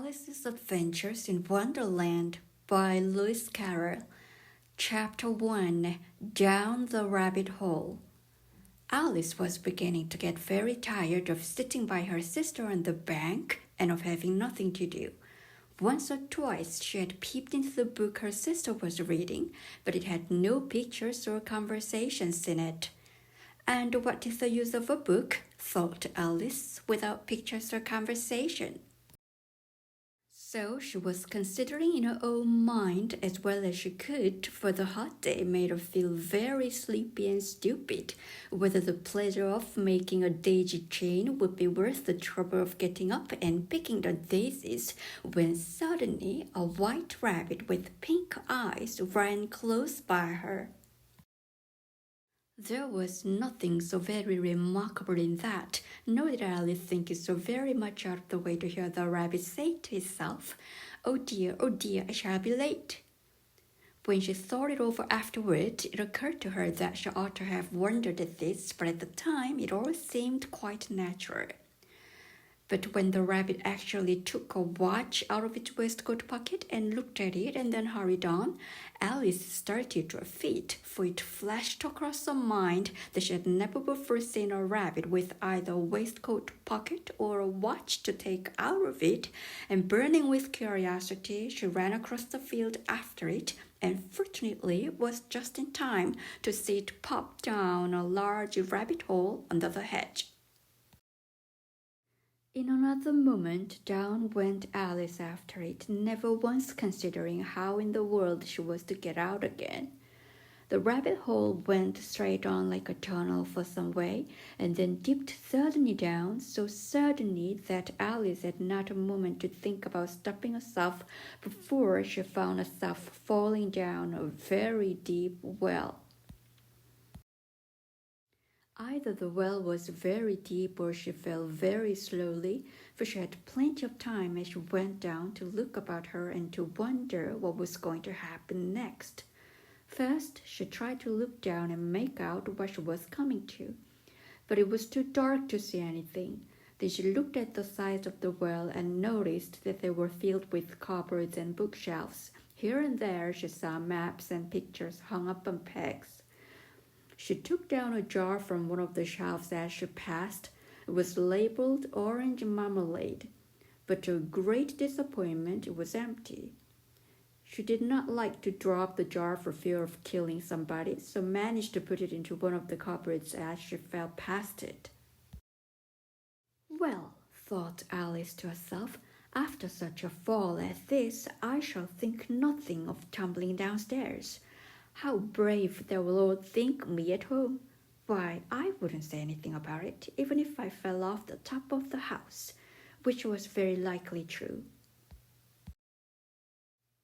Alice's Adventures in Wonderland by Lewis Carroll. Chapter 1 Down the Rabbit Hole. Alice was beginning to get very tired of sitting by her sister on the bank and of having nothing to do. Once or twice she had peeped into the book her sister was reading, but it had no pictures or conversations in it. And what is the use of a book, thought Alice, without pictures or conversation? So she was considering in her own mind as well as she could, for the hot day made her feel very sleepy and stupid, whether the pleasure of making a daisy chain would be worth the trouble of getting up and picking the daisies, when suddenly a white rabbit with pink eyes ran close by her. There was nothing so very remarkable in that, nor did Alice think it so very much out of the way to hear the rabbit say to itself, oh dear, I shall be late." When she thought it over afterward, it occurred to her that she ought to have wondered at this, but at the time it all seemed quite natural. But when the rabbit actually took a watch out of its waistcoat pocket and looked at it and then hurried on, Alice started to her feet, for it flashed across her mind that she had never before seen a rabbit with either a waistcoat pocket or a watch to take out of it, and burning with curiosity, she ran across the field after it, and fortunately was just in time to see it pop down a large rabbit hole under the hedge. In another moment, down went Alice after it, never once considering how in the world she was to get out again. The rabbit hole went straight on like a tunnel for some way, and then dipped suddenly down, so suddenly that Alice had not a moment to think about stopping herself before she found herself falling down a very deep well. Either the well was very deep or she fell very slowly, for she had plenty of time as she went down to look about her and to wonder what was going to happen next. First, she tried to look down and make out what she was coming to, but it was too dark to see anything. Then she looked at the sides of the well and noticed that they were filled with cupboards and bookshelves. Here and there she saw maps and pictures hung up on pegs. She took down a jar from one of the shelves as she passed. It was labeled orange marmalade, but to her great disappointment it was empty. She did not like to drop the jar for fear of killing somebody, so managed to put it into one of the cupboards as she fell past it. Well, thought Alice to herself, after such a fall as this, I shall think nothing of tumbling downstairs. How brave they will all think me at home. Why, I wouldn't say anything about it, even if I fell off the top of the house, which was very likely true.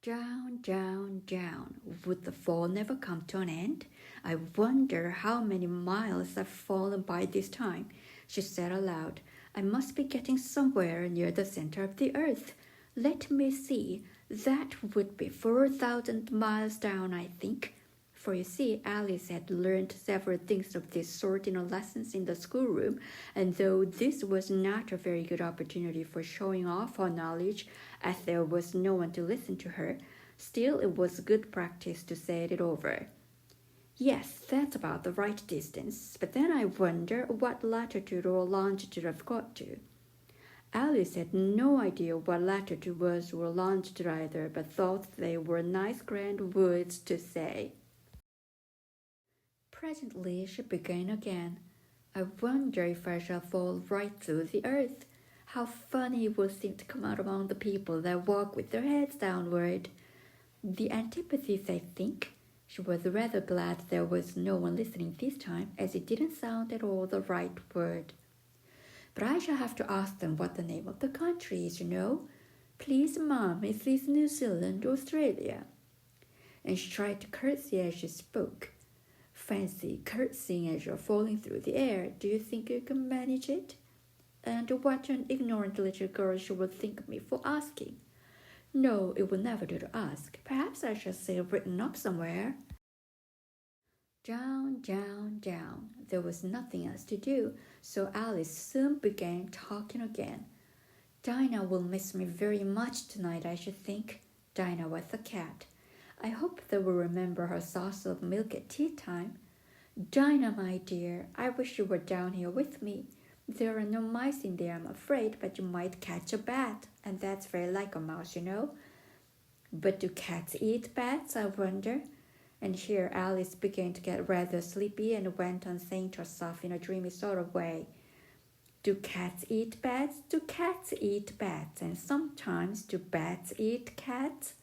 Down, down, down. Would the fall never come to an end? I wonder how many miles I've fallen by this time, she said aloud. I must be getting somewhere near the center of the earth. Let me see. That would be 4,000 miles down, I think. For you see, Alice had learned several things of this sort in her lessons in the schoolroom, and though this was not a very good opportunity for showing off her knowledge, as there was no one to listen to her, still it was good practice to say it over. Yes, that's about the right distance, but then I wonder what latitude or longitude I've got to. Alice had no idea what latitude was or longitude either, but thought they were nice grand words to say. Presently she began again. I wonder if I shall fall right through the earth. How funny it will seem to come out among the people that walk with their heads downward. The antipathies, I think. She was rather glad there was no one listening this time, as it didn't sound at all the right word. But I shall have to ask them what the name of the country is, you know. Please, Mum, is this New Zealand or Australia? And she tried to curtsy as she spoke. Fancy curtsying as you're falling through the air. Do you think you can manage it? And what an ignorant little girl she would think me for asking. No, it will never do to ask. Perhaps I shall see it written up somewhere. Down, down, down. There was nothing else to do, so Alice soon began talking again. Dinah will miss me very much tonight, I should think. Dinah was the cat. I hope they will remember her sauce of milk at tea time. Dinah, my dear, I wish you were down here with me. There are no mice in there, I'm afraid, but you might catch a bat, and that's very like a mouse, you know. But do cats eat bats, I wonder? And here Alice began to get rather sleepy and went on saying to herself in a dreamy sort of way, do cats eat bats? Do cats eat bats? And sometimes do bats eat cats?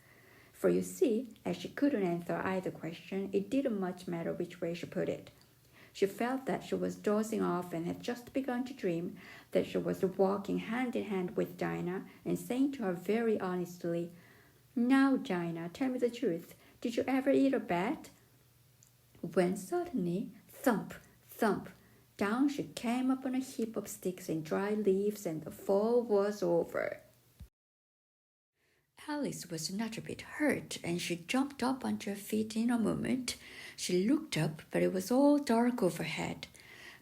For you see, as she couldn't answer either question, it didn't much matter which way she put it. She felt that she was dozing off and had just begun to dream that she was walking hand in hand with Dinah and saying to her very honestly, now, Dinah, tell me the truth. Did you ever eat a bat? When suddenly, thump, thump, down she came upon a heap of sticks and dry leaves, and the fall was over. Alice was not a bit hurt, and she jumped up onto her feet in a moment. She looked up, but it was all dark overhead.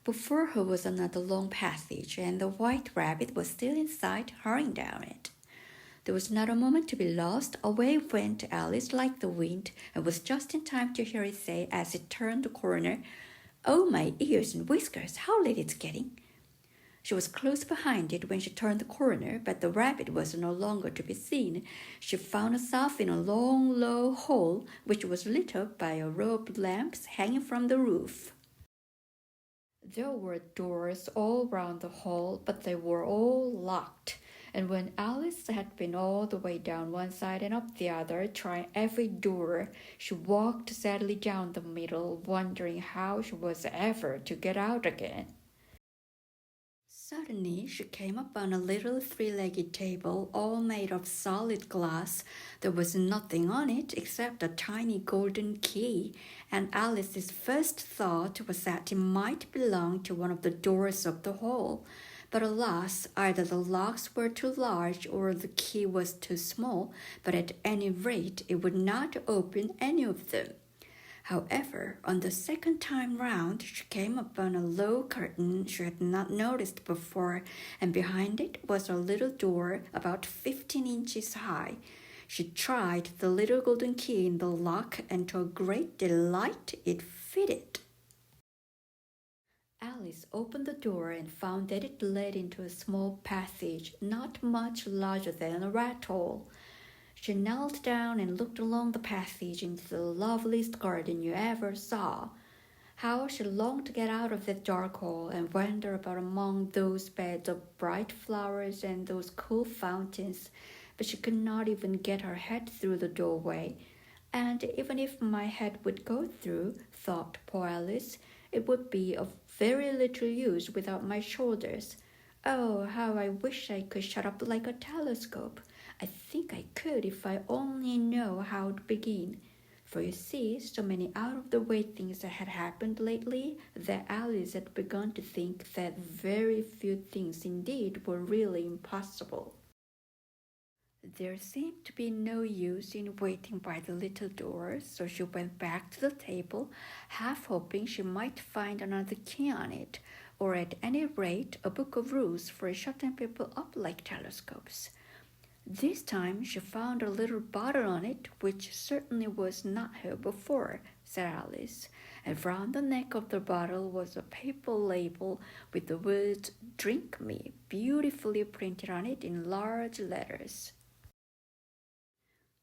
Before her was another long passage, and the white rabbit was still in sight, hurrying down it. There was not a moment to be lost. Away went Alice like the wind, and was just in time to hear it say as it turned the corner, "Oh, my ears and whiskers, how late it's getting!" She was close behind it when she turned the corner, but the rabbit was no longer to be seen. She found herself in a long, low hall, which was lit up by a row of lamps hanging from the roof. There were doors all round the hall, but they were all locked. And when Alice had been all the way down one side and up the other, trying every door, she walked sadly down the middle, wondering how she was ever to get out again. Suddenly, she came upon a little three-legged table, all made of solid glass. There was nothing on it except a tiny golden key, and Alice's first thought was that it might belong to one of the doors of the hall. But alas, either the locks were too large or the key was too small, but at any rate it would not open any of them. However, on the second time round, she came upon a low curtain she had not noticed before, and behind it was a little door about 15 inches high. She tried the little golden key in the lock, and to her great delight, it fitted. Alice opened the door and found that it led into a small passage, not much larger than a rat hole. She knelt down and looked along the passage into the loveliest garden you ever saw. How she longed to get out of that dark hole and wander about among those beds of bright flowers and those cool fountains, but she could not even get her head through the doorway. And even if my head would go through, thought poor Alice, it would be of very little use without my shoulders. Oh, how I wish I could shut up like a telescope. I think I could if I only know how to begin. For you see, so many out-of-the-way things had happened lately that Alice had begun to think that very few things indeed were really impossible. There seemed to be no use in waiting by the little door, so she went back to the table, half hoping she might find another key on it, or at any rate a book of rules for shutting people up like telescopes. This time she found a little bottle on it, which certainly was not here before, said Alice, and round the neck of the bottle was a paper label with the words "Drink Me" beautifully printed on it in large letters.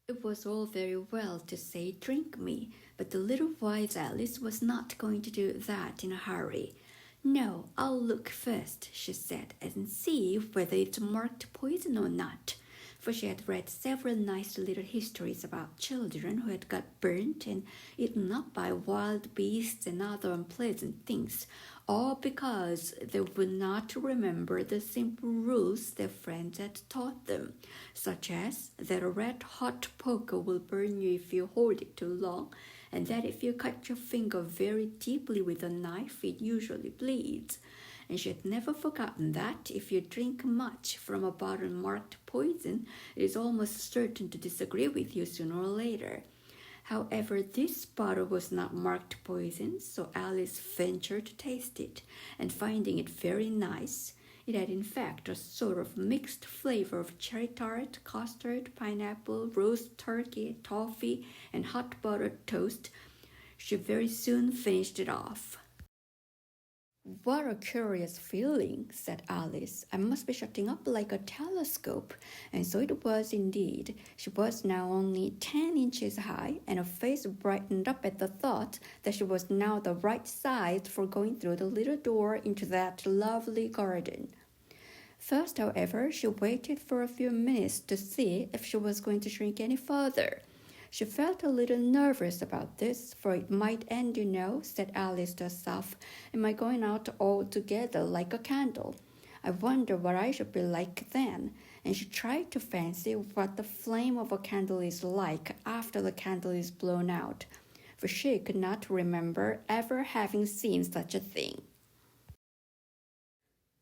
It was all very well to say "drink me," but the little wise Alice was not going to do that in a hurry. "No, I'll look first," she said, "and see whether it's marked poison or not." For she had read several nice little histories about children who had got burnt and eaten up by wild beasts and other unpleasant things, all because they would not remember the simple rules their friends had taught them, such as that a red-hot poker will burn you if you hold it too long, and that if you cut your finger very deeply with a knife, it usually bleeds. And she had never forgotten that if you drink much from a bottle marked poison, it is almost certain to disagree with you sooner or later. However, this bottle was not marked poison, so Alice ventured to taste it, and finding it very nice, It had in fact a sort of mixed flavor of cherry tart, custard, pineapple, roast turkey, toffee, and hot buttered toast. She very soon finished it off. "What a curious feeling," said Alice. "I must be shutting up like a telescope." And so it was indeed. She was now only 10 inches high, and her face brightened up at the thought that she was now the right size for going through the little door into that lovely garden. First, however, she waited for a few minutes to see if she was going to shrink any further. She felt a little nervous about this, for it might end, said Alice to herself, in my going out altogether like a candle. I wonder what I should be like then. And she tried to fancy what the flame of a candle is like after the candle is blown out, for she could not remember ever having seen such a thing.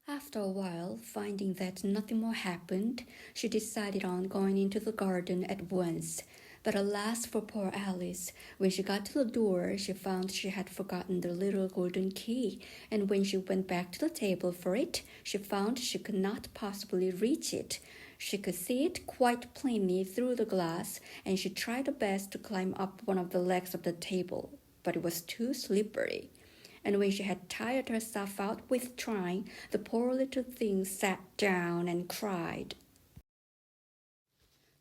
After a while, finding that nothing more happened, she decided on going into the garden at once. But alas for poor Alice, when she got to the door, she found she had forgotten the little golden key, and when she went back to the table for it, she found she could not possibly reach it. She could see it quite plainly through the glass, and she tried her best to climb up one of the legs of the table, but it was too slippery. And when she had tired herself out with trying, the poor little thing sat down and cried.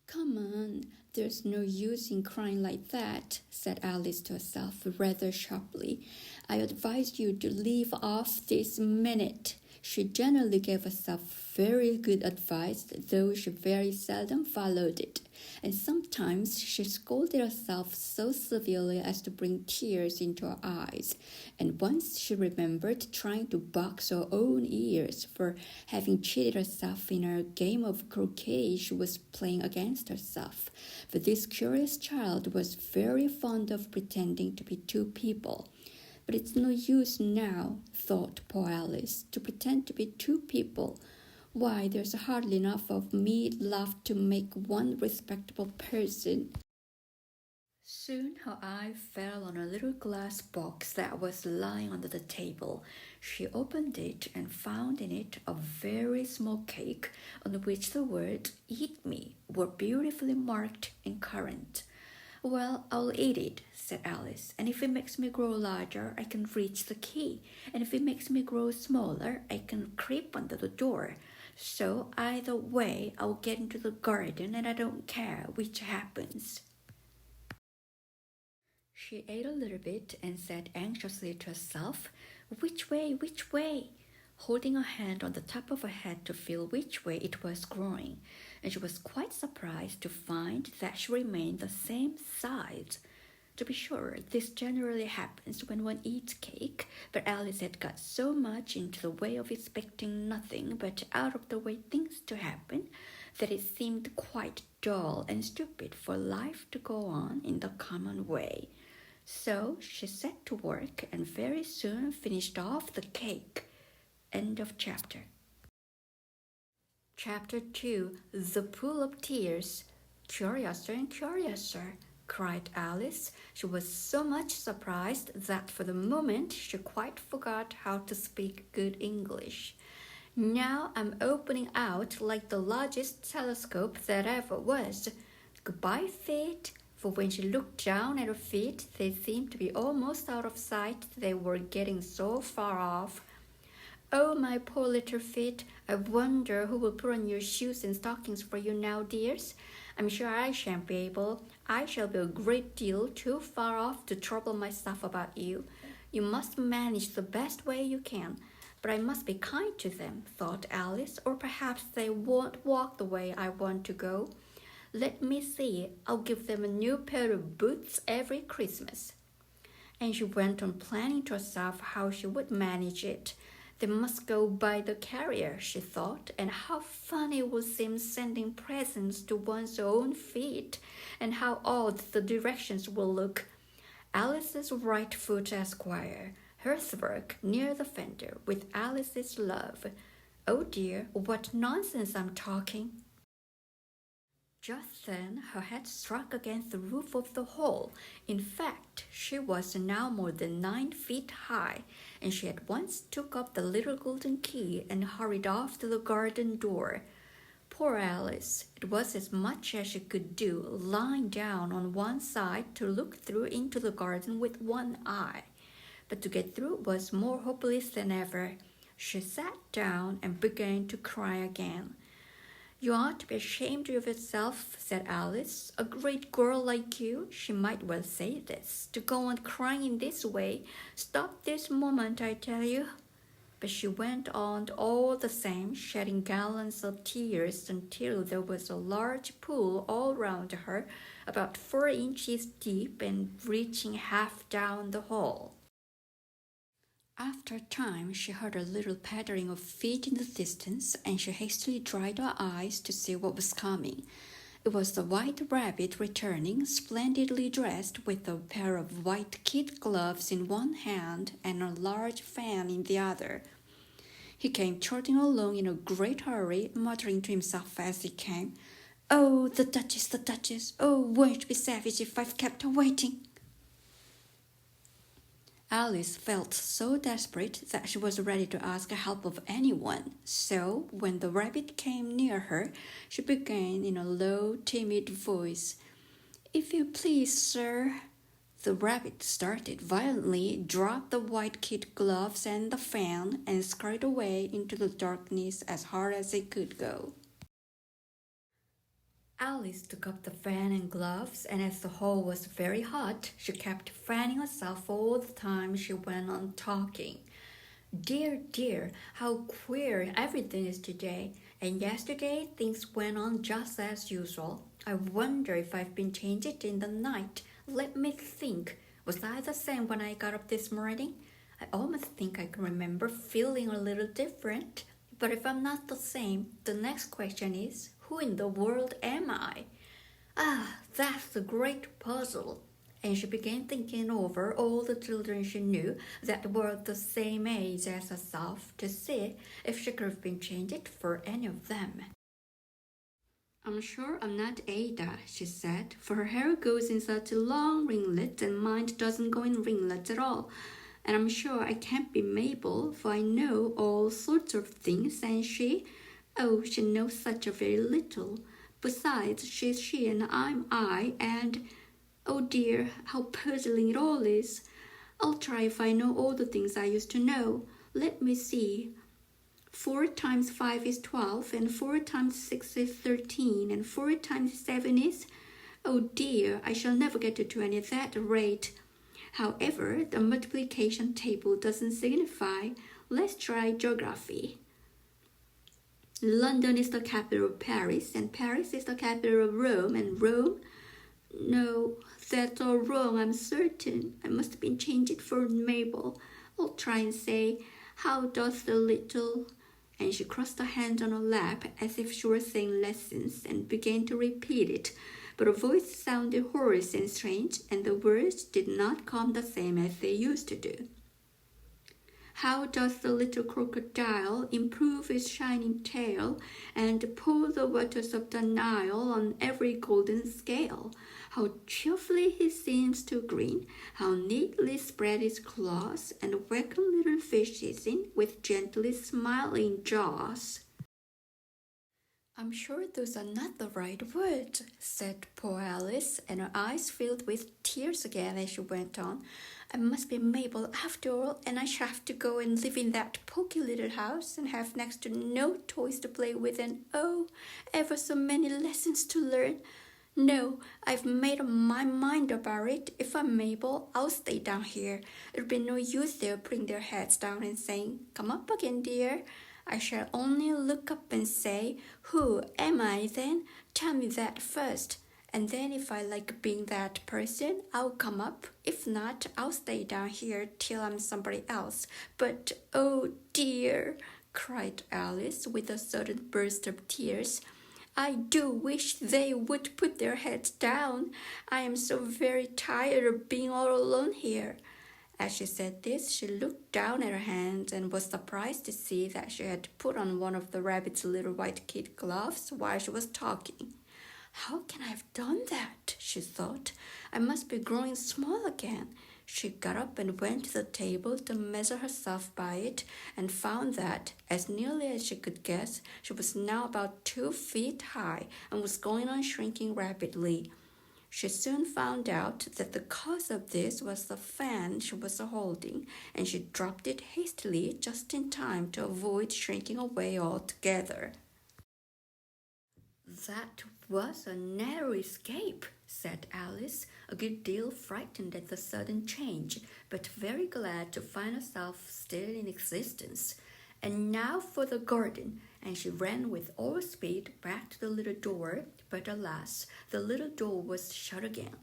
"Come on, there's no use in crying like that," said Alice to herself rather sharply. "I advise you to leave off this minute." She generally gave herself very good advice, though she very seldom followed it, and sometimes she scolded herself so severely as to bring tears into her eyes, and once she remembered trying to box her own ears for having cheated herself in a game of croquet she was playing against herself, for this curious child was very fond of pretending to be two people. But it's no use now, thought poor Alice, to pretend to be two people. Why, there's hardly enough of me left to make one respectable person. Soon her eye fell on a little glass box that was lying under the table. She opened it and found in it a very small cake on which the words "Eat me" were beautifully marked in currant. "Well, I'll eat it," said Alice, "and if it makes me grow larger, I can reach the key, and if it makes me grow smaller, I can creep under the door. So either way, I'll get into the garden, and I don't care which happens." She ate a little bit and said anxiously to herself, "Which way, which way?" holding her hand on the top of her head to feel which way it was growing, and she was quite surprised to find that she remained the same size. To be sure, this generally happens when one eats cake, but Alice had got so much into the way of expecting nothing but out-of-the-way things to happen that it seemed quite dull and stupid for life to go on in the common way. So she set to work and very soon finished off the cake. End of chapter. Chapter 2. The Pool of Tears. "Curiouser and curiouser," cried Alice. She was so much surprised that for the moment she quite forgot how to speak good English. "Now I'm opening out like the largest telescope that ever was. Goodbye, feet." For when she looked down at her feet, they seemed to be almost out of sight. They were getting so far off. "Oh, my poor little feet, I wonder who will put on your shoes and stockings for you now, dears? I'm sure I shan't be able. I shall be a great deal too far off to trouble myself about you. You must manage the best way you can. But I must be kind to them," thought Alice, "or perhaps they won't walk the way I want to go. Let me see, I'll give them a new pair of boots every Christmas." And she went on planning to herself how she would manage it. They must go by the carrier, she thought, and how funny it would seem sending presents to one's own feet, and how odd the directions will look. Alice's right foot, Esquire. Hearthwork near the fender, with Alice's love. Oh dear, what nonsense I'm talking. Just then her head struck against the roof of the hole. In fact, she was now more than 9 feet high, and she at once took up the little golden key and hurried off to the garden door. Poor Alice! It was as much as she could do, lying down on one side to look through into the garden with one eye. But to get through was more hopeless than ever. She sat down and began to cry again. "You ought to be ashamed of yourself," said Alice. "A great girl like you," she might well say this, "to go on crying in this way. Stop this moment, I tell you." But she went on all the same, shedding gallons of tears until there was a large pool all round her, about 4 inches deep and reaching half down the hole. After a time, she heard a little pattering of feet in the distance, and she hastily dried her eyes to see what was coming. It was the White Rabbit returning, splendidly dressed, with a pair of white kid gloves in one hand and a large fan in the other. He came trotting along in a great hurry, muttering to himself as he came, "Oh, the Duchess, the Duchess! Oh, won't you be savage if I've kept her waiting?" Alice felt so desperate that she was ready to ask help of anyone. So, when the rabbit came near her, she began in a low, timid voice, "If you please, sir." The rabbit started violently, dropped the white kid gloves and the fan, and scurried away into the darkness as hard as it could go. Alice took up the fan and gloves, and as the hole was very hot, she kept fanning herself all the time she went on talking. "Dear, dear, how queer everything is today, and yesterday things went on just as usual. I wonder if I've been changed in the night. Let me think. Was I the same when I got up this morning? I almost think I can remember feeling a little different. But if I'm not the same, the next question is, who in the world am I? Ah, that's the great puzzle." And she began thinking over all the children she knew that were the same age as herself to see if she could have been changed for any of them. "I'm sure I'm not Ada," she said, "for her hair goes in such long ringlets and mine doesn't go in ringlets at all. And I'm sure I can't be Mabel, for I know all sorts of things, and she knows such a very little. Besides, she's she and I'm I, and oh dear, how puzzling it all is. I'll try if I know all the things I used to know. Let me see. 4 times 5 is 12, and 4 times 6 is 13, and 4 times 7 is... Oh dear, I shall never get to 20 at that rate. However, the multiplication table doesn't signify. Let's try geography. London is the capital of Paris, and Paris is the capital of Rome, and Rome... No, that's all wrong, I'm certain. I must have been changed for Mabel. I'll try and say, how does the little... And she crossed her hand on her lap as if she were saying lessons and began to repeat it. But her voice sounded hoarse and strange, and the words did not come the same as they used to do. How does the little crocodile improve his shining tail and pour the waters of the Nile on every golden scale? How cheerfully he seems to grin, how neatly spread his claws, and welcome little fishes in with gently smiling jaws. "I'm sure those are not the right words," said poor Alice, and her eyes filled with tears again as she went on. "I must be Mabel after all, and I shall have to go and live in that poky little house and have next to no toys to play with, and oh, ever so many lessons to learn. No, I've made up my mind about it. If I'm Mabel, I'll stay down here. It'll be no use their putting their heads down and saying, 'Come up again, dear.' I shall only look up and say, 'Who am I then? Tell me that first.' And then if I like being that person, I'll come up. If not, I'll stay down here till I'm somebody else. But, oh dear," cried Alice with a sudden burst of tears, "I do wish they would put their heads down. I am so very tired of being all alone here." As she said this, she looked down at her hand and was surprised to see that she had put on one of the rabbit's little white kid gloves while she was talking. "How done that, she thought. I must be growing small again. She got up and went to the table to measure herself by it and found that, as nearly as she could guess, she was now about 2 feet high and was going on shrinking rapidly. She soon found out that the cause of this was the fan she was holding, and she dropped it hastily just in time to avoid shrinking away altogether. "That was a narrow escape," said Alice, a good deal frightened at the sudden change, but very glad to find herself still in existence. "And now for the garden," and she ran with all speed back to the little door, but alas, the little door was shut again,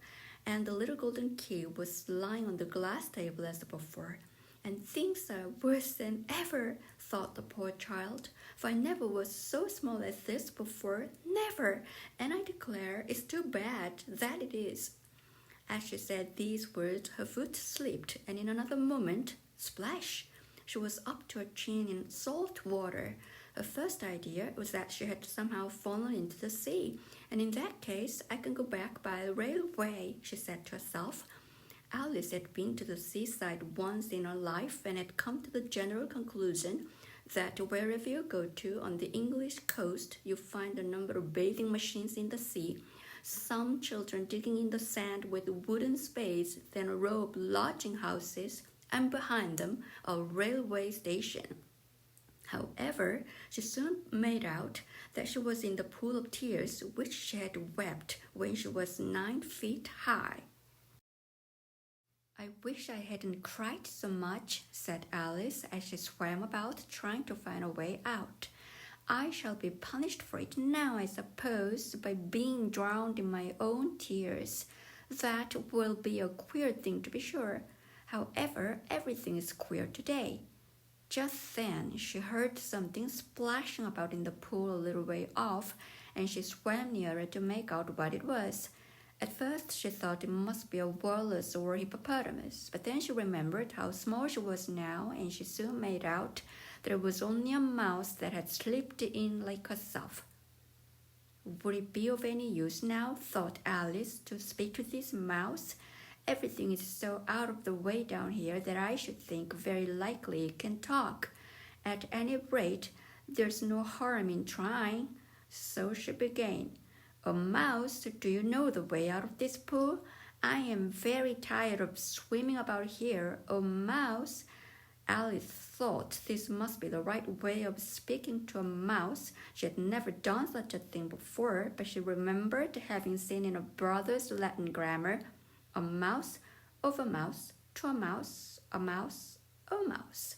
and the little golden key was lying on the glass table as before. "And things are worse than ever," thought the poor child, "for I never was so small as this before, never, and I declare it's too bad, that it is." As she said these words, her foot slipped, and in another moment, splash! She was up to her chin in salt water. Her first idea was that she had somehow fallen into the sea, and in that case, I can go back by the railway, she said to herself. Alice had been to the seaside once in her life and had come to the general conclusion that wherever you go to on the English coast, you find a number of bathing machines in the sea, some children digging in the sand with wooden spades, then a row of lodging houses, and behind them a railway station. However, she soon made out that she was in the pool of tears which she had wept when she was 9 feet high. "I wish I hadn't cried so much," said Alice as she swam about trying to find a way out. "I shall be punished for it now, I suppose, by being drowned in my own tears. That will be a queer thing, to be sure. However, everything is queer today." Just then she heard something splashing about in the pool a little way off, and she swam nearer to make out what it was. At first she thought it must be a walrus or a hippopotamus, but then she remembered how small she was now, and she soon made out that it was only a mouse that had slipped in like herself. Would it be of any use now, thought Alice, to speak to this mouse? Everything is so out of the way down here that I should think very likely it can talk. At any rate, there's no harm in trying. So she began. "A mouse, do you know the way out of this pool? I am very tired of swimming about here. A mouse." Alice thought this must be the right way of speaking to a mouse. She had never done such a thing before, but she remembered having seen in her brother's Latin grammar, "A mouse, of a mouse, to a mouse, a mouse, a mouse."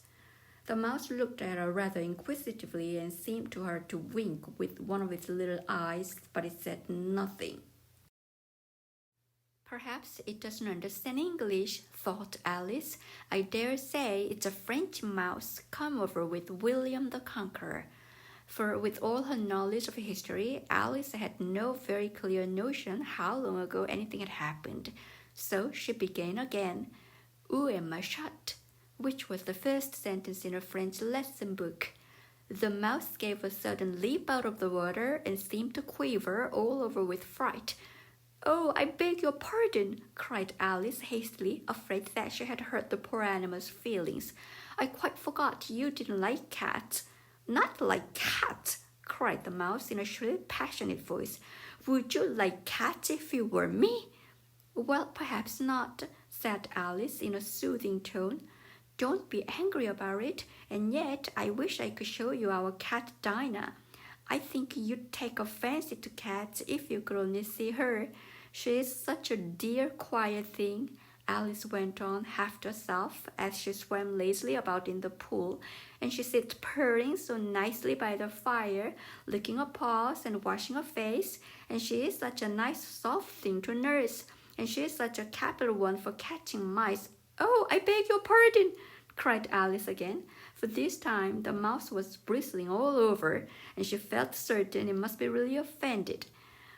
The mouse looked at her rather inquisitively and seemed to her to wink with one of its little eyes, but it said nothing. "Perhaps it doesn't understand English," thought Alice. "I dare say it's a French mouse come over with William the Conqueror." For with all her knowledge of history, Alice had no very clear notion how long ago anything had happened. So she began again, "Où est ma chatte?" which was the first sentence in her French lesson book. The mouse gave a sudden leap out of the water and seemed to quiver all over with fright. "Oh, I beg your pardon," cried Alice hastily, afraid that she had hurt the poor animal's feelings. "I quite forgot you didn't like cats." "Not like cats!" cried the mouse in a shrill, passionate voice. "Would you like cats if you were me?" "Well, perhaps not," said Alice in a soothing tone. "Don't be angry about it, and yet I wish I could show you our cat Dinah. I think you'd take a fancy to cats if you could only see her. She is such a dear, quiet thing," Alice went on half to herself as she swam lazily about in the pool, "and she sits purring so nicely by the fire, licking her paws and washing her face, and she is such a nice soft thing to nurse, and she is such a capital one for catching mice." "Oh, I beg your pardon," cried Alice again, for this time the mouse was bristling all over, and she felt certain it must be really offended.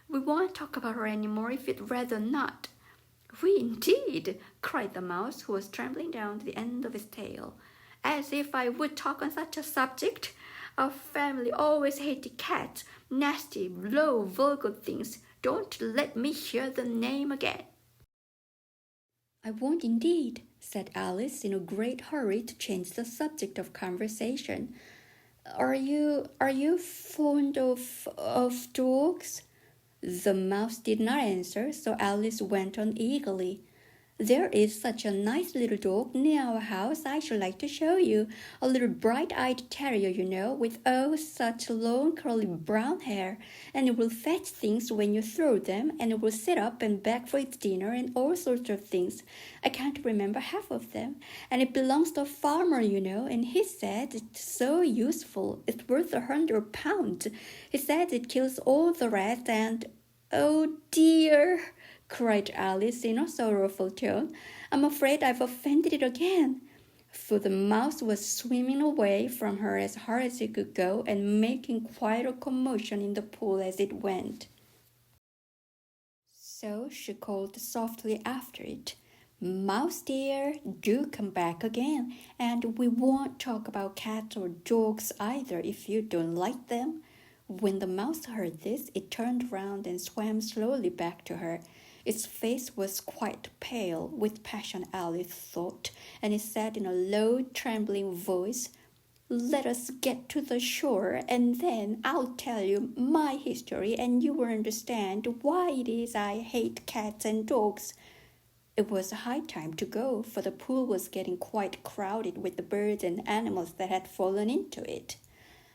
"We won't talk about her any more if you'd rather not." "We indeed," cried the mouse, who was trembling down to the end of his tail. "As if I would talk on such a subject. Our family always hated cats, nasty, low, vulgar things. Don't let me hear the name again." "I won't indeed," said Alice in a great hurry to change the subject of conversation. Are you fond of dogs?" The mouse did not answer, so Alice went on eagerly. "There is such a nice little dog near our house I should like to show you. A little bright-eyed terrier, you know, with such long curly brown hair. And it will fetch things when you throw them, and it will sit up and beg for its dinner and all sorts of things. I can't remember half of them. And it belongs to a farmer, you know, and he said it's so useful. It's worth £100. He said it kills all the rats and—" "Oh dear!" cried Alice in a sorrowful tone. "I'm afraid I've offended it again." For the mouse was swimming away from her as hard as it could go and making quite a commotion in the pool as it went. So she called softly after it, "Mouse dear, do come back again, and we won't talk about cats or dogs either if you don't like them." When the mouse heard this, it turned round and swam slowly back to her. Its face was quite pale with passion, Alice thought, and it said in a low, trembling voice, "Let us get to the shore, and then I'll tell you my history, and you will understand why it is I hate cats and dogs." It was high time to go, for the pool was getting quite crowded with the birds and animals that had fallen into it.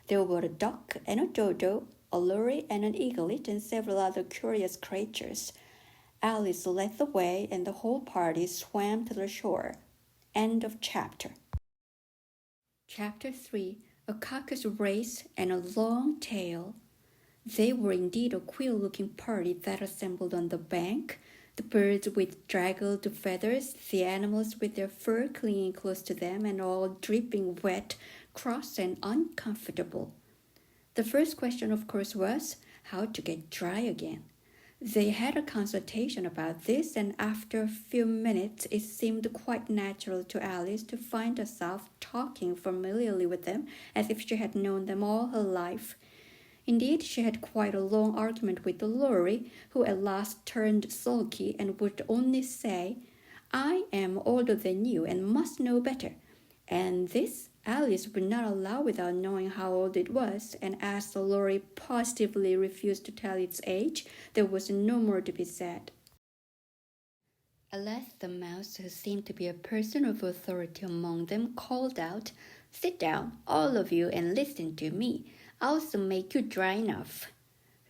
There were a duck and a dodo, a lory and an eaglet, and several other curious creatures. Alice led the way, and the whole party swam to the shore. End of chapter. Chapter 3. A Caucus Race and a Long Tail. They were indeed a queer-looking party that assembled on the bank, the birds with draggled feathers, the animals with their fur clinging close to them and all dripping wet, cross and uncomfortable. The first question, of course, was how to get dry again. They had a consultation about this, and after a few minutes it seemed quite natural to Alice to find herself talking familiarly with them as if she had known them all her life. Indeed, she had quite a long argument with the lory, who at last turned sulky and would only say, "I am older than you and must know better." And this Alice would not allow without knowing how old it was, and as the lory positively refused to tell its age, there was no more to be said. At last the mouse, who seemed to be a person of authority among them, called out, "Sit down, all of you, and listen to me. I'll soon make you dry enough."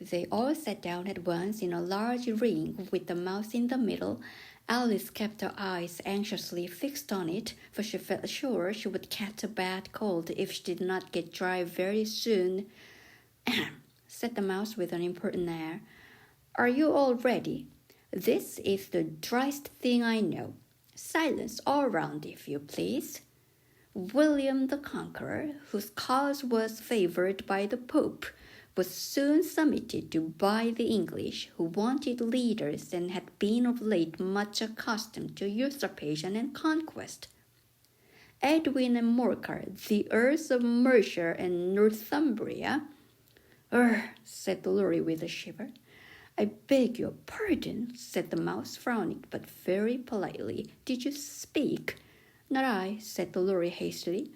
They all sat down at once in a large ring with the mouse in the middle. Alice kept her eyes anxiously fixed on it, for she felt sure she would catch a bad cold if she did not get dry very soon. "Ahem," said the mouse with an important air. "Are you all ready? This is the driest thing I know. Silence all round, if you please. William the Conqueror, whose cause was favored by the Pope, was soon submitted to by the English, who wanted leaders and had been of late much accustomed to usurpation and conquest. Edwin and Morcar, the Earls of Mercia and Northumbria—" said the lory with a shiver. "I beg your pardon," said the mouse, frowning, but very politely. "Did you speak?" "Not I," said the lory hastily.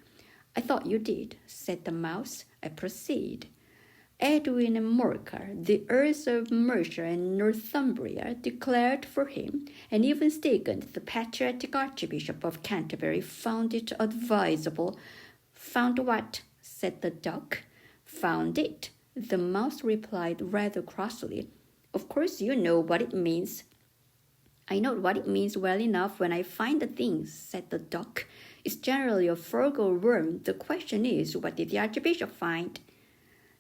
"I thought you did," said the mouse. "I proceed. Edwin and Morcar, the Earls of Mercia and Northumbria, declared for him, and even Stigand, the patriotic Archbishop of Canterbury, found it advisable." "Found what?" said the duck. "Found it," the mouse replied rather crossly. "Of course you know what it means." "I know what it means well enough when I find the thing," said the duck. "It's generally a frog or worm. The question is, what did the Archbishop find?"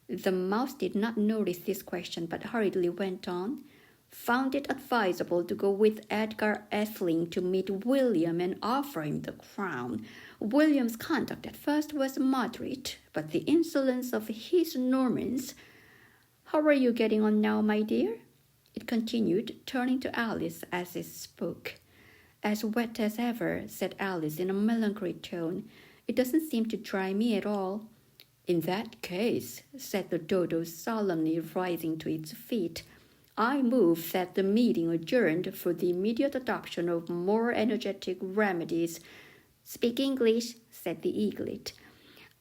The mouse did not notice this question, but hurriedly went on. "Found it advisable to go with Edgar Atheling to meet William and offer him the crown. William's conduct at first was moderate, but the insolence of his Normans— How are you getting on now, my dear?" it continued, turning to Alice as it spoke. "As wet as ever," said Alice in a melancholy tone. "It doesn't seem to dry me at all." "In that case," said the dodo solemnly, rising to its feet, I move that the meeting adjourned for the immediate adoption of more energetic remedies. Speak English, said the eaglet.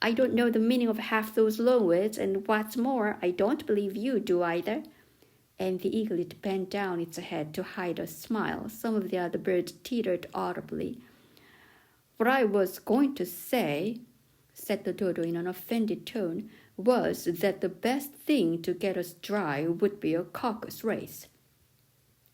I don't know the meaning of half those loanwords, and what's more, I don't believe you do either. And the eaglet bent down its head to hide a smile. Some of the other birds tittered audibly. What I was going to say, said the dodo in an offended tone, was that the best thing to get us dry would be a caucus race.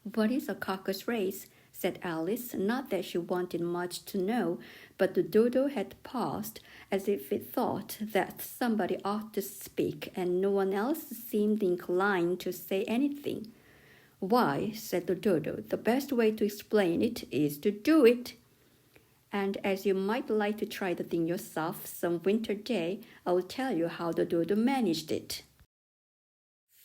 What is a caucus race? Said Alice, not that she wanted much to know, but the dodo had paused, as if it thought that somebody ought to speak, and no one else seemed inclined to say anything. Why, said the dodo, the best way to explain it is to do it. And as you might like to try the thing yourself some winter day, I will tell you how the dodo managed it.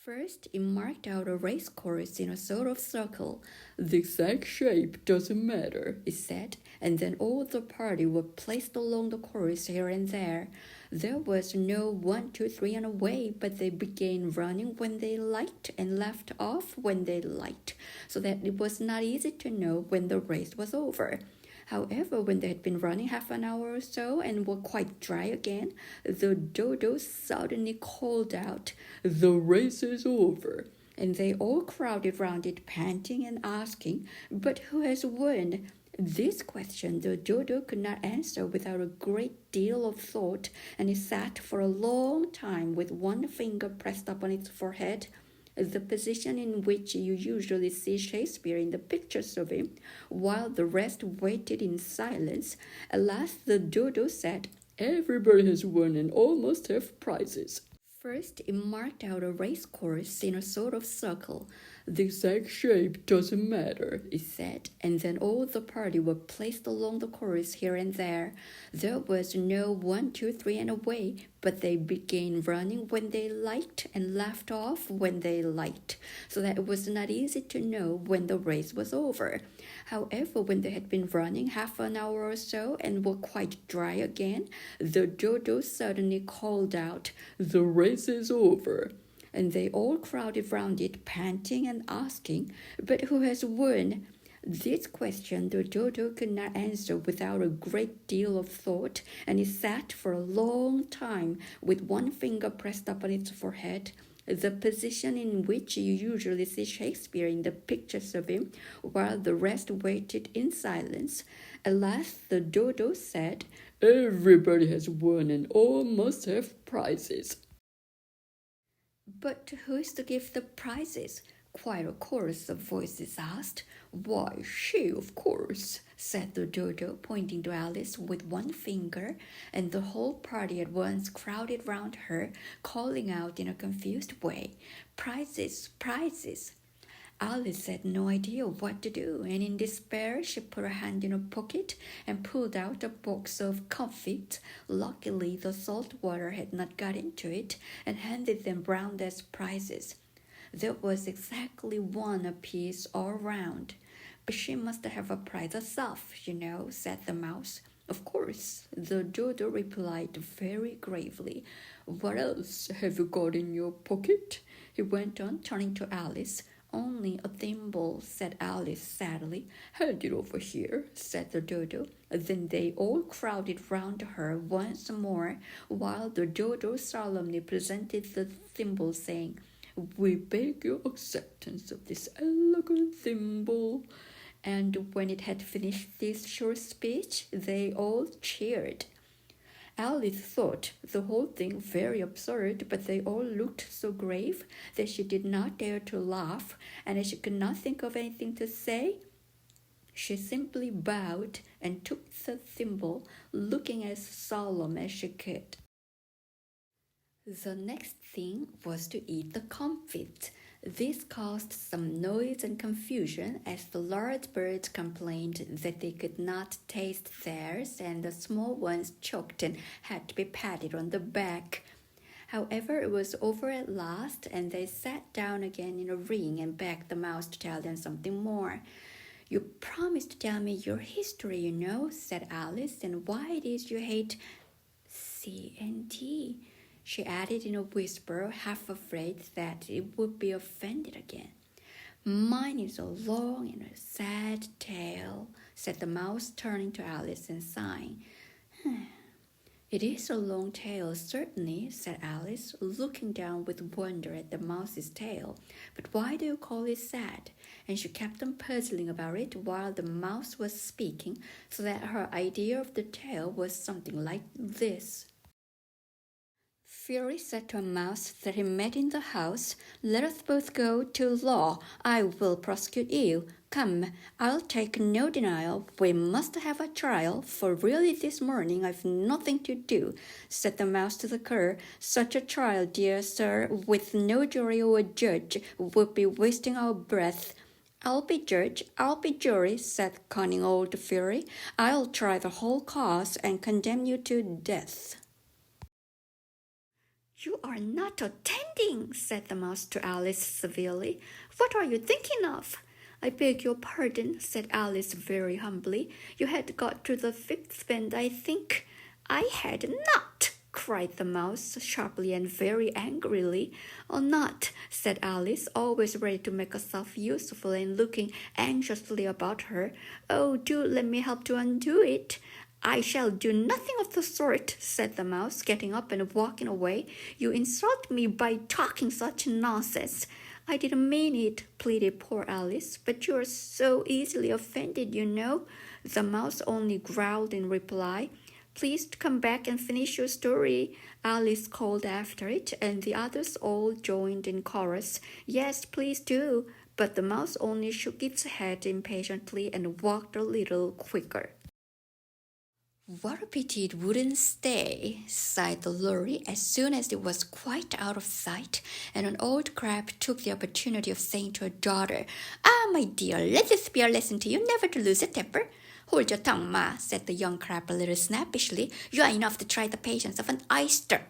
First, it marked out a race course in a sort of circle. The exact shape doesn't matter, it said, and then all the party were placed along the course here and there. There was no 1, 2, 3 and away, but they began running when they liked and left off when they liked, so that it was not easy to know when the race was over. However, when they had been running half an hour or so and were quite dry again, the dodo suddenly called out, "The race is over!" And they all crowded round it, panting and asking, "But who has won?" This question the dodo could not answer without a great deal of thought, and he sat for a long time with one finger pressed up on its forehead, the position in which you usually see Shakespeare in the pictures of him, while the rest waited in silence. At last the dodo said, "Everybody has won and all must have prizes." First, it marked out a race course in a sort of circle. The exact shape doesn't matter, it said, and then all the party were placed along the course here and there. There was no 1, 2, 3 and away, but they began running when they liked and left off when they liked, so that it was not easy to know when the race was over. However, when they had been running half an hour or so and were quite dry again, the dodo suddenly called out, "The race is over!" And they all crowded round it, panting and asking, "But who has won?" This question the dodo could not answer without a great deal of thought, and it sat for a long time with one finger pressed up on its forehead, the position in which you usually see Shakespeare in the pictures of him, while the rest waited in silence. At last the dodo said, "Everybody has won and all must have prizes." "But who is to give the prizes?" quite a chorus of voices asked. "Why, she, of course," said the dodo, pointing to Alice with one finger, and the whole party at once crowded round her, calling out in a confused way, "Prizes, prizes!" Alice had no idea what to do, and in despair she put her hand in her pocket and pulled out a box of comfits. Luckily, the salt water had not got into it, and handed them round as prizes. There was exactly one apiece all round. "But she must have a prize herself, you know," said the mouse. "Of course," the dodo replied very gravely. "What else have you got in your pocket?" he went on, turning to Alice. "Only a thimble," said Alice sadly. "Hand it over here," said the dodo. Then they all crowded round her once more, while the dodo solemnly presented the thimble, saying, "We beg your acceptance of this elegant thimble." And when it had finished this short speech, they all cheered. Alice thought the whole thing very absurd, but they all looked so grave that she did not dare to laugh, and as she could not think of anything to say, she simply bowed and took the thimble, looking as solemn as she could. The next thing was to eat the comfit. This caused some noise and confusion, as the large birds complained that they could not taste theirs, and the small ones choked and had to be patted on the back. However, it was over at last, and they sat down again in a ring and begged the mouse to tell them something more. "You promised to tell me your history, you know," said Alice, "and why it is you hate C&T," she added in a whisper, half afraid that it would be offended again. Mine is a long and a sad tale, said the mouse, turning to Alice and sighing. It is a long tale, certainly, said Alice, looking down with wonder at the mouse's tail. But why do you call it sad? And she kept on puzzling about it while the mouse was speaking, so that her idea of the tale was something like this. Fury said to a mouse that he met in the house, "Let us both go to law. I will prosecute you. Come, I'll take no denial. We must have a trial, for really this morning I've nothing to do," said the mouse to the cur. "Such a trial, dear sir, with no jury or judge, would be wasting our breath." "I'll be judge, I'll be jury," said cunning old Fury. "I'll try the whole cause and condemn you to death." "You are not attending," said the mouse to Alice severely. "What are you thinking of?" "I beg your pardon," said Alice very humbly. "You had got to the fifth bend, I think." "I had not," cried the mouse sharply and very angrily. "Oh, not," said Alice, always ready to make herself useful and looking anxiously about her. "Oh, do let me help to undo it." "I shall do nothing of the sort," said the mouse, getting up and walking away. "You insult me by talking such nonsense." "I didn't mean it," pleaded poor Alice, "but you are so easily offended, you know." The mouse only growled in reply. "Please come back and finish your story," Alice called after it, and the others all joined in chorus. "Yes, please do." But the mouse only shook its head impatiently and walked a little quicker. "What a pity it wouldn't stay," sighed the lorry as soon as it was quite out of sight, and an old crab took the opportunity of saying to her daughter, "Ah, my dear, let this be a lesson to you never to lose a temper." "Hold your tongue, Ma," said the young crab a little snappishly. "You are enough to try the patience of an oyster."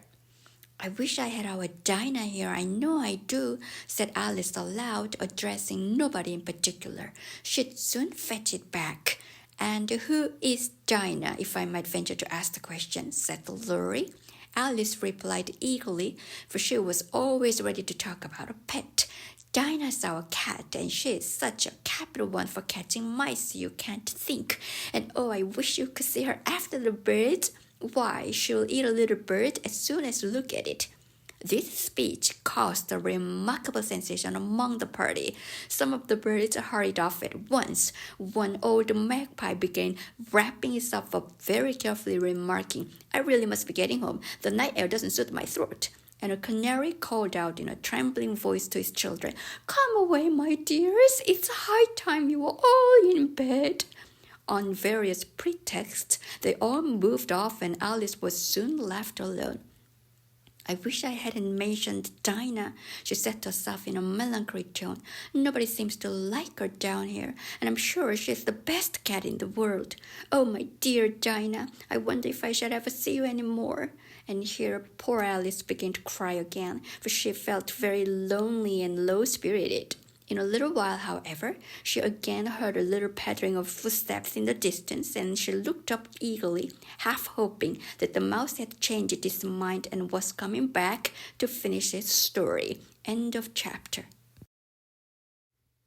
"I wish I had our Dinah here, I know I do," said Alice aloud, addressing nobody in particular. "She'd soon fetch it back." "And who is Dinah, if I might venture to ask the question?" said the lorry. Alice replied eagerly, for she was always ready to talk about a pet. "Dinah's our cat, and she is such a capital one for catching mice you can't think. And oh, I wish you could see her after the birds. Why, she'll eat a little bird as soon as you look at it." This speech caused a remarkable sensation among the party. Some of the birds hurried off at once. One old magpie began wrapping itself up very carefully, remarking, "I really must be getting home. The night air doesn't suit my throat." And a canary called out in a trembling voice to his children, "Come away, my dears. It's high time you were all in bed." On various pretexts, they all moved off, and Alice was soon left alone. "I wish I hadn't mentioned Dinah," she said to herself in a melancholy tone. "Nobody seems to like her down here, and I'm sure she's the best cat in the world. Oh, my dear Dinah, I wonder if I shall ever see you any more." And here poor Alice began to cry again, for she felt very lonely and low-spirited. In a little while, however, she again heard a little pattering of footsteps in the distance, and she looked up eagerly, half hoping that the mouse had changed its mind and was coming back to finish its story. End of chapter.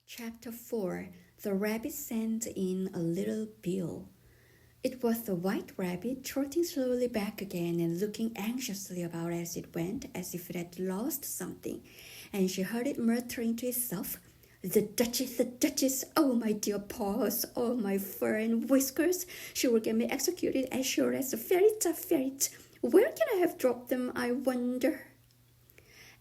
Chapter 4. The Rabbit Sends in a Little Bill. It was the white rabbit, trotting slowly back again and looking anxiously about as it went, as if it had lost something, and she heard it muttering to itself, the Duchess, oh my dear paws, oh my fur and whiskers, she will get me executed as sure as a ferret. Where can I have dropped them, I wonder?"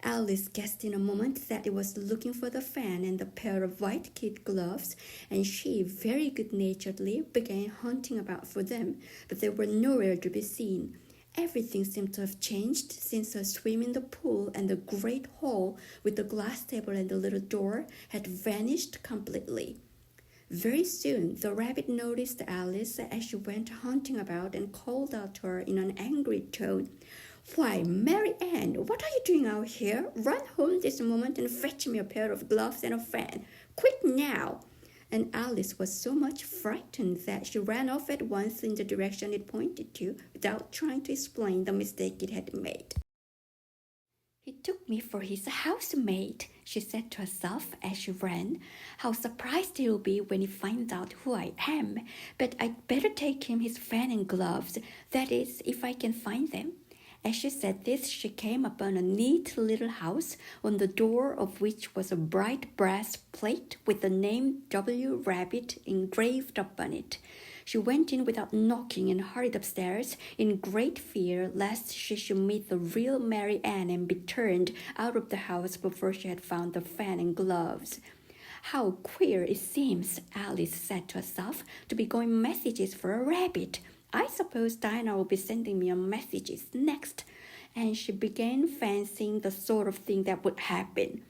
Alice guessed in a moment that it was looking for the fan and the pair of white kid gloves, and she, very good-naturedly, began hunting about for them, but they were nowhere to be seen. Everything seemed to have changed since her swim in the pool, and the great hall with the glass table and the little door had vanished completely. Very soon the rabbit noticed Alice as she went hunting about and called out to her in an angry tone, "Why, Mary Ann, what are you doing out here? Run home this moment and fetch me a pair of gloves and a fan. Quick now!" And Alice was so much frightened that she ran off at once in the direction it pointed to, without trying to explain the mistake it had made. He took me for his housemaid, she said to herself as she ran. How surprised he'll be when he finds out who I am. But I'd better take him his fan and gloves, that is, if I can find them. As she said this, she came upon a neat little house, on the door of which was a bright brass plate with the name W. Rabbit engraved upon it. She went in without knocking and hurried upstairs in great fear lest she should meet the real Mary Ann and be turned out of the house before she had found the fan and gloves. How queer it seems, Alice said to herself, to be going messages for a rabbit. I suppose Dinah will be sending me on messages next. And she began fancying the sort of thing that would happen.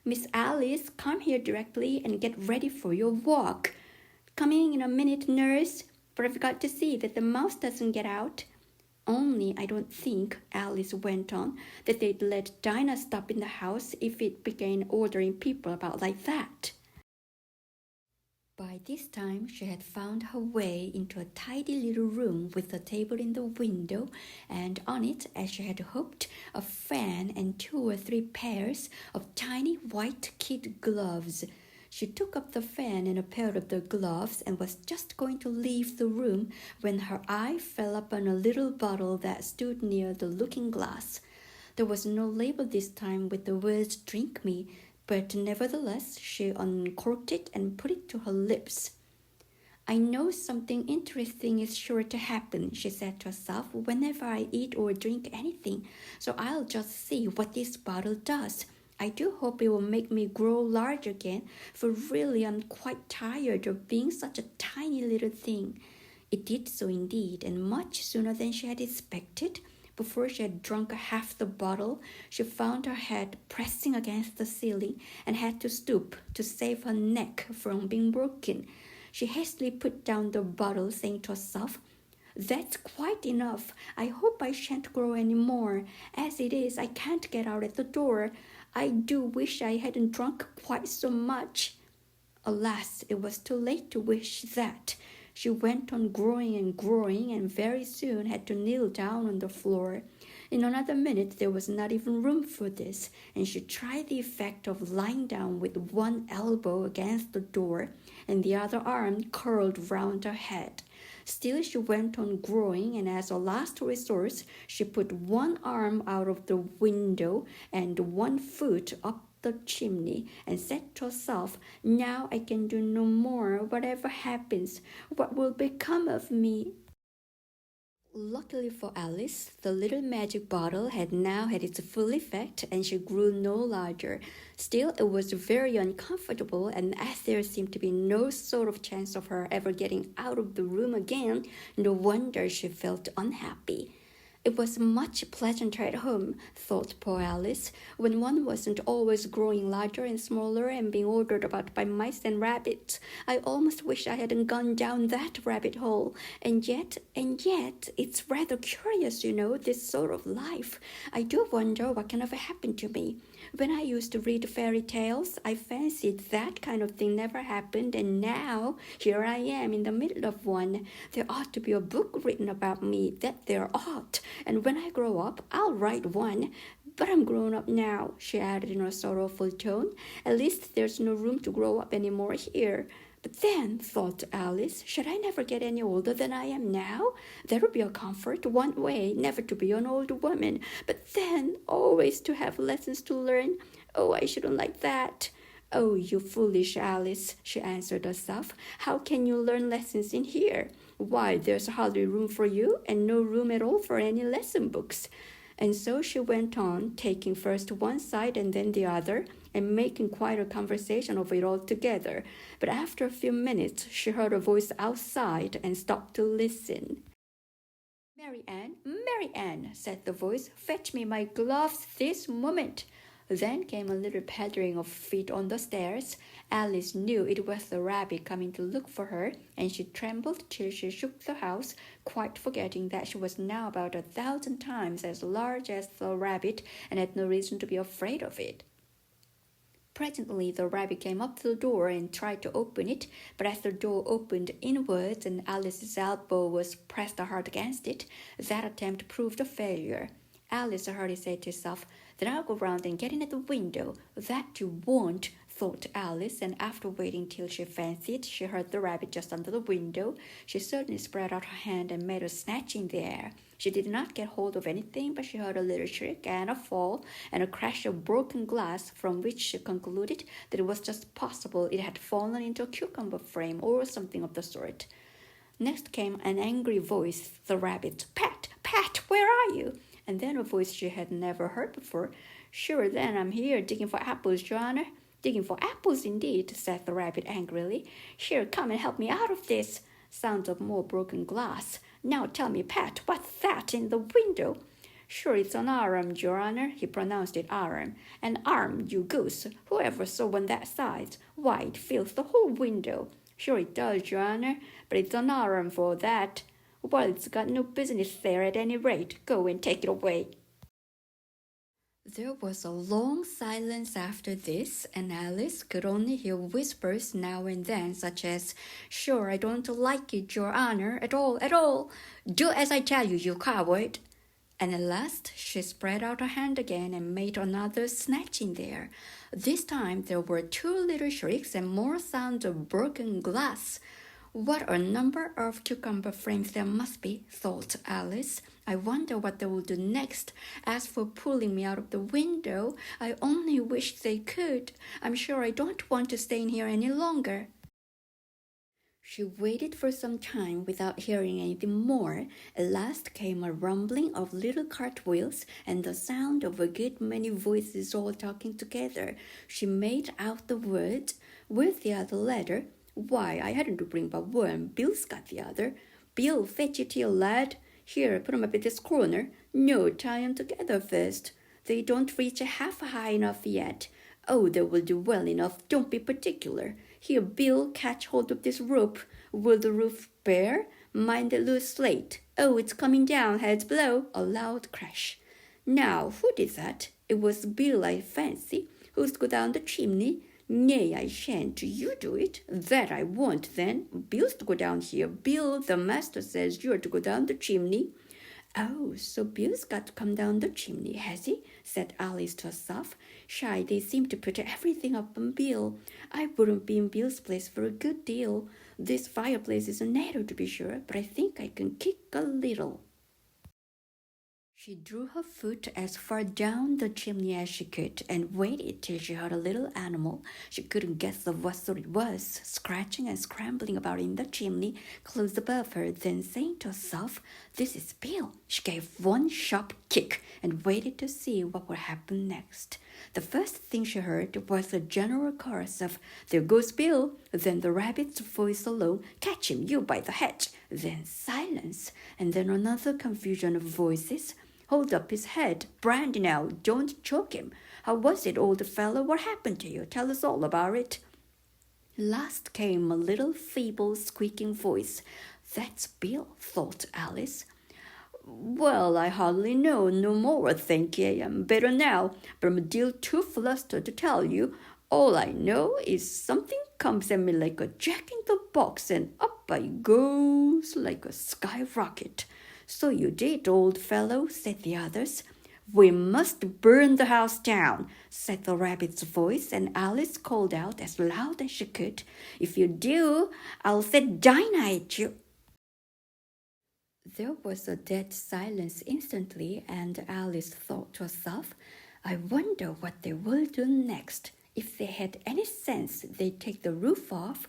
Miss Alice, come here directly and get ready for your walk. Coming in a minute, nurse, but I've got to see that the mouse doesn't get out. Only I don't think, Alice went on, that they'd let Dinah stop in the house if it began ordering people about like that. By this time, she had found her way into a tidy little room with a table in the window, and on it, as she had hoped, a fan and 2 or 3 pairs of tiny white kid gloves. She took up the fan and a pair of the gloves and was just going to leave the room when her eye fell upon a little bottle that stood near the looking-glass. There was no label this time with the words "Drink me," but nevertheless she uncorked it and put it to her lips. I know something interesting is sure to happen, she said to herself, whenever I eat or drink anything, so I'll just see what this bottle does. I do hope it will make me grow large again, for really I'm quite tired of being such a tiny little thing. It did so indeed, and much sooner than she had expected. Before she had drunk half the bottle, she found her head pressing against the ceiling and had to stoop to save her neck from being broken. She hastily put down the bottle, saying to herself, That's quite enough. I hope I shan't grow any more. As it is, I can't get out at the door. I do wish I hadn't drunk quite so much. Alas, it was too late to wish that. She went on growing and very soon had to kneel down on the floor. In another minute there was not even room for this, and she tried the effect of lying down with one elbow against the door and the other arm curled round her head. Still she went on growing, and as a last resource she put one arm out of the window and one foot up the chimney and said to herself, Now I can do no more. Whatever happens, what will become of me? Luckily for Alice, the little magic bottle had now had its full effect and she grew no larger. Still, it was very uncomfortable, and as there seemed to be no sort of chance of her ever getting out of the room again, no wonder she felt unhappy. It was much pleasanter at home, thought poor Alice, when one wasn't always growing larger and smaller and being ordered about by mice and rabbits. I almost wish I hadn't gone down that rabbit hole. And yet, it's rather curious, this sort of life. I do wonder what can ever happen to me. When I used to read fairy tales, I fancied that kind of thing never happened, and now here I am in the middle of one. There ought to be a book written about me, that there ought, and when I grow up, I'll write one. But I'm grown up now, she added in a sorrowful tone. At least there's no room to grow up any more here. But then, thought Alice, should I never get any older than I am now? That would be a comfort, one way, never to be an old woman. But then, always to have lessons to learn. Oh, I shouldn't like that. Oh, you foolish Alice, she answered herself. How can you learn lessons in here? Why, there's hardly room for you, and no room at all for any lesson books. And so she went on, taking first one side and then the other, and making quite a conversation of it all together. But after a few minutes, she heard a voice outside and stopped to listen. Mary Ann, said the voice, fetch me my gloves this moment. Then came a little pattering of feet on the stairs. Alice knew it was the rabbit coming to look for her, and she trembled till she shook the house, quite forgetting that she was now about 1,000 times as large as the rabbit and had no reason to be afraid of it. Presently the rabbit came up to the door and tried to open it, but as the door opened inwards and Alice's elbow was pressed hard against it, that attempt proved a failure. Alice hardly said to herself, "Then I'll go round and get in at the window." "That you won't," thought Alice, and after waiting till she fancied she heard the rabbit just under the window, she suddenly spread out her hand and made a snatch in the air. She did not get hold of anything, but she heard a little shriek and a fall and a crash of broken glass, from which she concluded that it was just possible it had fallen into a cucumber frame or something of the sort. Next came an angry voice, the rabbit. "Pat, Pat, where are you?" And then a voice she had never heard before. "Sure, then I'm here digging for apples, Your Honor." "Digging for apples, indeed," said the rabbit angrily. "Here, come and help me out of this." Sound of more broken glass. "Now tell me, Pat, what's that in the window?" "Sure, it's an arm, Your Honor." He pronounced it arm. "An arm, you goose. Whoever saw one that size? Why, it fills the whole window." "Sure it does, Your Honor, but it's an arm for that." "Well, it's got no business there at any rate. Go and take it away." There was a long silence after this, and Alice could only hear whispers now and then, such as, "Sure, I don't like it, Your Honor, at all, at all. Do as I tell you, you coward." And at last she spread out her hand again and made another snatch in there. This time there were 2 little shrieks and more sounds of broken glass. "What a number of cucumber frames there must be," thought Alice. "I wonder what they will do next. As for pulling me out of the window, I only wish they could. I'm sure I don't want to stay in here any longer." She waited for some time without hearing anything more. At last came a rumbling of little cartwheels and the sound of a good many voices all talking together. She made out the words, "Where's the other letter?" "Why, I hadn't to bring but one. Bill's got the other." "Bill, fetch it here, lad." "Here, put 'em up at this corner." "No, tie 'em together first." "They don't reach half high enough yet." "Oh, they will do well enough. Don't be particular." "Here, Bill, catch hold of this rope." "Will the roof bear?" "Mind the loose slate." "Oh, it's coming down, heads below." A loud crash. "Now, who did that?" "It was Bill, I fancy." "Who's to go down the chimney?" "Nay, I shan't. You do it." "That I won't, then." "Bill's to go down here." "Bill, the master says you're to go down the chimney." "Oh, so Bill's got to come down the chimney, has he?" said Alice to herself. "Shy, they seem to put everything up on Bill. I wouldn't be in Bill's place for a good deal. This fireplace is narrow, to be sure, but I think I can kick a little." She drew her foot as far down the chimney as she could and waited till she heard a little animal, she couldn't guess of what sort it was, scratching and scrambling about in the chimney close above her. Then saying to herself, "This is Bill," she gave one sharp kick and waited to see what would happen next. The first thing she heard was a general chorus of, "There goes Bill." Then the rabbit's voice alone, "Catch him, you by the head." Then silence, and then another confusion of voices. "Hold up his head. Brandy now, don't choke him. How was it, old fellow? What happened to you? Tell us all about it." Last came a little feeble squeaking voice. "That's Bill," thought Alice. "Well, I hardly know no more, thank ye. I'm better now, but I'm a deal too flustered to tell you. All I know is something comes at me like a jack-in-the-box, and up I goes like a skyrocket." "So you did, old fellow," said the others. "We must burn the house down," said the rabbit's voice, and Alice called out as loud as she could, "If you do, I'll set dynamite you." There was a dead silence instantly, and Alice thought to herself, "I wonder what they will do next. If they had any sense, they'd take the roof off."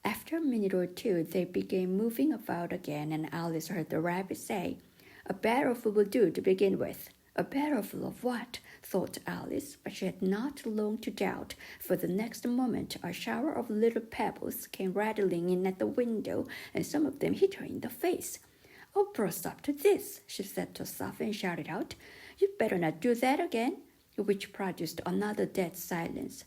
After a minute or two, they began moving about again, and Alice heard the rabbit say, "A barrelful will do to begin with." A barrelful of what? thought Alice, but she had not long to doubt, for the next moment a shower of little pebbles came rattling in at the window, and some of them hit her in the face. "Oh, bro, stop to this," she said to herself, and shouted out, "You'd better not do that again," which produced another dead silence.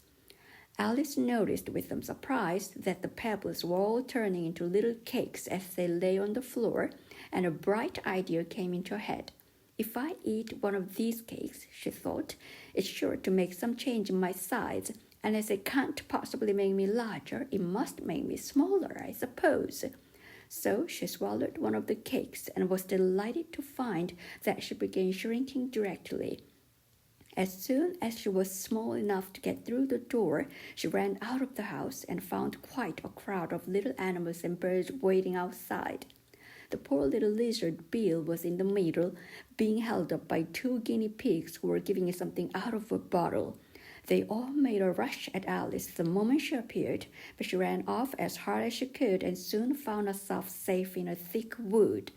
Alice noticed with some surprise that the pebbles were all turning into little cakes as they lay on the floor, and a bright idea came into her head. "If I eat one of these cakes," she thought, "it's sure to make some change in my size, and as it can't possibly make me larger, it must make me smaller, I suppose." So she swallowed one of the cakes and was delighted to find that she began shrinking directly. As soon as she was small enough to get through the door, she ran out of the house and found quite a crowd of little animals and birds waiting outside. The poor little lizard Bill was in the middle, being held up by 2 guinea pigs who were giving it something out of a bottle. They all made a rush at Alice the moment she appeared, but she ran off as hard as she could and soon found herself safe in a thick wood.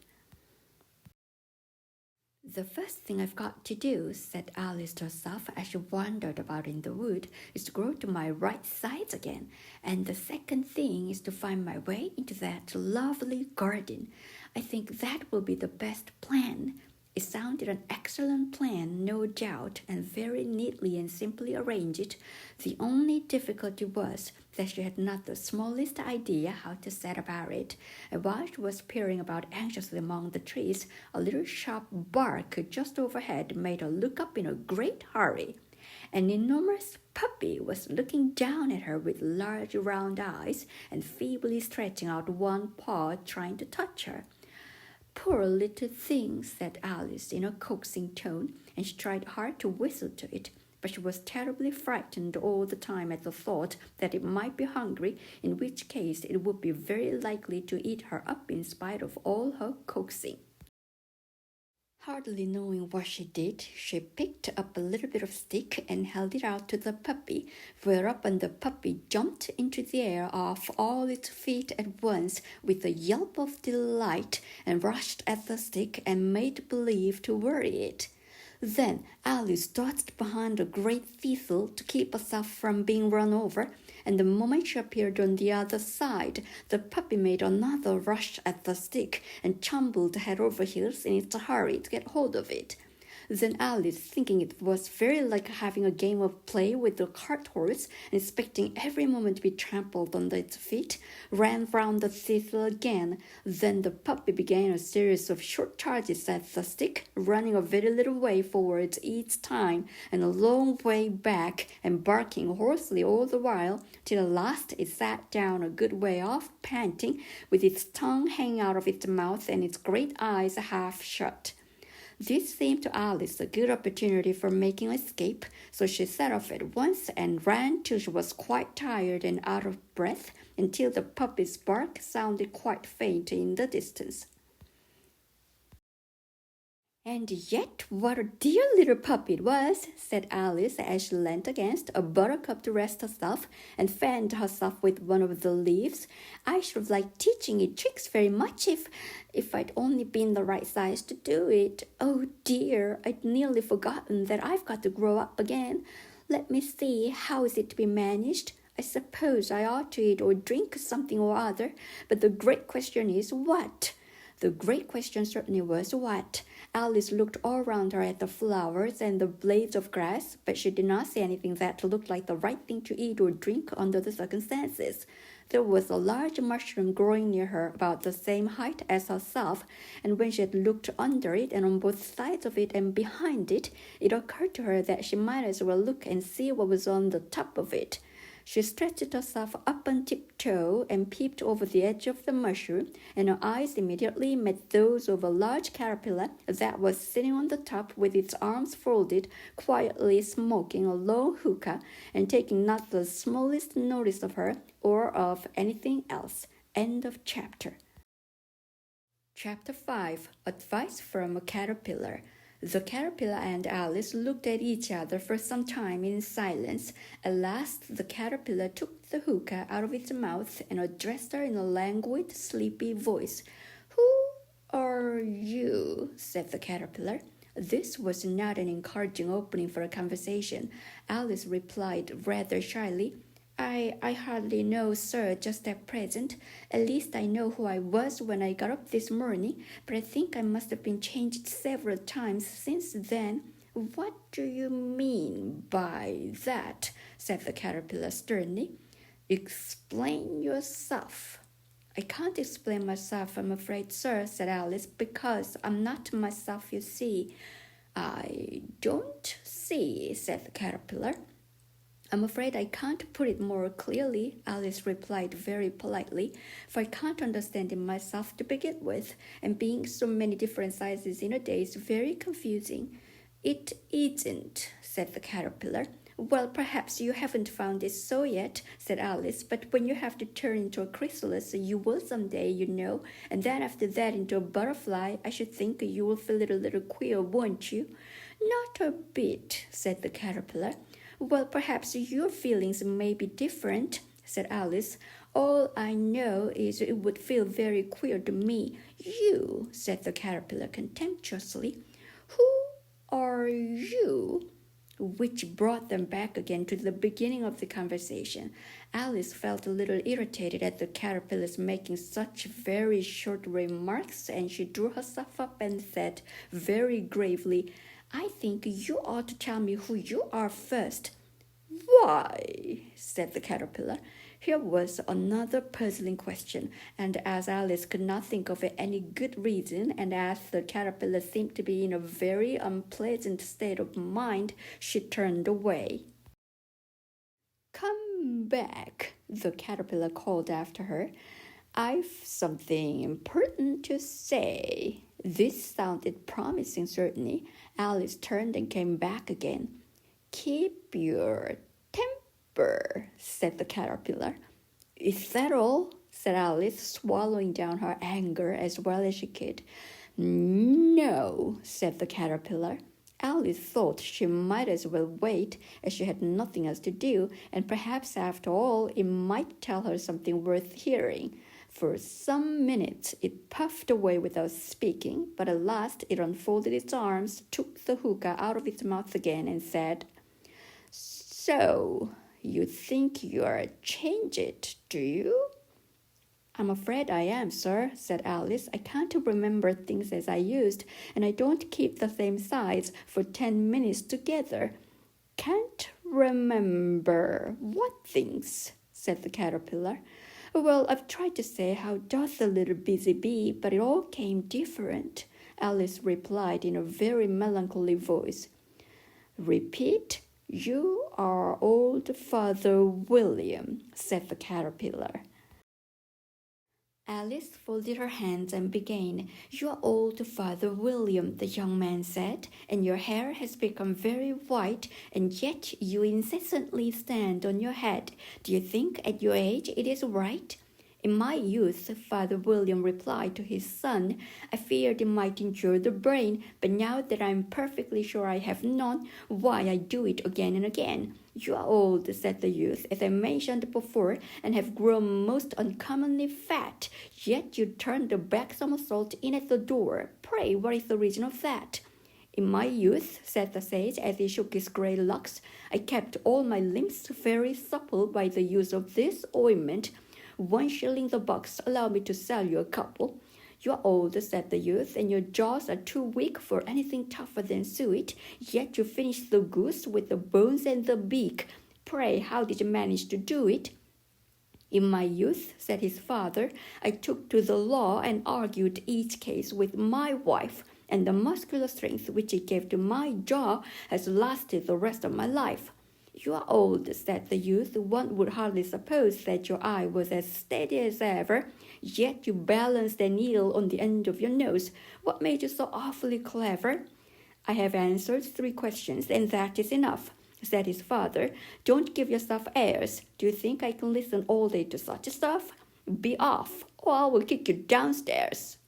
"The first thing I've got to do," said Alice to herself as she wandered about in the wood, "is to grow to my right size again. And the second thing is to find my way into that lovely garden. I think that will be the best plan." It sounded an excellent plan, no doubt, and very neatly and simply arranged. The only difficulty was that she had not the smallest idea how to set about it, and while she was peering about anxiously among the trees, a little sharp bark just overhead made her look up in a great hurry. An enormous puppy was looking down at her with large round eyes and feebly stretching out one paw, trying to touch her. "Poor little thing," said Alice in a coaxing tone, and she tried hard to whistle to it, but she was terribly frightened all the time at the thought that it might be hungry, in which case it would be very likely to eat her up in spite of all her coaxing. Hardly knowing what she did, she picked up a little bit of stick and held it out to the puppy, whereupon the puppy jumped into the air off all its feet at once with a yelp of delight and rushed at the stick and made believe to worry it. Then Alice dodged behind a great thistle to keep herself from being run over, and the moment she appeared on the other side, the puppy made another rush at the stick and tumbled head over heels in its hurry to get hold of it. Then Alice, thinking it was very like having a game of play with the cart horse and expecting every moment to be trampled under its feet, ran round the thistle again. Then the puppy began a series of short charges at the stick, running a very little way forwards each time and a long way back, and barking hoarsely all the while, till at last it sat down a good way off, panting, with its tongue hanging out of its mouth and its great eyes half shut. This seemed to Alice a good opportunity for making escape, so she set off at once and ran till she was quite tired and out of breath, until the puppy's bark sounded quite faint in the distance. "And yet what a dear little puppy it was," said Alice as she leant against a buttercup to rest herself and fanned herself with one of the leaves. "I should have liked teaching it tricks very much if I'd only been the right size to do it. Oh dear, I'd nearly forgotten that I've got to grow up again. Let me see, how is it to be managed? I suppose I ought to eat or drink something or other, but the great question is what?" The great question certainly was what. Alice looked all round her at the flowers and the blades of grass, but she did not see anything that looked like the right thing to eat or drink under the circumstances. There was a large mushroom growing near her about the same height as herself, and when she had looked under it and on both sides of it and behind it, it occurred to her that she might as well look and see what was on the top of it. She stretched herself up on tiptoe and peeped over the edge of the mushroom, and her eyes immediately met those of a large caterpillar that was sitting on the top with its arms folded, quietly smoking a long hookah and taking not the smallest notice of her or of anything else. End of chapter. Chapter 5. Advice from a Caterpillar. The caterpillar and Alice looked at each other for some time in silence. At last the caterpillar took the hookah out of its mouth and addressed her in a languid, sleepy voice. "Who are you?" said the caterpillar. This was not an encouraging opening for a conversation. Alice replied rather shyly, I hardly know, sir, just at present. At least I know who I was when I got up this morning, but I think I must have been changed several times since then." "What do you mean by that?" said the caterpillar sternly. "Explain yourself." "I can't explain myself, I'm afraid, sir," said Alice, "because I'm not myself, you see." "I don't see," said the caterpillar. I'm afraid I can't put it more clearly, Alice replied very politely, for I can't understand it myself to begin with, and being so many different sizes in a day is very confusing. It isn't, said the caterpillar. Well, perhaps you haven't found it so yet, said Alice, but when you have to turn into a chrysalis, you will someday, you know, and then after that into a butterfly, I should think you will feel a little queer, won't you? Not a bit, said the caterpillar. Well, perhaps your feelings may be different, said Alice. All I know is it would feel very queer to me. You, said the caterpillar contemptuously. Who are you? Which brought them back again to the beginning of the conversation. Alice felt a little irritated at the caterpillars making such very short remarks, and she drew herself up and said very gravely, I think you ought to tell me who you are first. Why? Said the caterpillar. Here was another puzzling question, and as Alice could not think of any good reason, and as the caterpillar seemed to be in a very unpleasant state of mind, she turned away. Come back, the caterpillar called after her. I've something important to say. This sounded promising, certainly. Alice turned and came back again. Keep your temper, said the caterpillar. Is that all? Said Alice, swallowing down her anger as well as she could. No, said the caterpillar. Alice thought she might as well wait, as she had nothing else to do, and perhaps after all it might tell her something worth hearing. For some minutes it puffed away without speaking, but at last it unfolded its arms, took the hookah out of its mouth again, and said, So, you think you're changed, do you? I'm afraid I am, sir, said Alice. I can't remember things as I used, and I don't keep the same size for 10 minutes together. Can't remember what things? Said the caterpillar. Well, I've tried to say how doth a little busy bee, but it all came different, Alice replied in a very melancholy voice. Repeat. You are old Father William, said the caterpillar. Alice folded her hands and began. You are old Father William, the young man said, and your hair has become very white, and yet you incessantly stand on your head. Do you think at your age it is right? In my youth, Father William replied to his son, I feared it might injure the brain, but now that I am perfectly sure I have none, why I do it again and again. You are old, said the youth, as I mentioned before, and have grown most uncommonly fat, yet you turned a back somersault in at the door. Pray, what is the reason of that? In my youth, said the sage, as he shook his grey locks, I kept all my limbs very supple by the use of this ointment. 1 shilling the box, allow me to sell you a couple. You are old, said the youth, and your jaws are too weak for anything tougher than suet, yet you finished the goose with the bones and the beak. Pray, how did you manage to do it? In my youth, said his father, I took to the law and argued each case with my wife, and the muscular strength which it gave to my jaw has lasted the rest of my life. You are old, said the youth. One would hardly suppose that your eye was as steady as ever, yet you balanced a needle on the end of your nose. What made you so awfully clever? I have answered 3 questions, and that is enough, said his father. Don't give yourself airs. Do you think I can listen all day to such stuff? Be off, or I will kick you downstairs.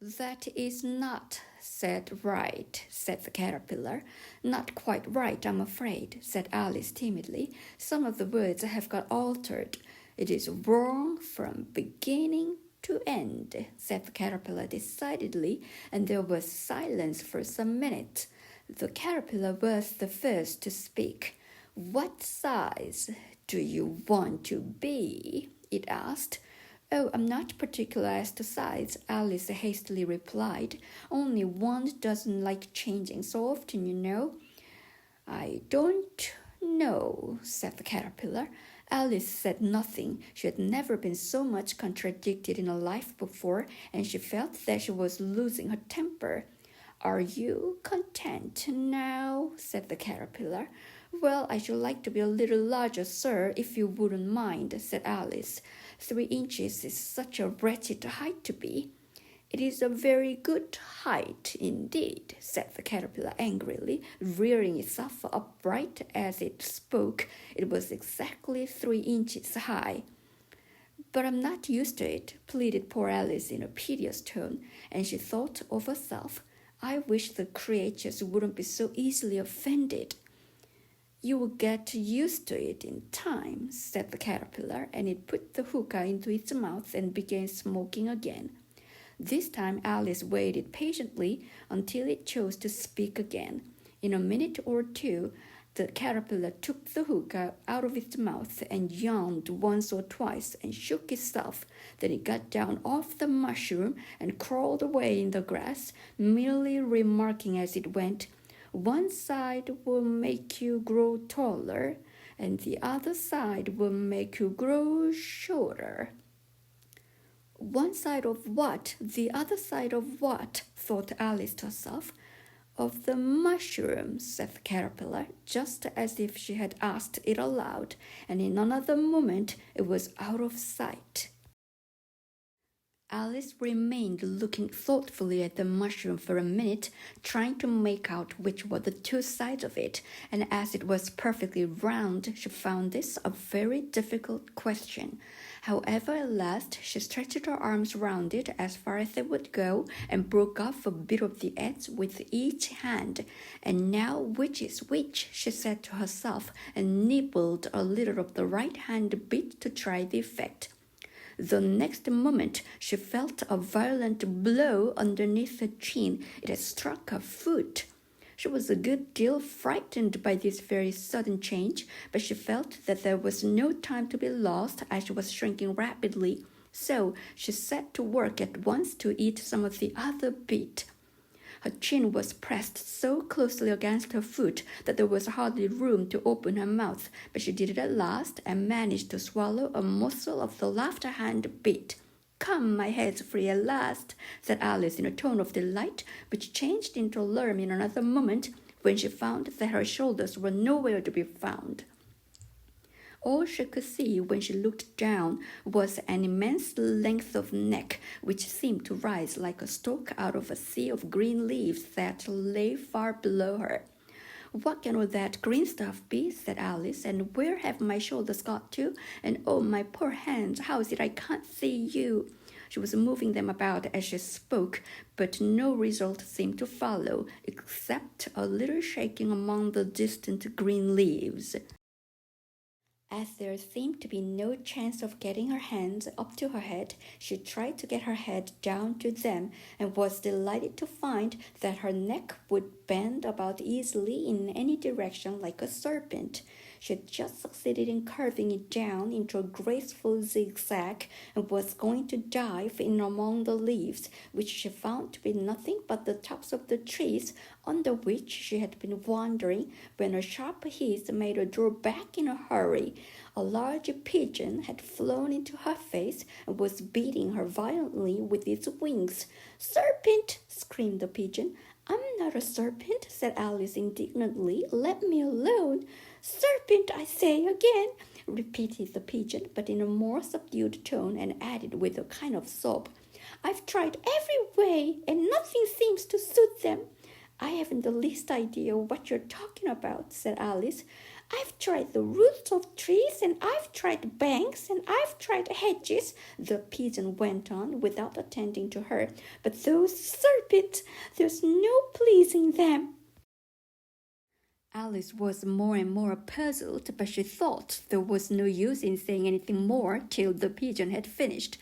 That is not said right, said the caterpillar. Not quite right, I'm afraid, said Alice timidly. Some of the words have got altered. It is wrong from beginning to end, said the caterpillar decidedly, and there was silence for some minutes. The caterpillar was the first to speak. What size do you want to be? It asked. Oh, I'm not particular as to size, Alice hastily replied. Only one doesn't like changing so often, you know. I don't know, said the caterpillar. Alice said nothing. She had never been so much contradicted in her life before, and she felt that she was losing her temper. Are you content now? Said the caterpillar. Well, I should like to be a little larger, sir, if you wouldn't mind, said Alice. 3 inches is such a wretched height to be. It is a very good height indeed, said the caterpillar angrily, rearing itself upright as it spoke. It was exactly 3 inches high. But I'm not used to it, pleaded poor Alice in a piteous tone, and she thought of herself, I wish the creatures wouldn't be so easily offended. You will get used to it in time, said the caterpillar, and it put the hookah into its mouth and began smoking again. This time Alice waited patiently until it chose to speak again. In a minute or two, the caterpillar took the hookah out of its mouth and yawned once or twice and shook itself. Then it got down off the mushroom and crawled away in the grass, merely remarking as it went, one side will make you grow taller, and the other side will make you grow shorter. One side of what? The other side of what? Thought Alice to herself. Of the mushroom, said the caterpillar, just as if she had asked it aloud, and in another moment it was out of sight. Alice remained looking thoughtfully at the mushroom for a minute, trying to make out which were the 2 sides of it, and as it was perfectly round, she found this a very difficult question. However, at last she stretched her arms round it as far as they would go, and broke off a bit of the edge with each hand. And now which is which, she said to herself, and nibbled a little of the right hand bit to try the effect. The next moment she felt a violent blow underneath her chin. It had struck her foot. She was a good deal frightened by this very sudden change, but she felt that there was no time to be lost as she was shrinking rapidly. So she set to work at once to eat some of the other bit. Her chin was pressed so closely against her foot that there was hardly room to open her mouth, but she did it at last and managed to swallow a morsel of the left-hand bit. Come, my head's free at last, said Alice in a tone of delight, which changed into alarm in another moment when she found that her shoulders were nowhere to be found. All she could see when she looked down was an immense length of neck, which seemed to rise like a stalk out of a sea of green leaves that lay far below her. What can all that green stuff be? Said Alice, and where have my shoulders got to? And oh, my poor hands, how is it I can't see you? She was moving them about as she spoke, but no result seemed to follow, except a little shaking among the distant green leaves. As there seemed to be no chance of getting her hands up to her head, she tried to get her head down to them and was delighted to find that her neck would bend about easily in any direction like a serpent. She had just succeeded in curving it down into a graceful zigzag and was going to dive in among the leaves, which she found to be nothing but the tops of the trees under which she had been wandering, when a sharp hiss made her draw back in a hurry. A large pigeon had flown into her face and was beating her violently with its wings. "Serpent!" screamed the pigeon. "I'm not a serpent," said Alice indignantly. "Let me alone." "Serpent, I say again," repeated the pigeon, but in a more subdued tone, and added with a kind of sob, "I've tried every way, and nothing seems to suit them." "I haven't the least idea what you're talking about," said Alice. "I've tried the roots of trees, and I've tried banks, and I've tried hedges," the pigeon went on without attending to her. "But those serpents, there's no pleasing them." Alice was more and more puzzled, but she thought there was no use in saying anything more till the pigeon had finished.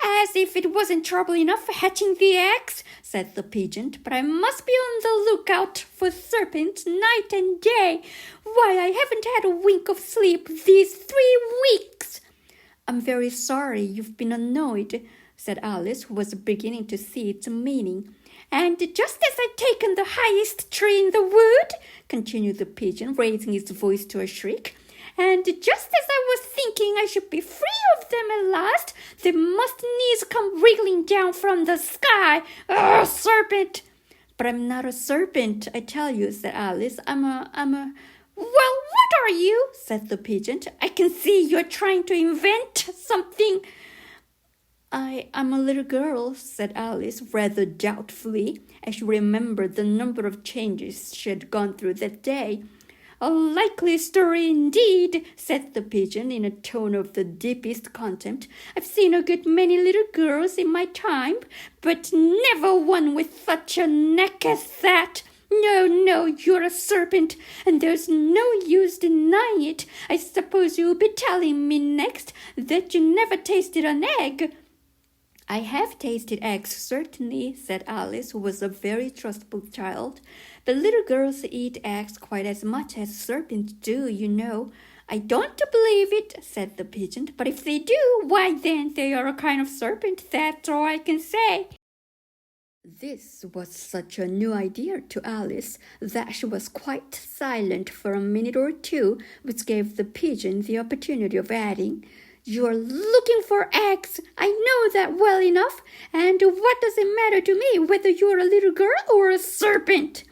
"As if it wasn't trouble enough hatching the eggs," said the pigeon, "but I must be on the lookout for serpents night and day. Why, I haven't had a wink of sleep these 3 weeks. "I'm very sorry you've been annoyed," said Alice, who was beginning to see its meaning. "And just as I'd taken the highest tree in the wood," continued the pigeon, raising its voice to a shriek, "and just as I was thinking I should be free of them at last, they must needs come wriggling down from the sky. Ugh, serpent!" "But I'm not a serpent, I tell you," said Alice. I'm a... "Well, are you?" said the pigeon. "I can see you're trying to invent something." I'm a little girl," said Alice rather doubtfully, as she remembered the number of changes she had gone through that day. "A likely story indeed," said the pigeon in a tone of the deepest contempt. "I've seen a good many little girls in my time, but never one with such a neck as that. No, you're a serpent, and there's no use denying it. I suppose you'll be telling me next that you never tasted an egg." "I have tasted eggs, certainly," said Alice, who was a very trustful child. "But little girls eat eggs quite as much as serpents do, you know." "I don't believe it," said the pigeon. "But if they do, why then they are a kind of serpent. That's all I can say." This was such a new idea to Alice that she was quite silent for a minute or two, which gave the pigeon the opportunity of adding, "You're looking for eggs. I know that well enough. And what does it matter to me whether you're a little girl or a serpent?"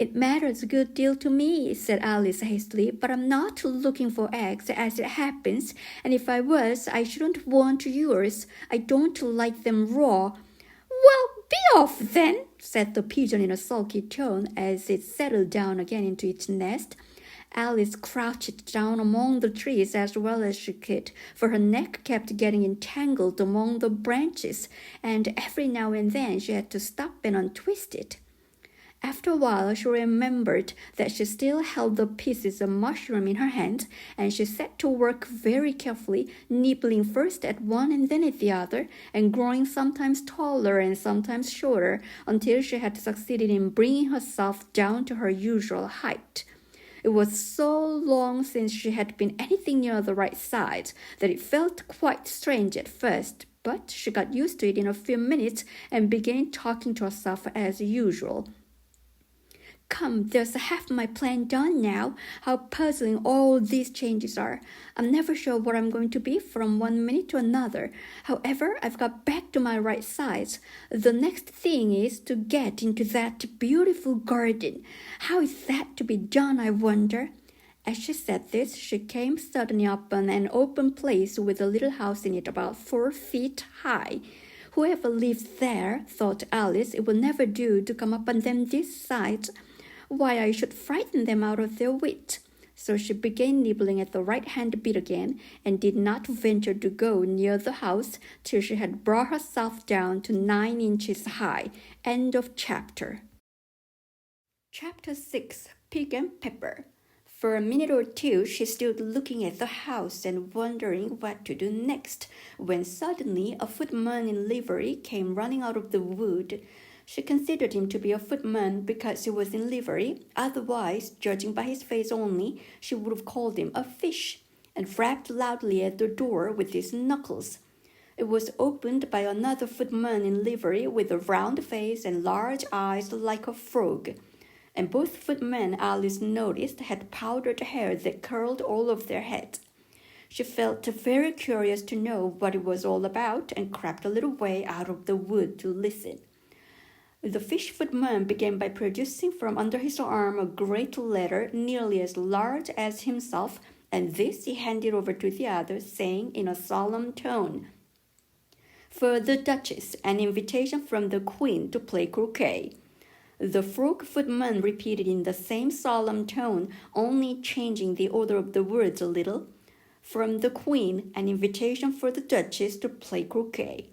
"It matters a good deal to me," said Alice hastily, "but I'm not looking for eggs as it happens, and if I was, I shouldn't want yours. I don't like them raw." "Well, be off then," said the pigeon in a sulky tone as it settled down again into its nest. Alice crouched down among the trees as well as she could, for her neck kept getting entangled among the branches, and every now and then she had to stop and untwist it. After a while she remembered that she still held the pieces of mushroom in her hand, and she set to work very carefully, nibbling first at one and then at the other, and growing sometimes taller and sometimes shorter, until she had succeeded in bringing herself down to her usual height. It was so long since she had been anything near the right size that it felt quite strange at first, but she got used to it in a few minutes and began talking to herself as usual. "Come, there's half my plan done now. How puzzling all these changes are. I'm never sure what I'm going to be from one minute to another. However, I've got back to my right size. The next thing is to get into that beautiful garden. How is that to be done, I wonder?" As she said this, she came suddenly upon an open place with a little house in it about 4 feet high. Whoever lives there, thought Alice, it will never do to come upon them this side. Why, I should frighten them out of their wit. So she began nibbling at the right-hand bit again, and did not venture to go near the house till she had brought herself down to 9 inches high. End of chapter. Chapter 6. Pig and Pepper. For a minute or two she stood looking at the house and wondering what to do next, when suddenly a footman in livery came running out of the wood. She considered him to be a footman because he was in livery. Otherwise, judging by his face only, she would have called him a fish, and rapped loudly at the door with his knuckles. It was opened by another footman in livery with a round face and large eyes like a frog. And both footmen, Alice noticed, had powdered hair that curled all over their heads. She felt very curious to know what it was all about, and crept a little way out of the wood to listen. The fish footman began by producing from under his arm a great letter nearly as large as himself, and this he handed over to the other, saying in a solemn tone, "For the Duchess, an invitation from the Queen to play croquet." The frog footman repeated in the same solemn tone, only changing the order of the words a little, "From the Queen, an invitation for the Duchess to play croquet."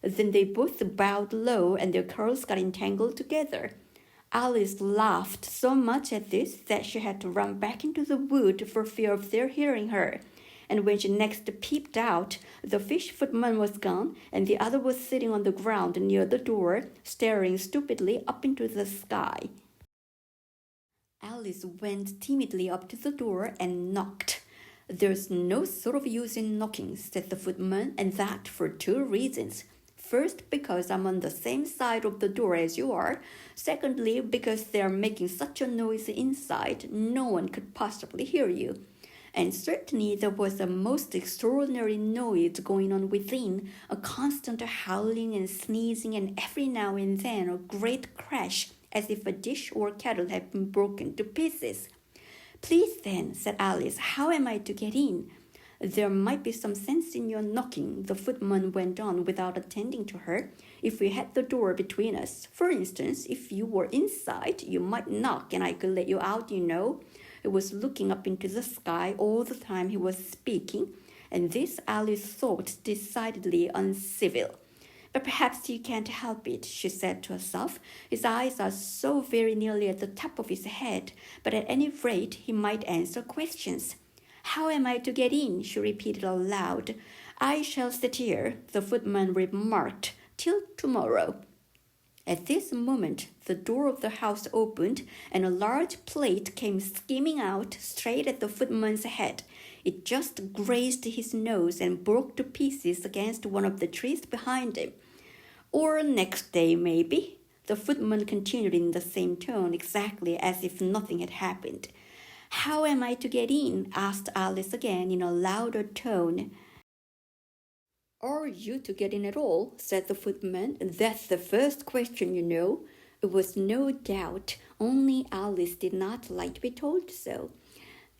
Then they both bowed low, and their curls got entangled together. Alice laughed so much at this that she had to run back into the wood for fear of their hearing her. And when she next peeped out, the fish footman was gone, and the other was sitting on the ground near the door, staring stupidly up into the sky. Alice went timidly up to the door and knocked. "There's no sort of use in knocking," said the footman, "and that for 2 reasons. First, because I'm on the same side of the door as you are. Secondly, because they're making such a noise inside, no one could possibly hear you." And certainly there was a most extraordinary noise going on within, a constant howling and sneezing, and every now and then a great crash, as if a dish or kettle had been broken to pieces. Please then, said Alice, how am I to get in? There might be some sense in your knocking, the footman went on without attending to her, if we had the door between us. For instance, if you were inside, you might knock and I could let you out, you know. He was looking up into the sky all the time he was speaking, and this Alice thought decidedly uncivil. But perhaps you can't help it, she said to herself. His eyes are so very nearly at the top of his head, but at any rate he might answer questions. How am I to get in? She repeated aloud. I shall sit here, the footman remarked, till tomorrow. At this moment, the door of the house opened, and a large plate came skimming out straight at the footman's head. It just grazed his nose and broke to pieces against one of the trees behind him. Or next day, maybe, the footman continued in the same tone, exactly as if nothing had happened. How am I to get in? Asked Alice again in a louder tone. Are you to get in at all? Said the footman. That's the first question, you know. It was no doubt, only Alice did not like to be told so.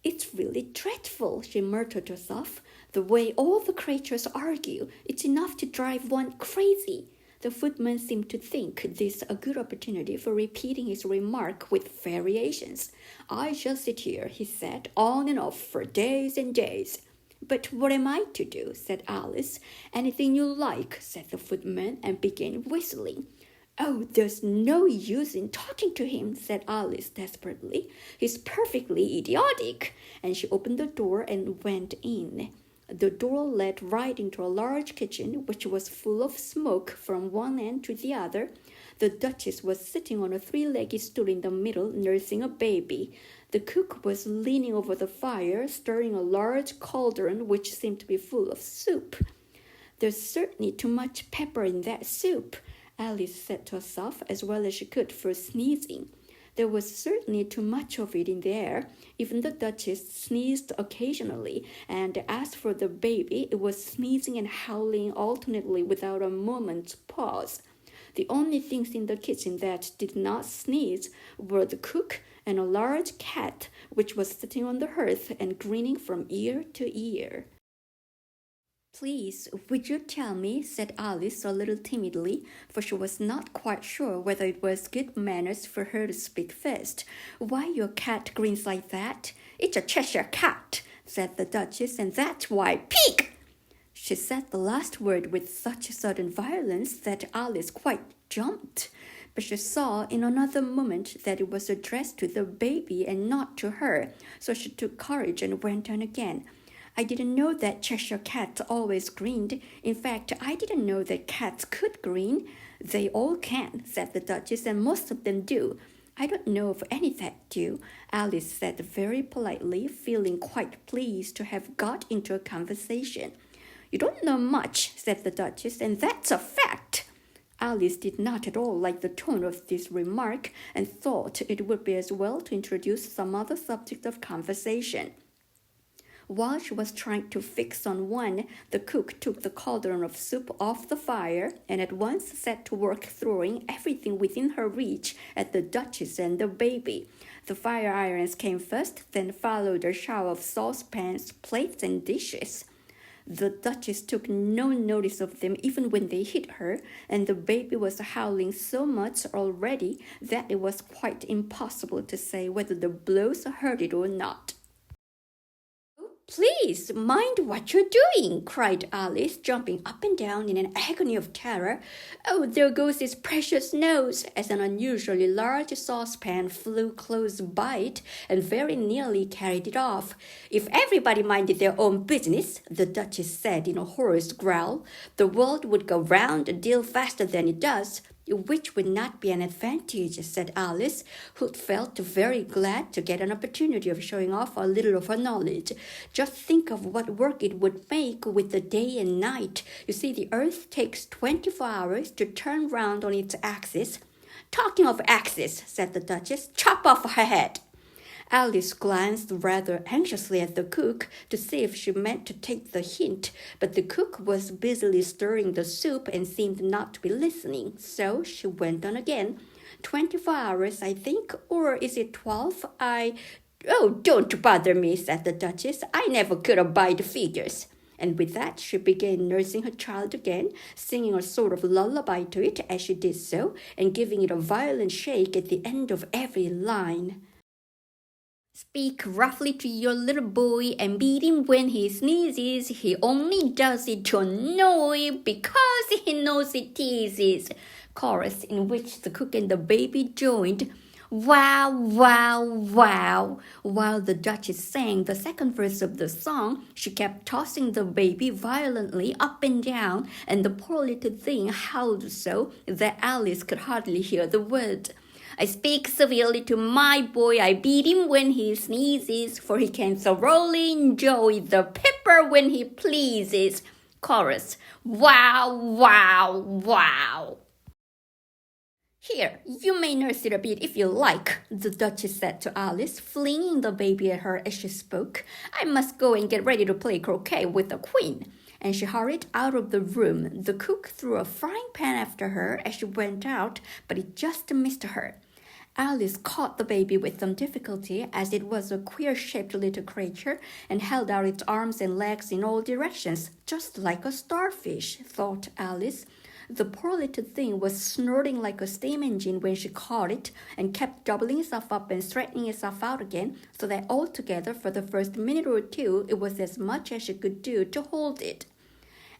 It's really dreadful, she muttered to herself. The way all the creatures argue, it's enough to drive one crazy. The footman seemed to think this a good opportunity for repeating his remark with variations. I shall sit here, he said, on and off for days and days. But what am I to do? Said Alice. Anything you like, said the footman, and began whistling. Oh, there's no use in talking to him, said Alice desperately. He's perfectly idiotic. And she opened the door and went in. The door led right into a large kitchen, which was full of smoke from one end to the other. The Duchess was sitting on a three-legged stool in the middle, nursing a baby. The cook was leaning over the fire, stirring a large cauldron which seemed to be full of soup. There's certainly too much pepper in that soup, Alice said to herself, as well as she could for sneezing. There was certainly too much of it in the air. Even the Duchess sneezed occasionally, and as for the baby, it was sneezing and howling alternately without a moment's pause. The only things in the kitchen that did not sneeze were the cook and a large cat, which was sitting on the hearth and grinning from ear to ear. Please, would you tell me, said Alice a little timidly, for she was not quite sure whether it was good manners for her to speak first, why your cat grins like that? It's a Cheshire cat, said the Duchess, and that's why pig! She said the last word with such sudden violence that Alice quite jumped, but she saw in another moment that it was addressed to the baby and not to her, so she took courage and went on again. I didn't know that Cheshire cats always grinned. In fact, I didn't know that cats could grin. They all can, said the Duchess, and most of them do. I don't know of any that do, Alice said very politely, feeling quite pleased to have got into a conversation. You don't know much, said the Duchess, and that's a fact. Alice did not at all like the tone of this remark and thought it would be as well to introduce some other subject of conversation. While she was trying to fix on one, the cook took the cauldron of soup off the fire and at once set to work throwing everything within her reach at the Duchess and the baby. The fire irons came first, then followed a shower of saucepans, plates, and dishes. The Duchess took no notice of them even when they hit her, and the baby was howling so much already that it was quite impossible to say whether the blows hurt it or not. Please, mind what you're doing, cried Alice, jumping up and down in an agony of terror. Oh, there goes his precious nose, as an unusually large saucepan flew close by it and very nearly carried it off. If everybody minded their own business, the Duchess said in a hoarse growl, the world would go round a deal faster than it does. Which would not be an advantage, said Alice, who felt very glad to get an opportunity of showing off a little of her knowledge. Just think of what work it would make with the day and night. You see, the earth takes 24 hours to turn round on its axis. Talking of axis, said the Duchess, chop off her head. Alice glanced rather anxiously at the cook to see if she meant to take the hint, but the cook was busily stirring the soup and seemed not to be listening, so she went on again. 24 hours, I think, or is it 12? "Oh, don't bother me," said the Duchess. "I never could abide figures." And with that, she began nursing her child again, singing a sort of lullaby to it as she did so, and giving it a violent shake at the end of every line. "Speak roughly to your little boy and beat him when he sneezes. He only does it to annoy because he knows it teases." Chorus, in which the cook and the baby joined. "Wow, wow, wow." While the Duchess sang the second verse of the song, she kept tossing the baby violently up and down, and the poor little thing howled so that Alice could hardly hear the word. "I speak severely to my boy, I beat him when he sneezes, for he can thoroughly enjoy the pepper when he pleases." Chorus. "Wow, wow, wow." "Here, you may nurse it a bit if you like," the Duchess said to Alice, flinging the baby at her as she spoke. "I must go and get ready to play croquet with the Queen." And she hurried out of the room. The cook threw a frying pan after her as she went out, but it just missed her. Alice caught the baby with some difficulty, as it was a queer-shaped little creature and held out its arms and legs in all directions, just like a starfish, thought Alice. The poor little thing was snorting like a steam engine when she caught it, and kept doubling itself up and straightening itself out again, so that altogether for the first minute or two it was as much as she could do to hold it.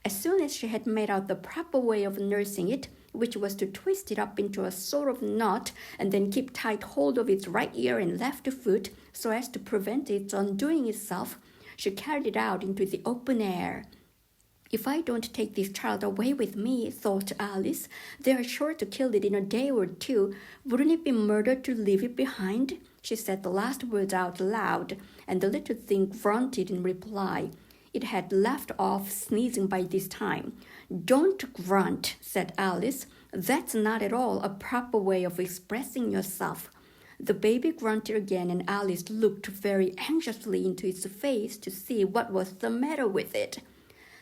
As soon as she had made out the proper way of nursing it, which was to twist it up into a sort of knot and then keep tight hold of its right ear and left foot so as to prevent its undoing itself, she carried it out into the open air. "If I don't take this child away with me," thought Alice, "they are sure to kill it in a day or two. Wouldn't it be murder to leave it behind?" She said the last words out loud, and the little thing grunted in reply. It had left off sneezing by this time. "Don't grunt," said Alice. "That's not at all a proper way of expressing yourself." The baby grunted again, and Alice looked very anxiously into its face to see what was the matter with it.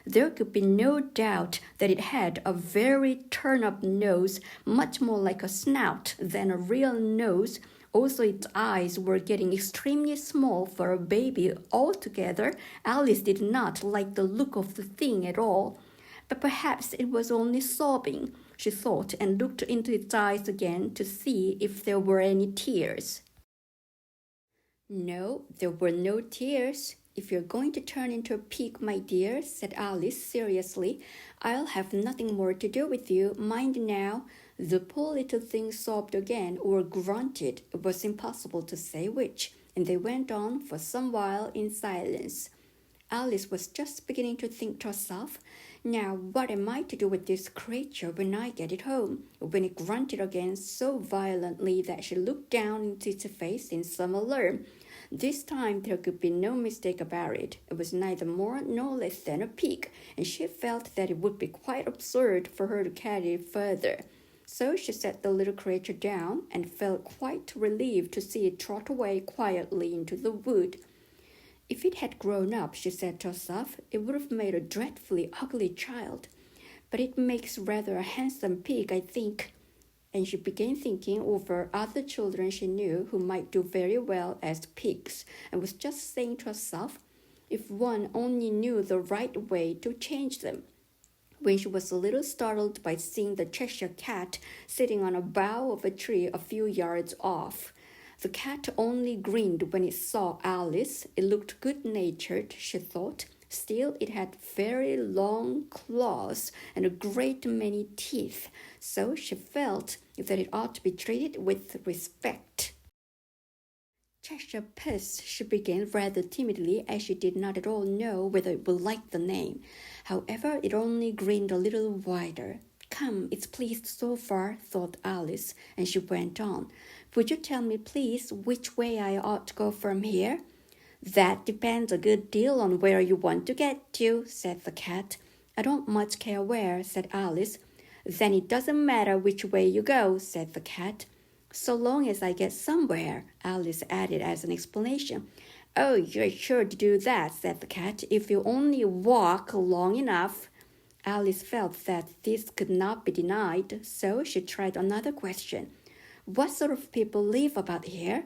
There could be no doubt that it had a very turn-up nose, much more like a snout than a real nose. Also, its eyes were getting extremely small for a baby. Altogether, Alice did not like the look of the thing at all. But perhaps it was only sobbing, she thought, and looked into its eyes again to see if there were any tears. No, there were no tears. "If you're going to turn into a pig, my dear," said Alice seriously, "I'll have nothing more to do with you. Mind now." The poor little thing sobbed again, or grunted. It was impossible to say which, and they went on for some while in silence. Alice was just beginning to think to herself, "Now, what am I to do with this creature when I get it home?" when it grunted again so violently that she looked down into its face in some alarm. This time there could be no mistake about it. It was neither more nor less than a pig, and she felt that it would be quite absurd for her to carry it further. So she set the little creature down and felt quite relieved to see it trot away quietly into the wood. "If it had grown up," she said to herself, "it would have made a dreadfully ugly child. But it makes rather a handsome pig, I think." And she began thinking over other children she knew who might do very well as pigs, and was just saying to herself, if one only knew the right way to change them, when she was a little startled by seeing the Cheshire Cat sitting on a bough of a tree a few yards off. The cat only grinned when it saw Alice. It looked good-natured, she thought. Still, it had very long claws and a great many teeth, so she felt that it ought to be treated with respect. "Cheshire Puss," she began rather timidly, as she did not at all know whether it would like the name. However, it only grinned a little wider. "Come, it's pleased so far," thought Alice, and she went on. "Would you tell me, please, which way I ought to go from here?" "That depends a good deal on where you want to get to," said the cat. "I don't much care where," said Alice. "Then it doesn't matter which way you go," said the cat. "So long as I get somewhere," Alice added as an explanation. "Oh, you're sure to do that," said the cat, "if you only walk long enough." Alice felt that this could not be denied, so she tried another question. "What sort of people live about here?"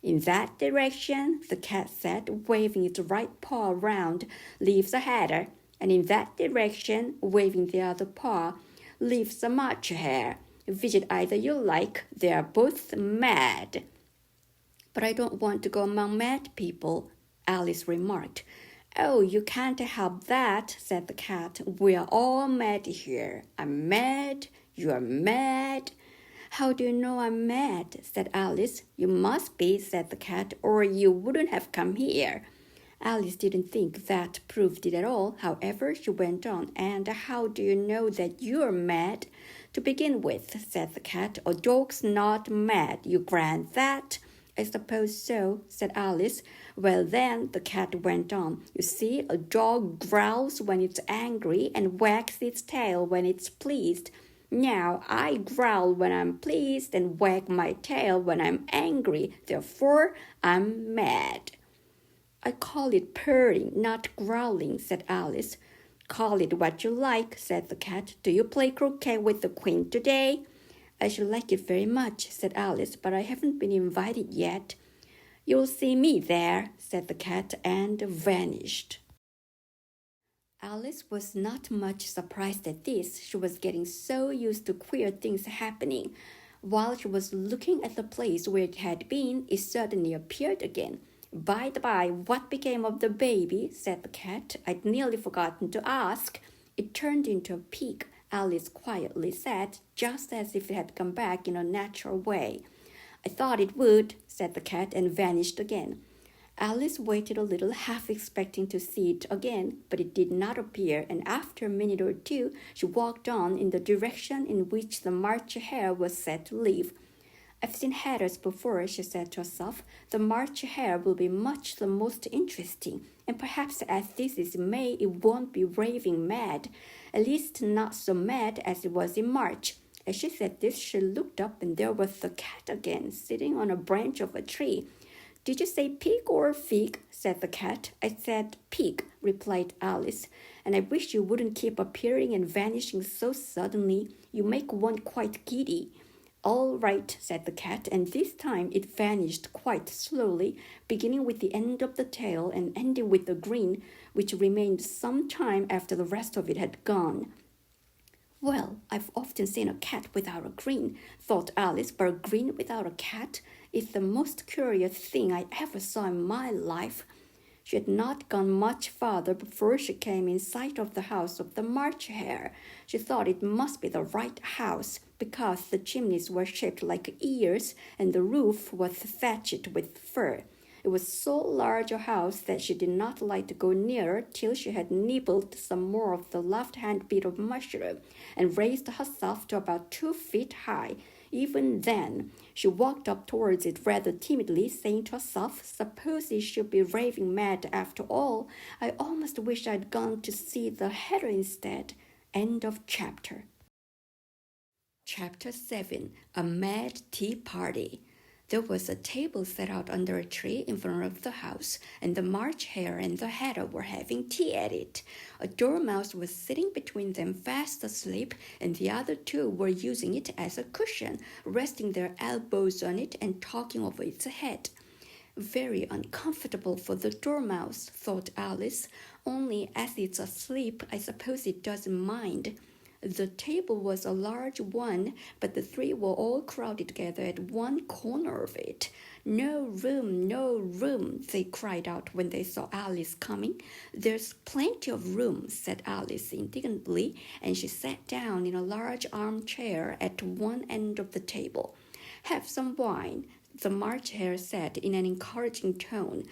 In that direction, the cat said, waving its right paw around, lives a hatter. And in that direction, waving the other paw, lives a March hare. Visit either you like, they are both mad. But I don't want to go among mad people, Alice remarked. Oh, you can't help that, said the cat. We are all mad here. I'm mad, you're mad. How do you know I'm mad? Said Alice. You must be, said the cat, or you wouldn't have come here. Alice didn't think that proved it at all. However, she went on. And how do you know that you're mad? To begin with, said the cat, a dog's not mad. You grant that? I suppose so, said Alice. Well then, the cat went on. You see, a dog growls when it's angry and wags its tail when it's pleased. Now, I growl when I'm pleased and wag my tail when I'm angry. Therefore, I'm mad. I call it purring, not growling, said Alice. Call it what you like, said the cat. Do you play croquet with the queen today? I should like it very much, said Alice, but I haven't been invited yet. You'll see me there, said the cat, and vanished. Alice was not much surprised at this. She was getting so used to queer things happening. While she was looking at the place where it had been, it suddenly appeared again. By the by, what became of the baby? Said the cat. I'd nearly forgotten to ask. It turned into a pig, Alice quietly said, just as if it had come back in a natural way. I thought it would, said the cat, and vanished again. Alice waited a little, half expecting to see it again, but it did not appear, and after a minute or two, she walked on in the direction in which the March hare was said to live. I've seen hatters before, she said to herself. The March hare will be much the most interesting, and perhaps as this is May, it won't be raving mad, at least not so mad as it was in March. As she said this, she looked up, and there was the cat again, sitting on a branch of a tree. Did you say pig or fig? Said the cat. I said pig, replied Alice, and I wish you wouldn't keep appearing and vanishing so suddenly. You make one quite giddy. All right, said the cat, and this time it vanished quite slowly, beginning with the end of the tail and ending with the grin, which remained some time after the rest of it had gone. Well, I've often seen a cat without a grin, thought Alice, but a grin without a cat is the most curious thing I ever saw in my life. She had not gone much farther before she came in sight of the house of the March hare. She thought it must be the right house, because the chimneys were shaped like ears and the roof was thatched with fur. It was so large a house that she did not like to go nearer till she had nibbled some more of the left-hand bit of mushroom and raised herself to about 2 feet high. Even then, she walked up towards it rather timidly, saying to herself, suppose it should be raving mad after all. I almost wish I'd gone to see the hatter instead. End of chapter. Chapter 7. A Mad Tea Party. There was a table set out under a tree in front of the house, and the March hare and the hatter were having tea at it. A dormouse was sitting between them fast asleep, and the other two were using it as a cushion, resting their elbows on it and talking over its head. Very uncomfortable for the dormouse, thought Alice, only as it's asleep, I suppose it doesn't mind. The table was a large one, but the three were all crowded together at one corner of it. No room, they cried out when they saw Alice coming. There's plenty of room, said Alice indignantly, and she sat down in a large armchair at one end of the table. Have some wine, the March hare said in an encouraging tone.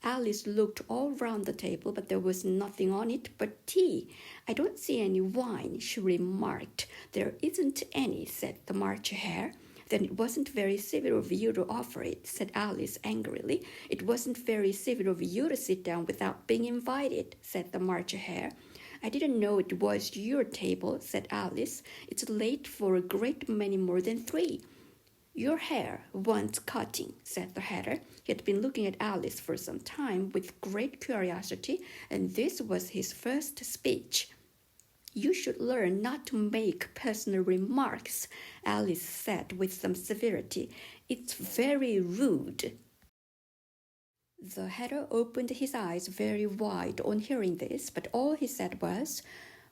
Alice looked all round the table, but there was nothing on it but tea. I don't see any wine, she remarked. There isn't any, said the March hare. Then it wasn't very civil of you to offer it, said Alice angrily. It wasn't very civil of you to sit down without being invited, said the March hare. I didn't know it was your table, said Alice. It's late for a great many more than 3. Your hair wants cutting, said the hatter. He had been looking at Alice for some time with great curiosity, and this was his first speech. You should learn not to make personal remarks, Alice said with some severity. It's very rude. The hatter opened his eyes very wide on hearing this, but all he said was,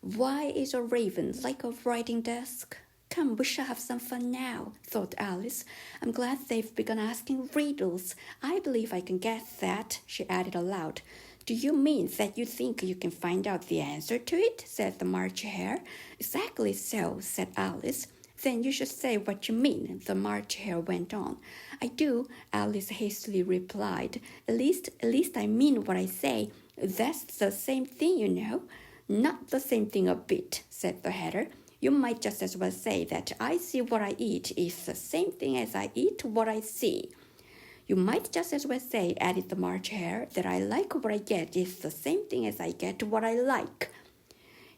"Why is a raven like a writing desk?" "Come, we shall have some fun now," thought Alice. "I'm glad they've begun asking riddles. I believe I can guess that," she added aloud. "Do you mean that you think you can find out the answer to it?" said the March Hare. "Exactly so," said Alice. "Then you should say what you mean," the March Hare went on. "I do," Alice hastily replied. At least I mean what I say. That's the same thing, you know." "Not the same thing a bit," said the Hatter. "You might just as well say that I see what I eat is the same thing as I eat what I see." "You might just as well say," added the March Hare, "that I like what I get is the same thing as I get what I like."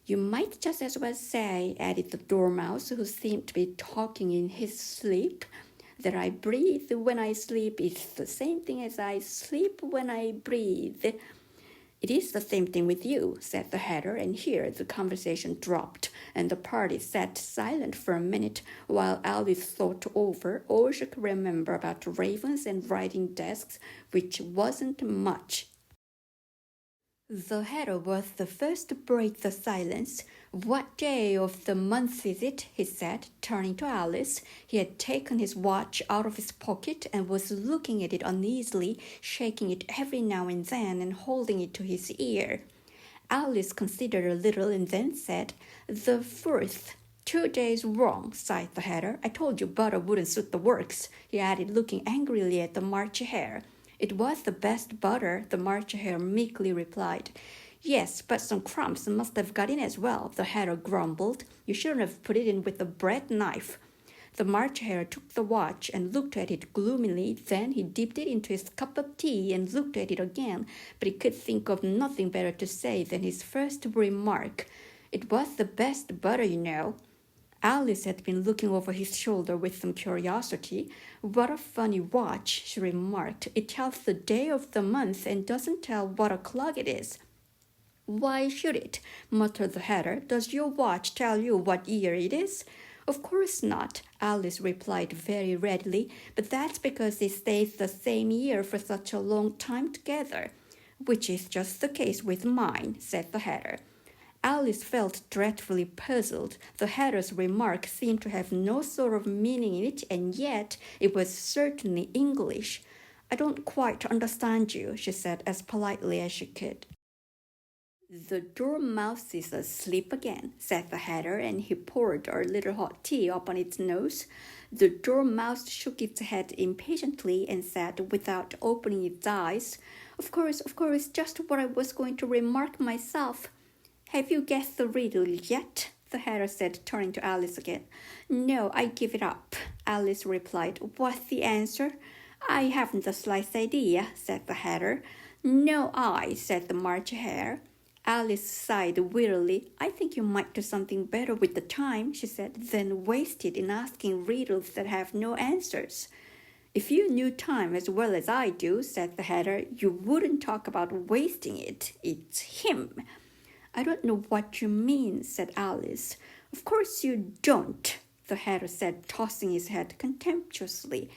"You might just as well say," added the Dormouse, who seemed to be talking in his sleep, "that I breathe when I sleep is the same thing as I sleep when I breathe." "It is the same thing with you," said the Hatter, and here the conversation dropped, and the party sat silent for a minute while Alice thought over all she could remember about ravens and writing desks, which wasn't much. The Hatter was the first to break the silence. "What day of the month is it?" he said, turning to Alice. He had taken his watch out of his pocket and was looking at it uneasily, shaking it every now and then and holding it to his ear. Alice considered a little and then said, "The 4th. 2 days wrong," sighed the Hatter. "I told you butter wouldn't suit the works," he added, looking angrily at the March Hare. "It was the best butter," the March Hare meekly replied. "Yes, but some crumbs must have got in as well," the Hatter grumbled. "You shouldn't have put it in with a bread knife." The March Hare took the watch and looked at it gloomily. Then he dipped it into his cup of tea and looked at it again, but he could think of nothing better to say than his first remark. "It was the best butter, you know." Alice had been looking over his shoulder with some curiosity. "What a funny watch," she remarked. "It tells the day of the month and doesn't tell what o'clock it is." "Why should it?" muttered the Hatter. "Does your watch tell you what year it is?" "Of course not," Alice replied very readily, "but that's because it stays the same year for such a long time together." "Which is just the case with mine," said the Hatter. Alice felt dreadfully puzzled. The Hatter's remark seemed to have no sort of meaning in it, and yet it was certainly English. "I don't quite understand you," she said as politely as she could. "The Dormouse is asleep again," said the Hatter, and he poured a little hot tea upon its nose. The Dormouse shook its head impatiently and said, without opening its eyes, Of course, just what I was going to remark myself." "Have you guessed the riddle yet?" the Hatter said, turning to Alice again. "No, I give it up," Alice replied. "What's the answer?" "I haven't the slightest idea," said the Hatter. "No, said the March Hare. Alice sighed wearily. "I think you might do something better with the time," she said, "than waste it in asking riddles that have no answers." "If you knew time as well as I do," said the Hatter, "you wouldn't talk about wasting it. It's him." "I don't know what you mean," said Alice. "Of course you don't," the Hatter said, tossing his head contemptuously.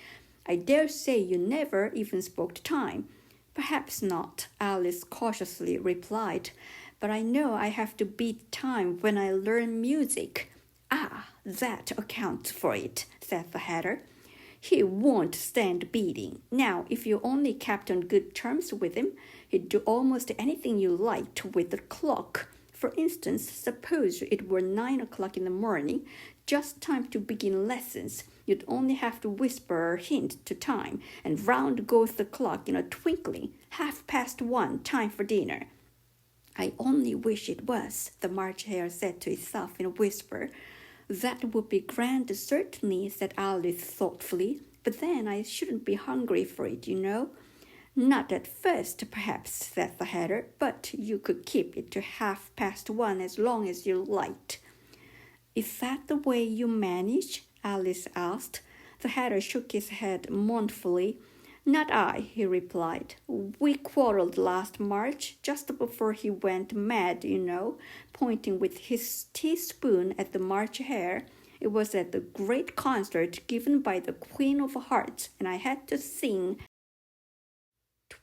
"I dare say you never even spoke to time." "Perhaps not," Alice cautiously replied. "But I know I have to beat time when I learn music." "Ah, that accounts for it," said the Hatter. "He won't stand beating. Now, if you only kept on good terms with him, he'd do almost anything you liked with the clock. For instance, suppose it were 9 o'clock in the morning, just time to begin lessons. You'd only have to whisper a hint to time, and round goes the clock in a twinkling. 1:30, time for dinner." "I only wish it was," the March Hare said to itself in a whisper. "That would be grand, certainly," said Alice thoughtfully. "But then I shouldn't be hungry for it, you know." "Not at first, perhaps," said the Hatter, "but you could keep it to 1:30 as long as you liked." "Is that the way you manage?" Alice asked. The Hatter shook his head mournfully. "Not I," he replied. "We quarreled last March, just before he went mad, you know," pointing with his teaspoon at the March Hare. "It was at the great concert given by the Queen of Hearts, and I had to sing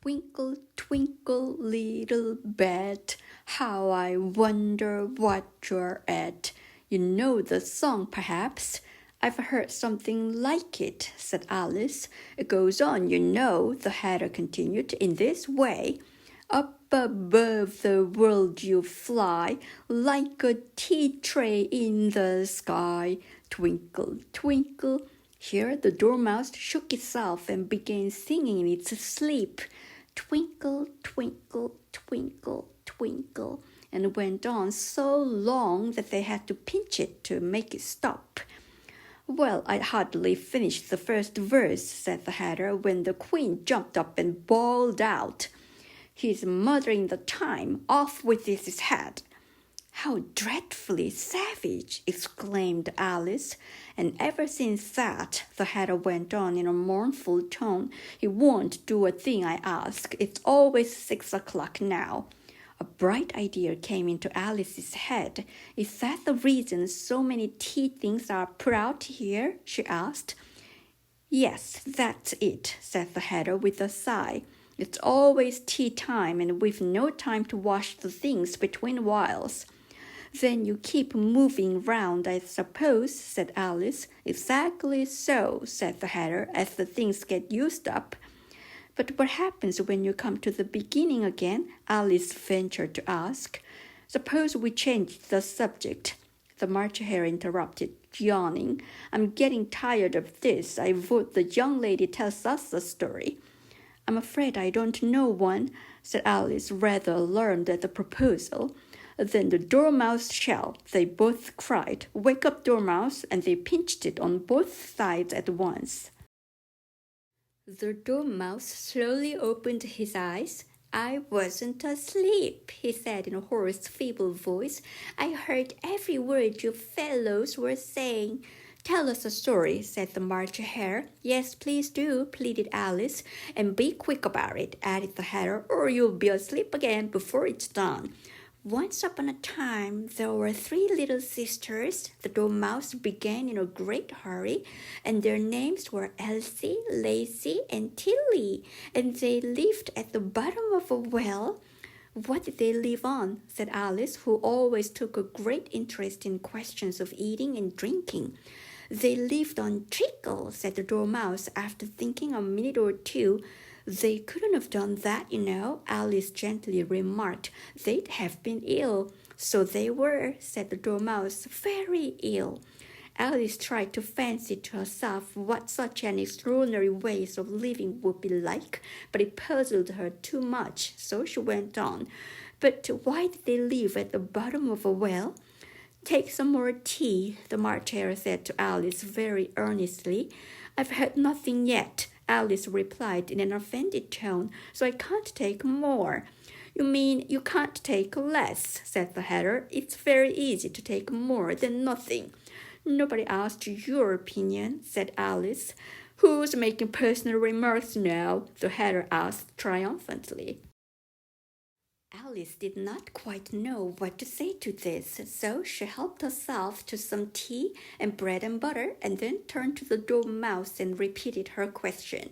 Twinkle, twinkle, little bat, how I wonder what you're at. You know the song, perhaps? I've heard something like it, said Alice. It goes on, you know, the Hatter continued, in this way. Up above the world you fly, like a tea tray in the sky. Twinkle, twinkle. Here the dormouse shook itself and began singing in its sleep. Twinkle, twinkle, twinkle, twinkle, and went on so long that they had to pinch it to make it stop. Well, I'd hardly finished the first verse, said the Hatter, when the Queen jumped up and bawled out, He's mothering the time, off with his head. How dreadfully savage, exclaimed Alice, and ever since that, the Hatter went on in a mournful tone, he won't do a thing I ask. It's always 6 o'clock now. A bright idea came into Alice's head. Is that the reason so many tea things are put out here? She asked. Yes, that's it, said the Hatter with a sigh. It's always tea time, and we've no time to wash the things between whiles. Then you keep moving round, I suppose, said Alice. Exactly so, said the Hatter, as the things get used up. But what happens when you come to the beginning again? Alice ventured to ask. Suppose we change the subject. The March Hare interrupted, yawning. I'm getting tired of this. I vote the young lady tells us a story. I'm afraid I don't know one, said Alice, rather alarmed at the proposal. Then the dormouse shall, they both cried. Wake up, dormouse, and they pinched it on both sides at once. The dormouse slowly opened his eyes. I wasn't asleep, he said in a hoarse, feeble voice. I heard every word you fellows were saying. Tell us a story, said the March Hare. Yes, please do, pleaded Alice. And be quick about it, added the Hatter, or you'll be asleep again before it's done. Once upon a time, there were 3 little sisters. The dormouse began in a great hurry, and their names were Elsie, Lacie, and Tilly, and they lived at the bottom of a well. What did they live on? Said Alice, who always took a great interest in questions of eating and drinking. They lived on treacle, said the dormouse, after thinking a minute or two. They couldn't have done that, you know, Alice gently remarked. They'd have been ill. So they were, said the dormouse, very ill. Alice tried to fancy to herself what such an extraordinary ways of living would be like, but it puzzled her too much, so she went on. But why did they live at the bottom of a well? Take some more tea, the March Hare said to Alice very earnestly. I've had nothing yet, Alice replied in an offended tone, so I can't take more. You mean you can't take less, said the Hatter. It's very easy to take more than nothing. Nobody asked your opinion, said Alice. Who's making personal remarks now? The Hatter asked triumphantly. Alice did not quite know what to say to this, so she helped herself to some tea and bread and butter, and then turned to the dormouse and repeated her question.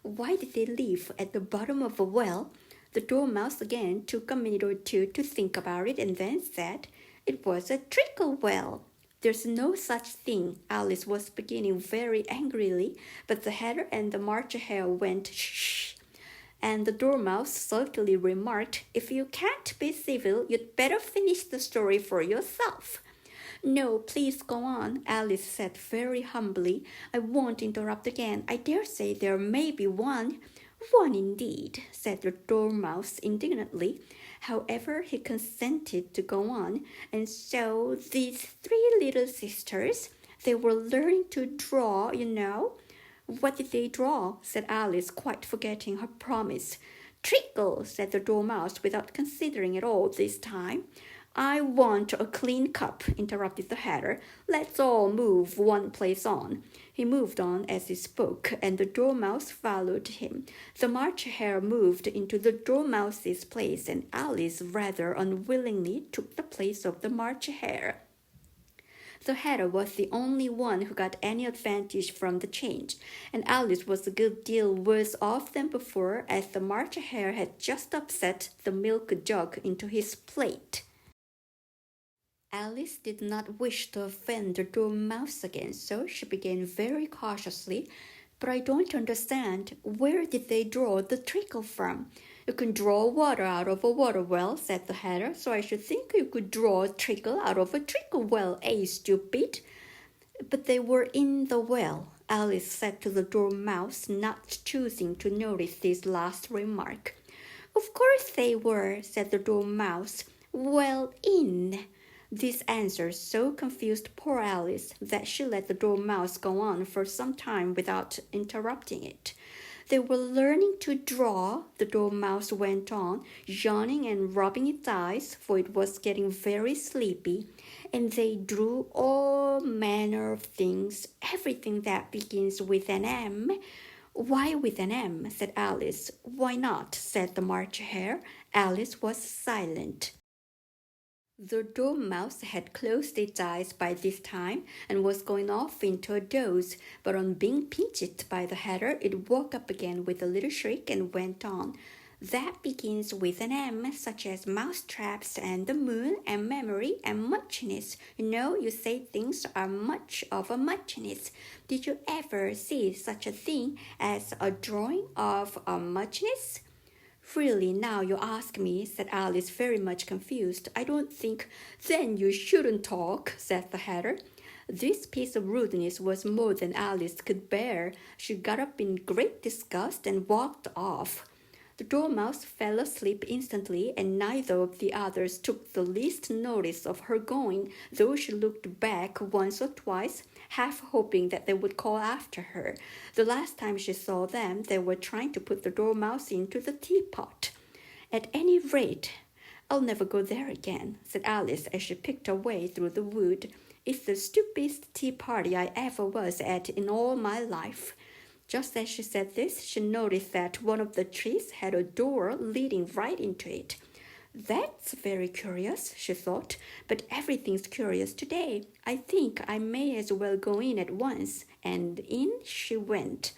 Why did they live at the bottom of a well? The dormouse again took a minute or two to think about it, and then said, It was a treacle well. There's no such thing, Alice was beginning very angrily, but the Hatter and the March Hare went shh. And the dormouse sulkily remarked, If you can't be civil, you'd better finish the story for yourself. No, please go on, Alice said very humbly. I won't interrupt again. I dare say there may be one. One indeed, said the dormouse indignantly. However, he consented to go on, and so these 3 little sisters, they were learning to draw, you know. What did they draw? Said Alice, quite forgetting her promise. Treacle, said the dormouse, without considering it all this time. I want a clean cup, interrupted the Hatter. Let's all move one place on. He moved on as he spoke, and the dormouse followed him. The March Hare moved into the dormouse's place, and Alice rather unwillingly took the place of the March Hare. The hatter was the only one who got any advantage from the change, and Alice was a good deal worse off than before, as the March Hare had just upset the milk jug into his plate. Alice did not wish to offend the Dormouse again, so she began very cautiously. But I don't understand. Where did they draw the trickle from? You can draw water out of a water well, said the hatter, so I should think you could draw a trickle out of a trickle well, stupid. But they were in the well, Alice said to the Dormouse, not choosing to notice this last remark. Of course they were, said the Dormouse. Well, in. This answer so confused poor Alice that she let the Dormouse go on for some time without interrupting it. They were learning to draw, the Dormouse went on, yawning and rubbing its eyes, for it was getting very sleepy, and they drew all manner of things, everything that begins with an M. Why with an M? Said Alice. Why not? Said the March Hare. Alice was silent. The Dormouse had closed its eyes by this time and was going off into a doze, but on being pinched by the hatter, it woke up again with a little shriek and went on. That begins with an M, such as mousetraps and the moon and memory and muchness. You know, you say things are much of a muchness. Did you ever see such a thing as a drawing of a muchness? Really, now you ask me, said Alice, very much confused. I don't think. Then you shouldn't talk, said the hatter. This piece of rudeness was more than Alice could bear. She got up in great disgust and walked off. The Dormouse fell asleep instantly, and neither of the others took the least notice of her going, though she looked back once or twice, half hoping that they would call after her. The last time she saw them, they were trying to put the Dormouse into the teapot. At any rate, I'll never go there again, said Alice as she picked her way through the wood. It's the stupidest tea party I ever was at in all my life. Just as she said this, she noticed that one of the trees had a door leading right into it. That's very curious, she thought, but everything's curious today. I think I may as well go in at once, and in she went.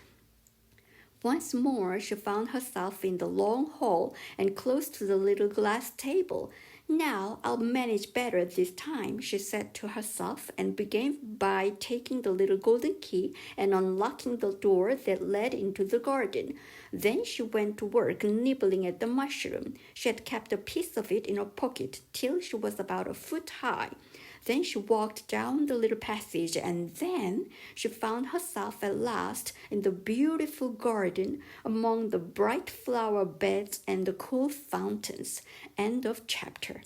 Once more she found herself in the long hall and close to the little glass table. Now I'll manage better this time, she said to herself, and began by taking the little golden key and unlocking the door that led into the garden. Then she went to work nibbling at the mushroom. She had kept a piece of it in her pocket till she was about a foot high. Then she walked down the little passage, and then she found herself at last in the beautiful garden among the bright flower beds and the cool fountains. End of chapter.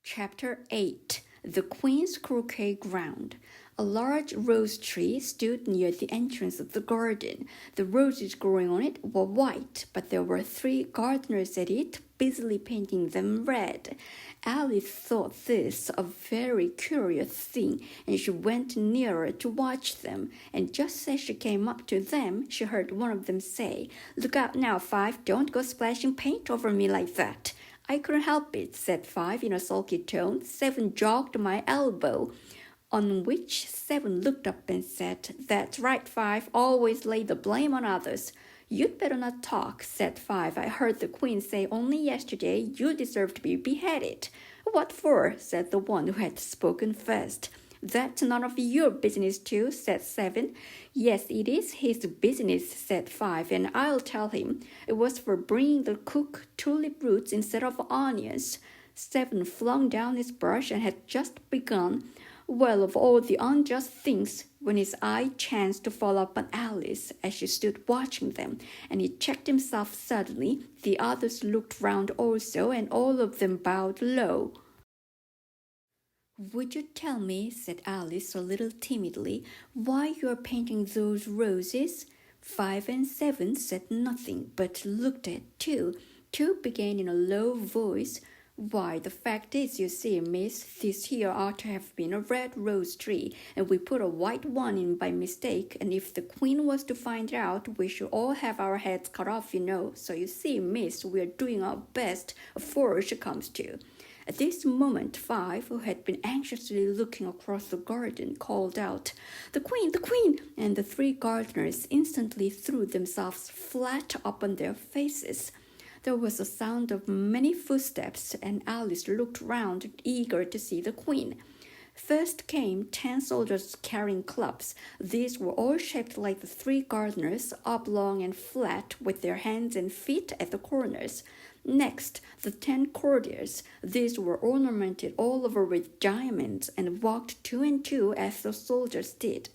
Chapter 8. The Queen's Croquet Ground. A large rose tree stood near the entrance of the garden. The roses growing on it were white, but there were 3 gardeners at it, busily painting them red. Alice thought this a very curious thing, and she went nearer to watch them, and just as she came up to them, she heard one of them say, "Look out now, 5, don't go splashing paint over me like that." "I couldn't help it," said 5 in a sulky tone. 7 jogged my elbow. On which 7 looked up and said, "That's right, 5, always lay the blame on others." "You'd better not talk," said 5. "I heard the Queen say only yesterday you deserve to be beheaded." "What for?" said the one who had spoken first. "That's none of your business too," said 7. "Yes, it is his business," said 5, "and I'll tell him. It was for bringing the cook tulip roots instead of onions." 7 flung down his brush and had just begun. Well, of all the unjust things, when his eye chanced to fall upon Alice as she stood watching them, and he checked himself suddenly, the others looked round also, and all of them bowed low. "Would you tell me," said Alice a little timidly, "why you are painting those roses?" 5 and 7 said nothing, but looked at 2. 2 began in a low voice, "Why, the fact is, you see, miss, this here ought to have been a red rose tree, and we put a white one in by mistake, and if the Queen was to find out, we should all have our heads cut off, you know. So you see, miss, we're doing our best afore she comes to." At this moment, Five, who had been anxiously looking across the garden, called out, "The Queen! The Queen!" And the three gardeners instantly threw themselves flat upon their faces. There was a sound of many footsteps, and Alice looked round, eager to see the Queen. First came 10 soldiers carrying clubs. These were all shaped like the three gardeners, oblong and flat, with their hands and feet at the corners. Next, the 10 courtiers. These were ornamented all over with diamonds and walked 2 and 2 as the soldiers did.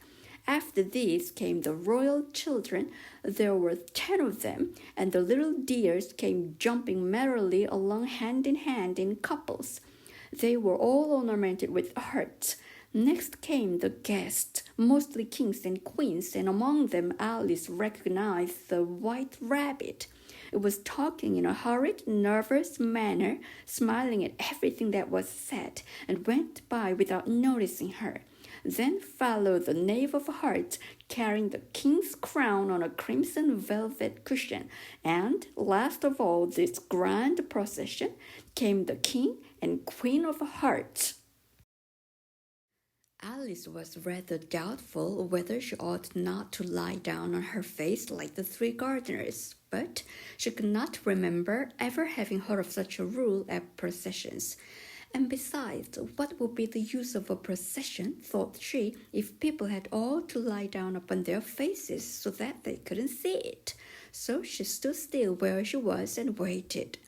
After these came the royal children. There were 10 of them, and the little dears came jumping merrily along hand in hand in couples. They were all ornamented with hearts. Next came the guests, mostly kings and queens, and among them Alice recognized the white rabbit. It was talking in a hurried, nervous manner, smiling at everything that was said, and went by without noticing her. Then followed the knave of hearts, carrying the king's crown on a crimson velvet cushion, and last of all this grand procession came the king and queen of hearts. Alice was rather doubtful whether she ought not to lie down on her face like the three gardeners, but she could not remember ever having heard of such a rule at processions. And besides, what would be the use of a procession, thought she, if people had all to lie down upon their faces so that they couldn't see it? So she stood still where she was and waited.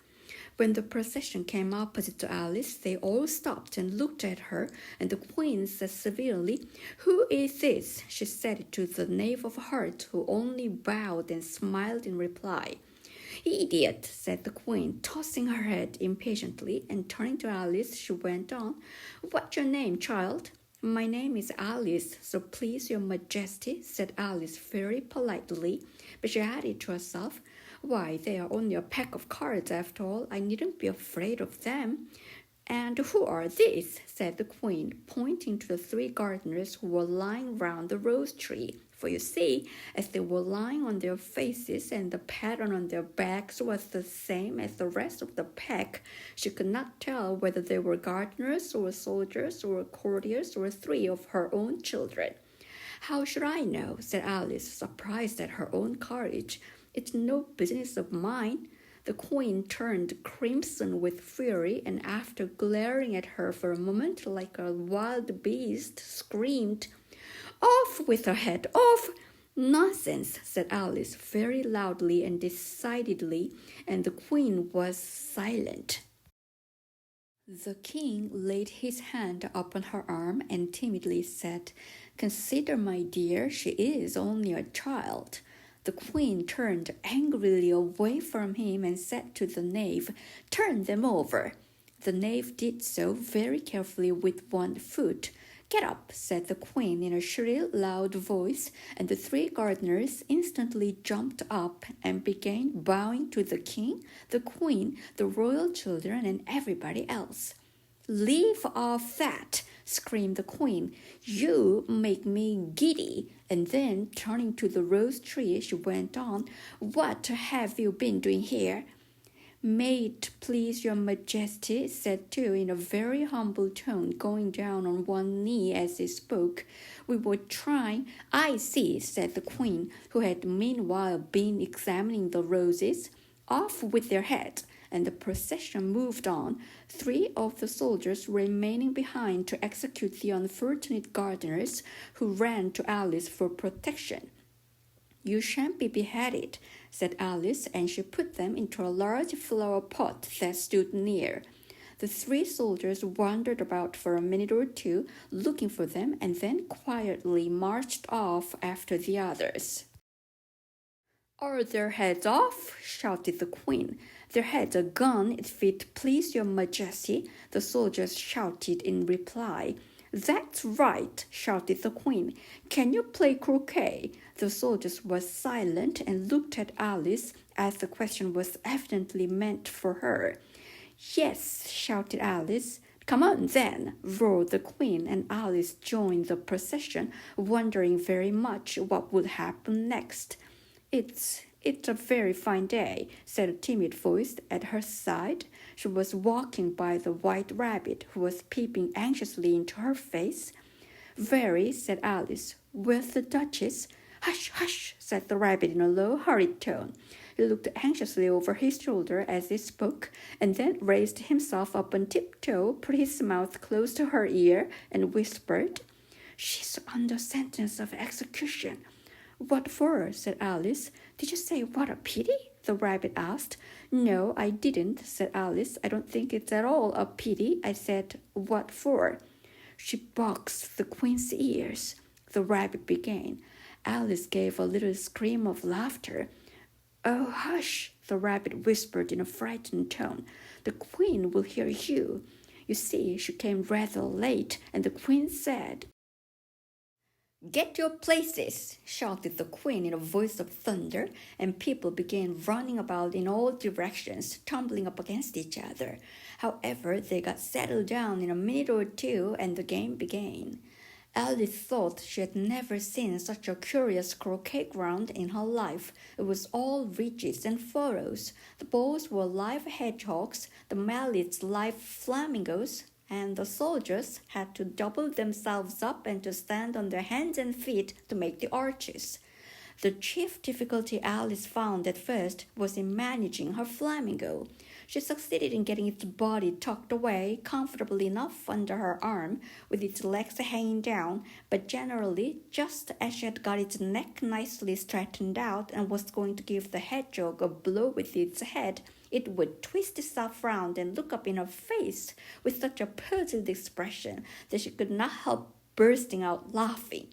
When the procession came opposite to Alice, they all stopped and looked at her, and the queen said severely, "Who is this?" She said it to the knave of hearts, who only bowed and smiled in reply. "Idiot," said the queen, tossing her head impatiently, and turning to Alice, she went on, "What's your name, child?" "My name is Alice, so please your majesty," said Alice very politely, but she added to herself, "Why, they are only a pack of cards after all. I needn't be afraid of them." "And who are these?" said the queen, pointing to the three gardeners who were lying round the rose tree. For you see, as they were lying on their faces and the pattern on their backs was the same as the rest of the pack, she could not tell whether they were gardeners or soldiers or courtiers or 3 of her own children. "How should I know?" said Alice, surprised at her own courage. "It's no business of mine." The queen turned crimson with fury, and after glaring at her for a moment like a wild beast, screamed, "Off with her head, off!" "Nonsense," said Alice very loudly and decidedly, and the queen was silent. The king laid his hand upon her arm and timidly said, "Consider, my dear, she is only a child." The queen turned angrily away from him and said to the knave, "Turn them over." The knave did so very carefully with one foot. "Get up," said the queen in a shrill, loud voice, and the 3 gardeners instantly jumped up and began bowing to the king, the queen, the royal children, and everybody else. "Leave off that!" screamed the queen. "You make me giddy." And then, turning to the rose tree, she went on, "What have you been doing here?" "May it please your majesty," said two in a very humble tone, going down on one knee as he spoke. "We were trying—" "I see," said the queen, who had meanwhile been examining the roses. "Off with their heads." And the procession moved on, 3 of the soldiers remaining behind to execute the unfortunate gardeners, who ran to Alice for protection. "You shan't be beheaded," said Alice, and she put them into a large flower pot that stood near. The 3 soldiers wandered about for a minute or 2, looking for them, and then quietly marched off after the others. "Are their heads off?" shouted the queen. "Their heads are gone, if it please your majesty," the soldiers shouted in reply. "That's right," shouted the queen. "Can you play croquet?" The soldiers were silent and looked at Alice, as the question was evidently meant for her. "Yes," shouted Alice. "Come on, then," roared the queen, and Alice joined the procession, wondering very much what would happen next. "It's a very fine day," said a timid voice at her side. She was walking by the white rabbit, who was peeping anxiously into her face. "Very," said Alice. "Where's the Duchess?" "Hush, hush," said the rabbit in a low, hurried tone. He looked anxiously over his shoulder as he spoke, and then raised himself up on tiptoe, put his mouth close to her ear, and whispered, "She's under sentence of execution." "What for?" said Alice. "Did you say what a pity?" the rabbit asked. "No, I didn't," said Alice. "I don't think it's at all a pity. I said, what for?" "She boxed the Queen's ears," the rabbit began. Alice gave a little scream of laughter. "Oh, hush," the rabbit whispered in a frightened tone. "The Queen will hear you. You see, she came rather late, and the Queen said—" "Get your places," shouted the Queen in a voice of thunder, and people began running about in all directions, tumbling up against each other. However, they got settled down in a minute or two, and the game began. Alice thought she had never seen such a curious croquet ground in her life. It was all ridges and furrows. The balls were live hedgehogs, the mallets live flamingos, and the soldiers had to double themselves up and to stand on their hands and feet to make the arches. The chief difficulty Alice found at first was in managing her flamingo. She succeeded in getting its body tucked away comfortably enough under her arm, with its legs hanging down, but generally, just as she had got its neck nicely straightened out and was going to give the hedgehog a blow with its head, it would twist itself round and look up in her face with such a puzzled expression that she could not help bursting out laughing.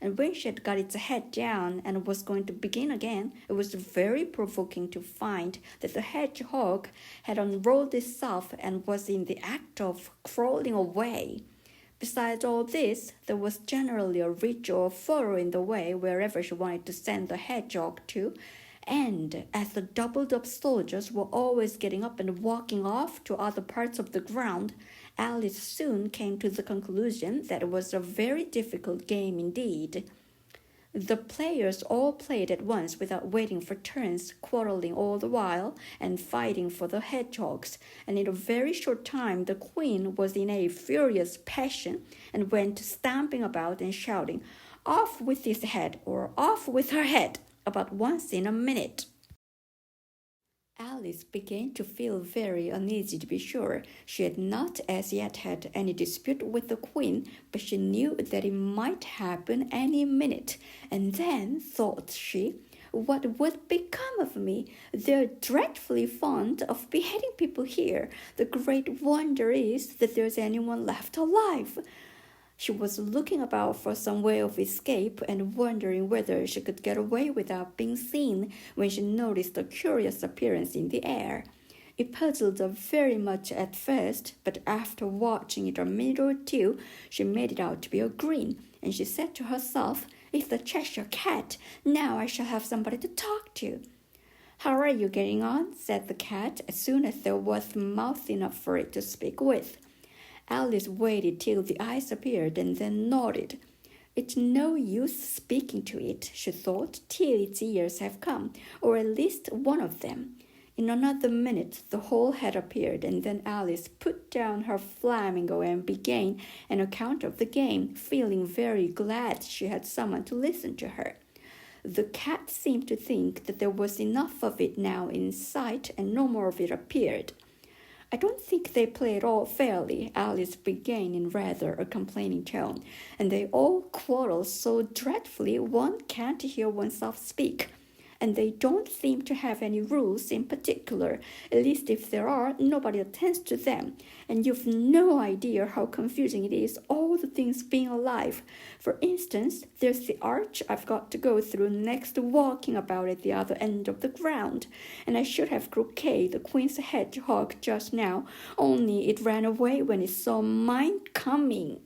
And when she had got its head down and was going to begin again, it was very provoking to find that the hedgehog had unrolled itself and was in the act of crawling away. Besides all this, there was generally a ridge or furrow in the way wherever she wanted to send the hedgehog to, and as the doubled-up soldiers were always getting up and walking off to other parts of the ground, Alice soon came to the conclusion that it was a very difficult game indeed. The players all played at once without waiting for turns, quarreling all the while and fighting for the hedgehogs, and in a very short time the Queen was in a furious passion and went stamping about and shouting, "Off with his head," or "Off with her head," about once in a minute. Alice began to feel very uneasy, to be sure. She had not as yet had any dispute with the Queen, but she knew that it might happen any minute. And then, thought she, what would become of me? They're dreadfully fond of beheading people here. The great wonder is that there's anyone left alive. She was looking about for some way of escape and wondering whether she could get away without being seen when she noticed a curious appearance in the air. It puzzled her very much at first, but after watching it a minute or two, she made it out to be a grin, and she said to herself, "It's the Cheshire Cat. Now I shall have somebody to talk to." "How are you getting on?" said the cat, as soon as there was mouth enough for it to speak with. Alice waited till the eyes appeared and then nodded. "It's no use speaking to it," she thought, "till its ears have come, or at least one of them." In another minute the whole head appeared, and then Alice put down her flamingo and began an account of the game, feeling very glad she had someone to listen to her. The cat seemed to think that there was enough of it now in sight, and no more of it appeared. "I don't think they play at all fairly," Alice began in rather a complaining tone, "and they all quarrel so dreadfully one can't hear oneself speak. And they don't seem to have any rules in particular. At least if there are, nobody attends to them. And you've no idea how confusing it is, all the things being alive. For instance, there's the arch I've got to go through next to walking about at the other end of the ground. And I should have croqueted the Queen's hedgehog just now, only it ran away when it saw mine coming."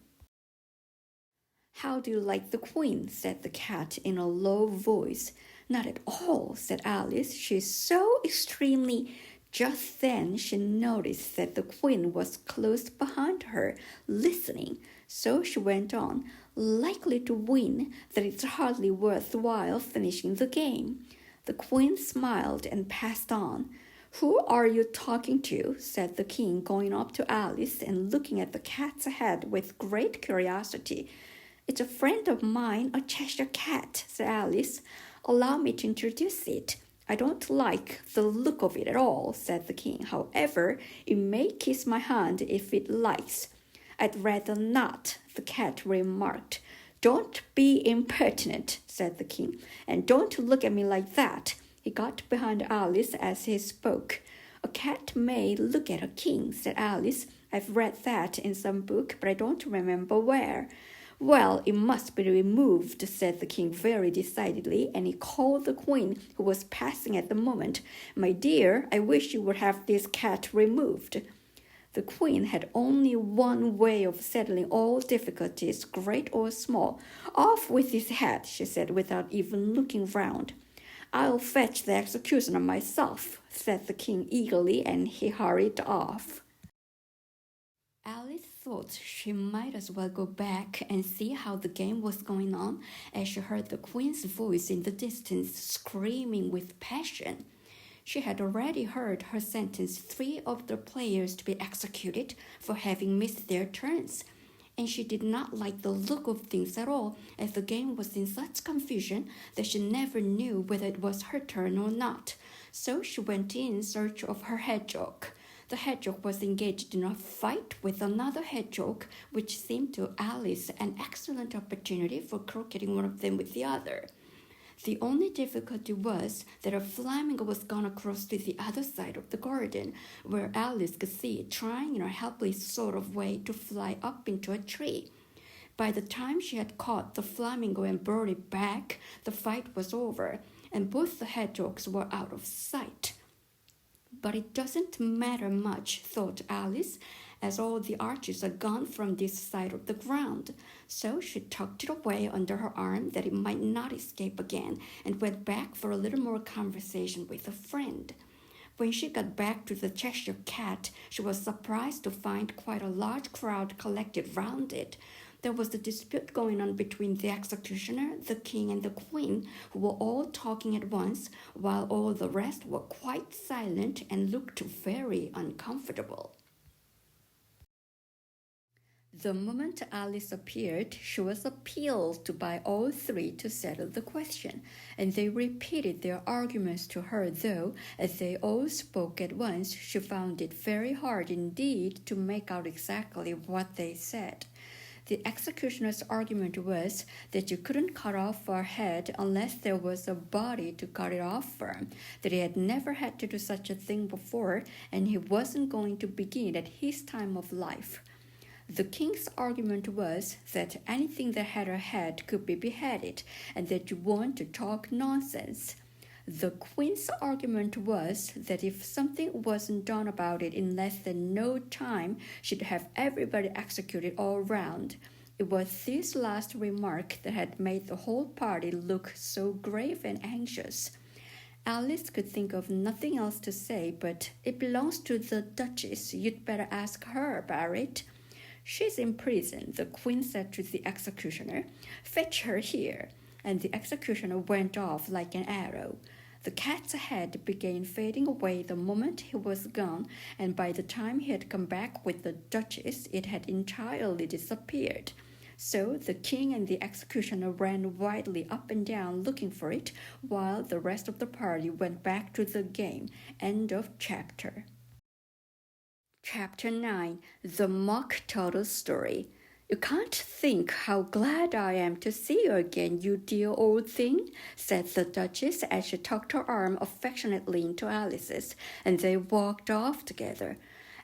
"How do you like the Queen?" said the cat in a low voice. "Not at all," said Alice. "She's so extremely—" Just then she noticed that the Queen was close behind her, listening. So she went on, "Likely to win, that it's hardly worth while finishing the game." The queen smiled and passed on. "Who are you talking to?" said the king, going up to Alice and looking at the cat's head with great curiosity. "It's a friend of mine, a Cheshire cat," said Alice. "Allow me to introduce it." "I don't like the look of it at all," said the king. "However, it may kiss my hand if it likes." "I'd rather not," the cat remarked. "Don't be impertinent," said the king, "and don't look at me like that." He got behind Alice as he spoke. "A cat may look at a king," said Alice. "I've read that in some book, but I don't remember where." "Well, it must be removed," said the king very decidedly, and he called the queen, who was passing at the moment. "My dear, I wish you would have this cat removed." The queen had only one way of settling all difficulties, great or small. "Off with his head," she said without even looking round. "I'll fetch the executioner myself," said the king eagerly, and he hurried off. Alice thought she might as well go back and see how the game was going on as she heard the queen's voice in the distance screaming with passion. She had already heard her sentence 3 of the players to be executed for having missed their turns, and she did not like the look of things at all, as the game was in such confusion that she never knew whether it was her turn or not. So she went in search of her hedgehog. The hedgehog was engaged in a fight with another hedgehog, which seemed to Alice an excellent opportunity for crocketing one of them with the other. The only difficulty was that a flamingo was gone across to the other side of the garden, where Alice could see it trying in a helpless sort of way to fly up into a tree. By the time she had caught the flamingo and brought it back, the fight was over, and both the hedgehogs were out of sight. "But it doesn't matter much," thought Alice, "as all the arches are gone from this side of the ground." So she tucked it away under her arm that it might not escape again, and went back for a little more conversation with a friend. When she got back to the Cheshire Cat, she was surprised to find quite a large crowd collected round it. There was a dispute going on between the executioner, the king, and the queen, who were all talking at once, while all the rest were quite silent and looked very uncomfortable. The moment Alice appeared, she was appealed to by all 3 to settle the question, and they repeated their arguments to her, though, as they all spoke at once, she found it very hard indeed to make out exactly what they said. The executioner's argument was that you couldn't cut off her head unless there was a body to cut it off from, that he had never had to do such a thing before, and he wasn't going to begin at his time of life. The king's argument was that anything that had a head could be beheaded, and that you want to talk nonsense. The queen's argument was that if something wasn't done about it in less than no time, she'd have everybody executed all round. It was this last remark that had made the whole party look so grave and anxious. Alice could think of nothing else to say, but "It belongs to the Duchess. You'd better ask her about it." "She's in prison," the queen said to the executioner. "Fetch her here." And the executioner went off like an arrow. The cat's head began fading away the moment he was gone, and by the time he had come back with the Duchess, it had entirely disappeared. So the king and the executioner ran wildly up and down looking for it, while the rest of the party went back to the game. End of chapter. Chapter 9. The Mock Turtle Story. "You can't think how glad I am to see you again, you dear old thing," said the Duchess as she tucked her arm affectionately into Alice's, and they walked off together.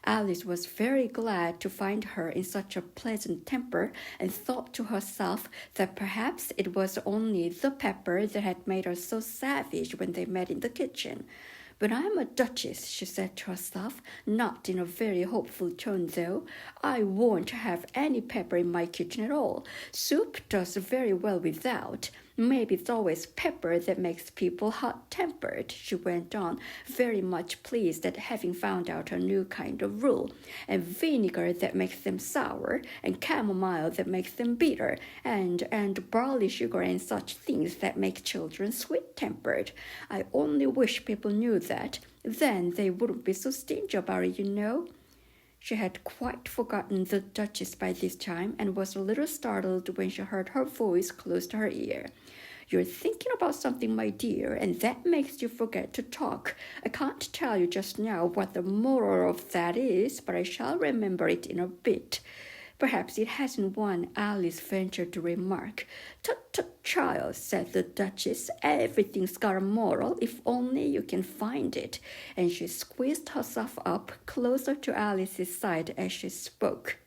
Alice was very glad to find her in such a pleasant temper, and thought to herself that perhaps it was only the pepper that had made her so savage when they met in the kitchen. "But I'm a duchess," she said to herself, not in a very hopeful tone though. "I won't have any pepper in my kitchen at all. Soup does very well without. Maybe it's always pepper that makes people hot-tempered," she went on, very much pleased at having found out a new kind of rule, "and vinegar that makes them sour, and chamomile that makes them bitter, and barley sugar and such things that make children sweet-tempered. I only wish people knew that. Then they wouldn't be so stingy about it, you know." She had quite forgotten the Duchess by this time and was a little startled when she heard her voice close to her ear. "You're thinking about something, my dear, and that makes you forget to talk. I can't tell you just now what the moral of that is, but I shall remember it in a bit." "Perhaps it hasn't one," Alice ventured to remark. "Tut, tut, child," said the Duchess. "Everything's got a moral, if only you can find it." And she squeezed herself up closer to Alice's side as she spoke.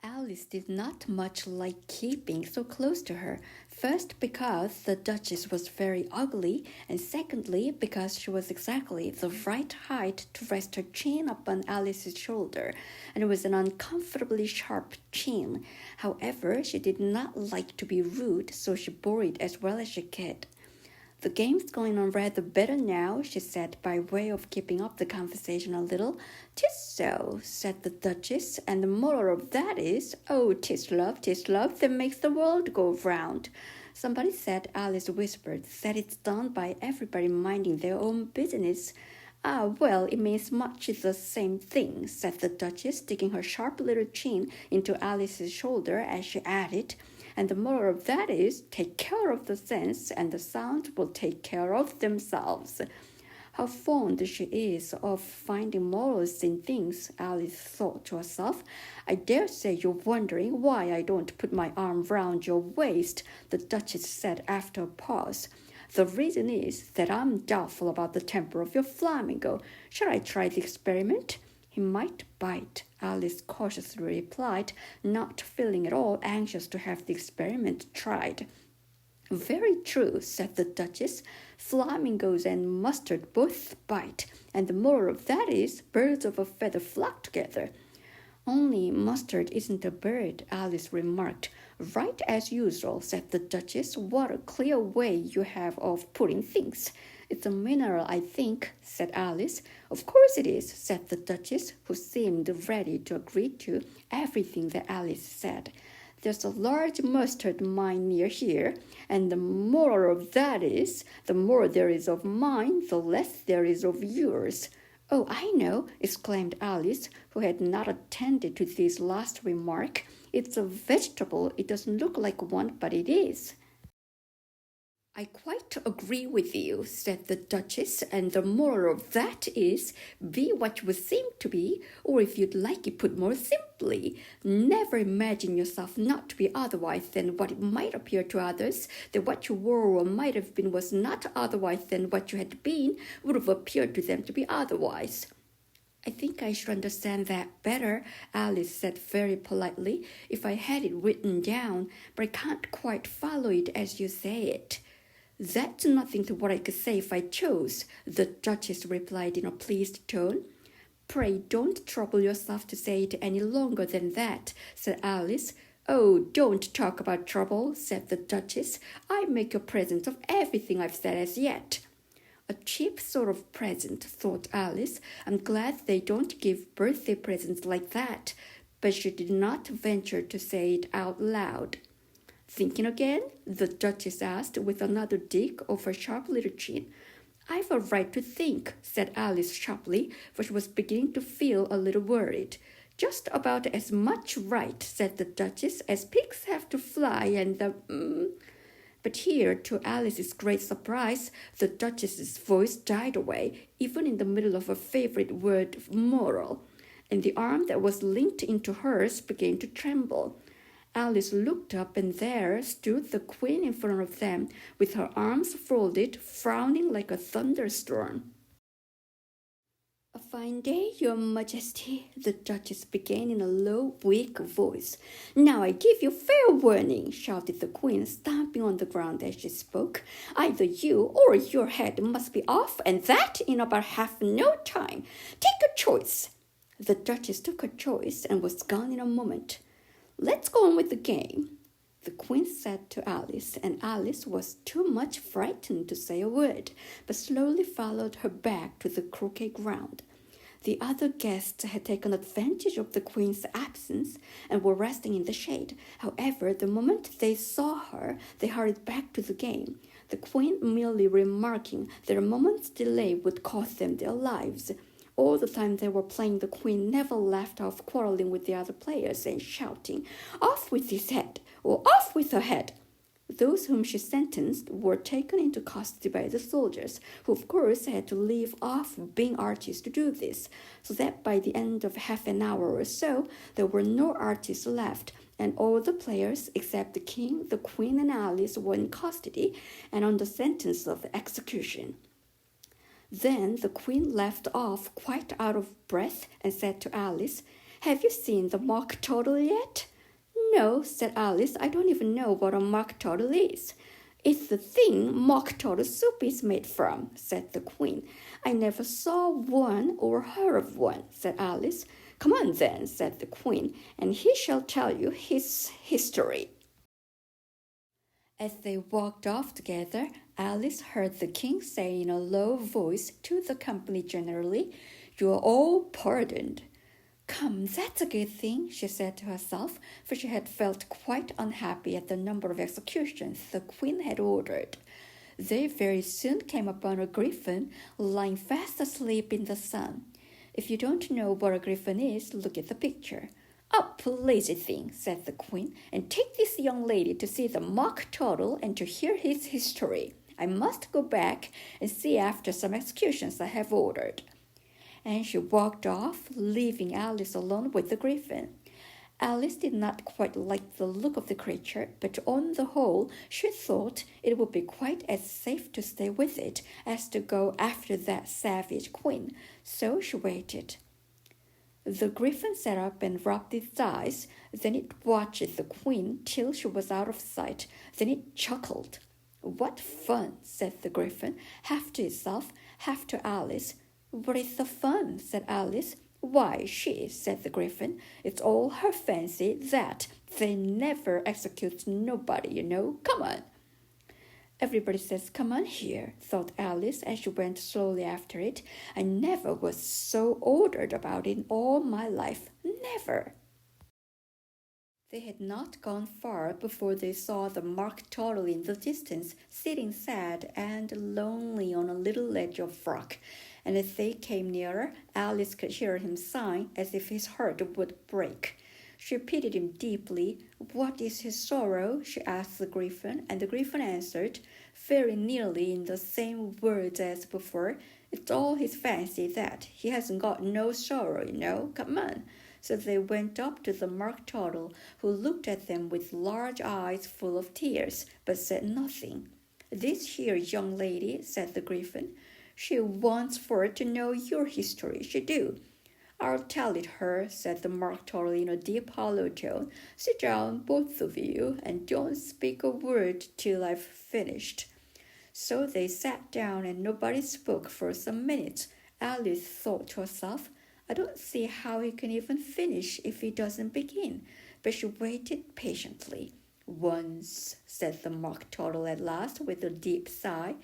Alice did not much like keeping so close to her, first because the Duchess was very ugly, and secondly because she was exactly the right height to rest her chin upon Alice's shoulder, and it was an uncomfortably sharp chin. However, she did not like to be rude, so she bore it as well as she could. "The game's going on rather better now," she said, by way of keeping up the conversation a little. "'Tis so," said the Duchess, "and the moral of that is, oh, 'tis love that makes the world go round." "Somebody said," Alice whispered, "that it's done by everybody minding their own business." "Ah, well, it means much the same thing," said the Duchess, sticking her sharp little chin into Alice's shoulder as she added, "and the moral of that is, take care of the sense, and the sounds will take care of themselves." "How fond she is of finding morals in things," Alice thought to herself. "I dare say you're wondering why I don't put my arm round your waist," the Duchess said after a pause. "The reason is that I'm doubtful about the temper of your flamingo. Shall I try the experiment?" "He might bite," Alice cautiously replied, not feeling at all anxious to have the experiment tried. "Very true," said the Duchess. "Flamingos and mustard both bite, and the moral of that is, birds of a feather flock together." "Only mustard isn't a bird," Alice remarked. "Right as usual," said the Duchess. "What a clear way you have of putting things." "It's a mineral, I think," said Alice. "Of course it is," said the Duchess, who seemed ready to agree to everything that Alice said. "There's a large mustard mine near here, and the moral of that is, the more there is of mine, the less there is of yours." "Oh, I know," exclaimed Alice, who had not attended to this last remark. "It's a vegetable. It doesn't look like one, but it is." "I quite agree with you," said the Duchess, "and the moral of that is, be what you seem to be, or if you'd like it put more simply, never imagine yourself not to be otherwise than what it might appear to others, that what you were or might have been was not otherwise than what you had been would have appeared to them to be otherwise." "I think I should understand that better," Alice said very politely, "if I had it written down, but I can't quite follow it as you say it." "That's nothing to what I could say if I chose," the Duchess replied in a pleased tone. "Pray don't trouble yourself to say it any longer than that," said Alice. "Oh, don't talk about trouble," said the Duchess. "I make a present of everything I've said as yet." "A cheap sort of present," thought Alice. "I'm glad they don't give birthday presents like that." But she did not venture to say it out loud. "Thinking again?" the Duchess asked, with another dig of her sharp little chin. "I've a right to think," said Alice sharply, for she was beginning to feel a little worried. "Just about as much right," said the Duchess, "as pigs have to fly and the But here, to Alice's great surprise, the Duchess's voice died away, even in the middle of her favorite word, moral, and the arm that was linked into hers began to tremble. Alice looked up, and there stood the Queen in front of them, with her arms folded, frowning like a thunderstorm. A fine day, Your Majesty, the Duchess began in a low, weak voice. Now I give you fair warning, shouted the Queen, stamping on the ground as she spoke. Either you or your head must be off, and that in about half no time. Take a choice. The Duchess took her choice and was gone in a moment. Let's go on with the game, the Queen said to Alice, and Alice was too much frightened to say a word, but slowly followed her back to the croquet ground. The other guests had taken advantage of the Queen's absence and were resting in the shade. However, the moment they saw her, they hurried back to the game, the Queen merely remarking that a moment's delay would cost them their lives. All the time they were playing, the Queen never left off quarreling with the other players and shouting, "Off with his head!" or "Off with her head!" Those whom she sentenced were taken into custody by the soldiers, who of course had to leave off being artists to do this, so that by the end of half an hour or so, there were no artists left, and all the players except the King, the Queen, and Alice were in custody and under sentence of execution. Then the Queen left off quite out of breath and said to Alice, "Have you seen the mock turtle yet?" "No," said Alice, "I don't even know what a mock turtle is." "It's the thing mock turtle soup is made from," said the Queen. "I never saw one or heard of one," said Alice. "Come on then," said the Queen, "and he shall tell you his history." As they walked off together, Alice heard the King say in a low voice to the company generally, "You are all pardoned." "Come, that's a good thing," she said to herself, for she had felt quite unhappy at the number of executions the Queen had ordered. They very soon came upon a griffin lying fast asleep in the sun. If you don't know what a griffin is, look at the picture. "A lazy thing," said the Queen, "and take this young lady to see the mock turtle and to hear his history. I must go back and see after some executions I have ordered." And she walked off, leaving Alice alone with the griffin. Alice did not quite like the look of the creature, but on the whole, she thought it would be quite as safe to stay with it as to go after that savage Queen, so she waited. The griffin sat up and rubbed its eyes. Then it watched the Queen till she was out of sight. Then it chuckled. "What fun," said the griffin, half to itself, half to Alice. "What is the fun?" said Alice. "Why, she," said the griffin. "It's all her fancy that they never execute nobody, you know. Come on." "Everybody says, 'Come on here,'" thought Alice as she went slowly after it. "I never was so ordered about it in all my life. Never." They had not gone far before they saw the mock turtle in the distance, sitting sad and lonely on a little ledge of rock. And as they came nearer, Alice could hear him sighing as if his heart would break. She pitied him deeply. "What is his sorrow?" she asked the griffin, and the griffin answered, very nearly in the same words as before, "It's all his fancy that. He hasn't got no sorrow, you know. Come on." So they went up to the mock turtle, who looked at them with large eyes full of tears, but said nothing. "This here young lady," said the griffin, "she wants for to know your history, she do." "I'll tell it her," said the mock turtle in a deep hollow tone. "Sit down, both of you, and don't speak a word till I've finished." So they sat down, and nobody spoke for some minutes. Alice thought to herself, "I don't see how he can even finish if he doesn't begin." But she waited patiently. "Once," said the mock turtle at last with a deep sigh,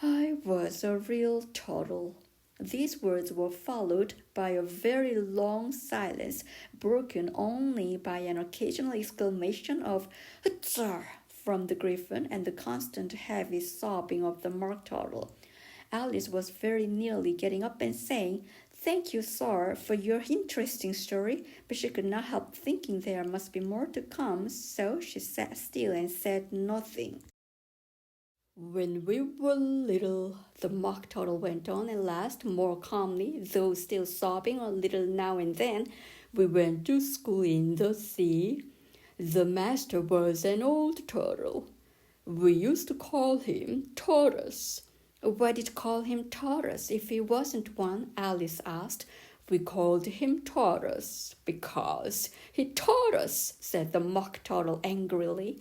"I was a real turtle." These words were followed by a very long silence, broken only by an occasional exclamation of "Hurrah!" from the griffin and the constant heavy sobbing of the mock turtle. Alice was very nearly getting up and saying, "Thank you, sir, for your interesting story," but she could not help thinking there must be more to come, so she sat still and said nothing. "When we were little," the mock turtle went on at last, more calmly, though still sobbing a little now and then, "we went to school in the sea. The master was an old turtle. We used to call him Tortoise. Why did you call him Taurus if he wasn't one? Alice asked. We called him Taurus because he taught us, said the Mock Turtle angrily.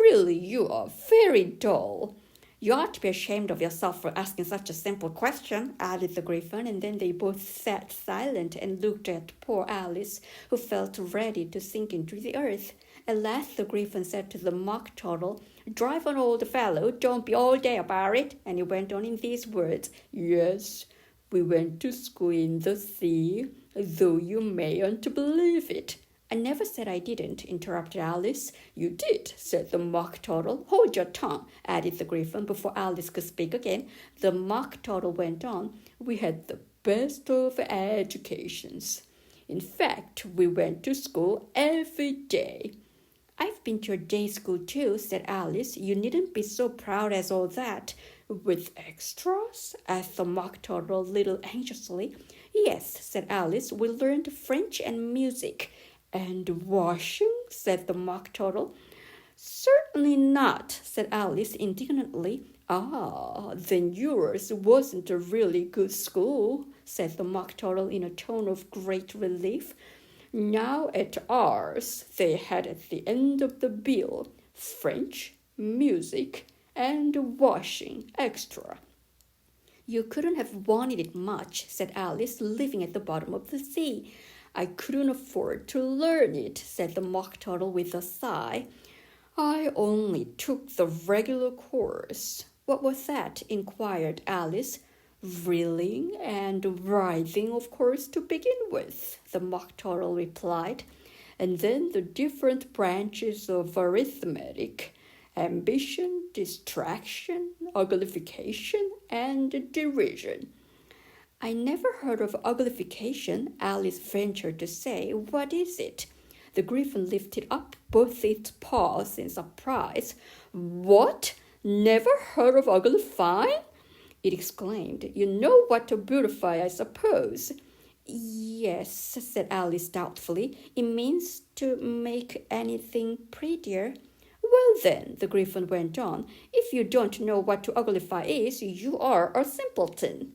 Really, you are very dull. You ought to be ashamed of yourself for asking such a simple question, added the Gryphon, and then they both sat silent and looked at poor Alice, who felt ready to sink into the earth. At last the Gryphon said to the Mock Turtle, Drive on, old fellow, don't be all day about it. And he went on in these words, Yes, we went to school in the sea, though you mayn't believe it. I never said I didn't, interrupted Alice. You did, said the Mock Turtle. Hold your tongue, added the Gryphon. Before Alice could speak again, the Mock Turtle went on. We had the best of educations. In fact, we went to school every day. I've been to your day school too, said Alice. You needn't be so proud as all that. With extras? Asked the Mock Turtle a little anxiously. Yes, said Alice. We learned French and music. And washing? Said the Mock Turtle. Certainly not, said Alice indignantly. Ah, then yours wasn't a really good school, said the Mock Turtle in a tone of great relief. Now at ours, they had at the end of the bill French, music, and washing extra. You couldn't have wanted it much, said Alice, living at the bottom of the sea. I couldn't afford to learn it, said the Mock Turtle with a sigh. I only took the regular course. What was that? Inquired Alice. Reeling and writhing, of course, to begin with, the Mock Turtle replied, and then the different branches of arithmetic, ambition, distraction, uglification, and derision. I never heard of uglification, Alice ventured to say. What is it? The Gryphon lifted up both its paws in surprise. What? Never heard of uglifying? It exclaimed. You know what to beautify, I suppose. Yes, said Alice doubtfully. It means to make anything prettier. Well then, the Gryphon went on, if you don't know what to uglify is, you are a simpleton.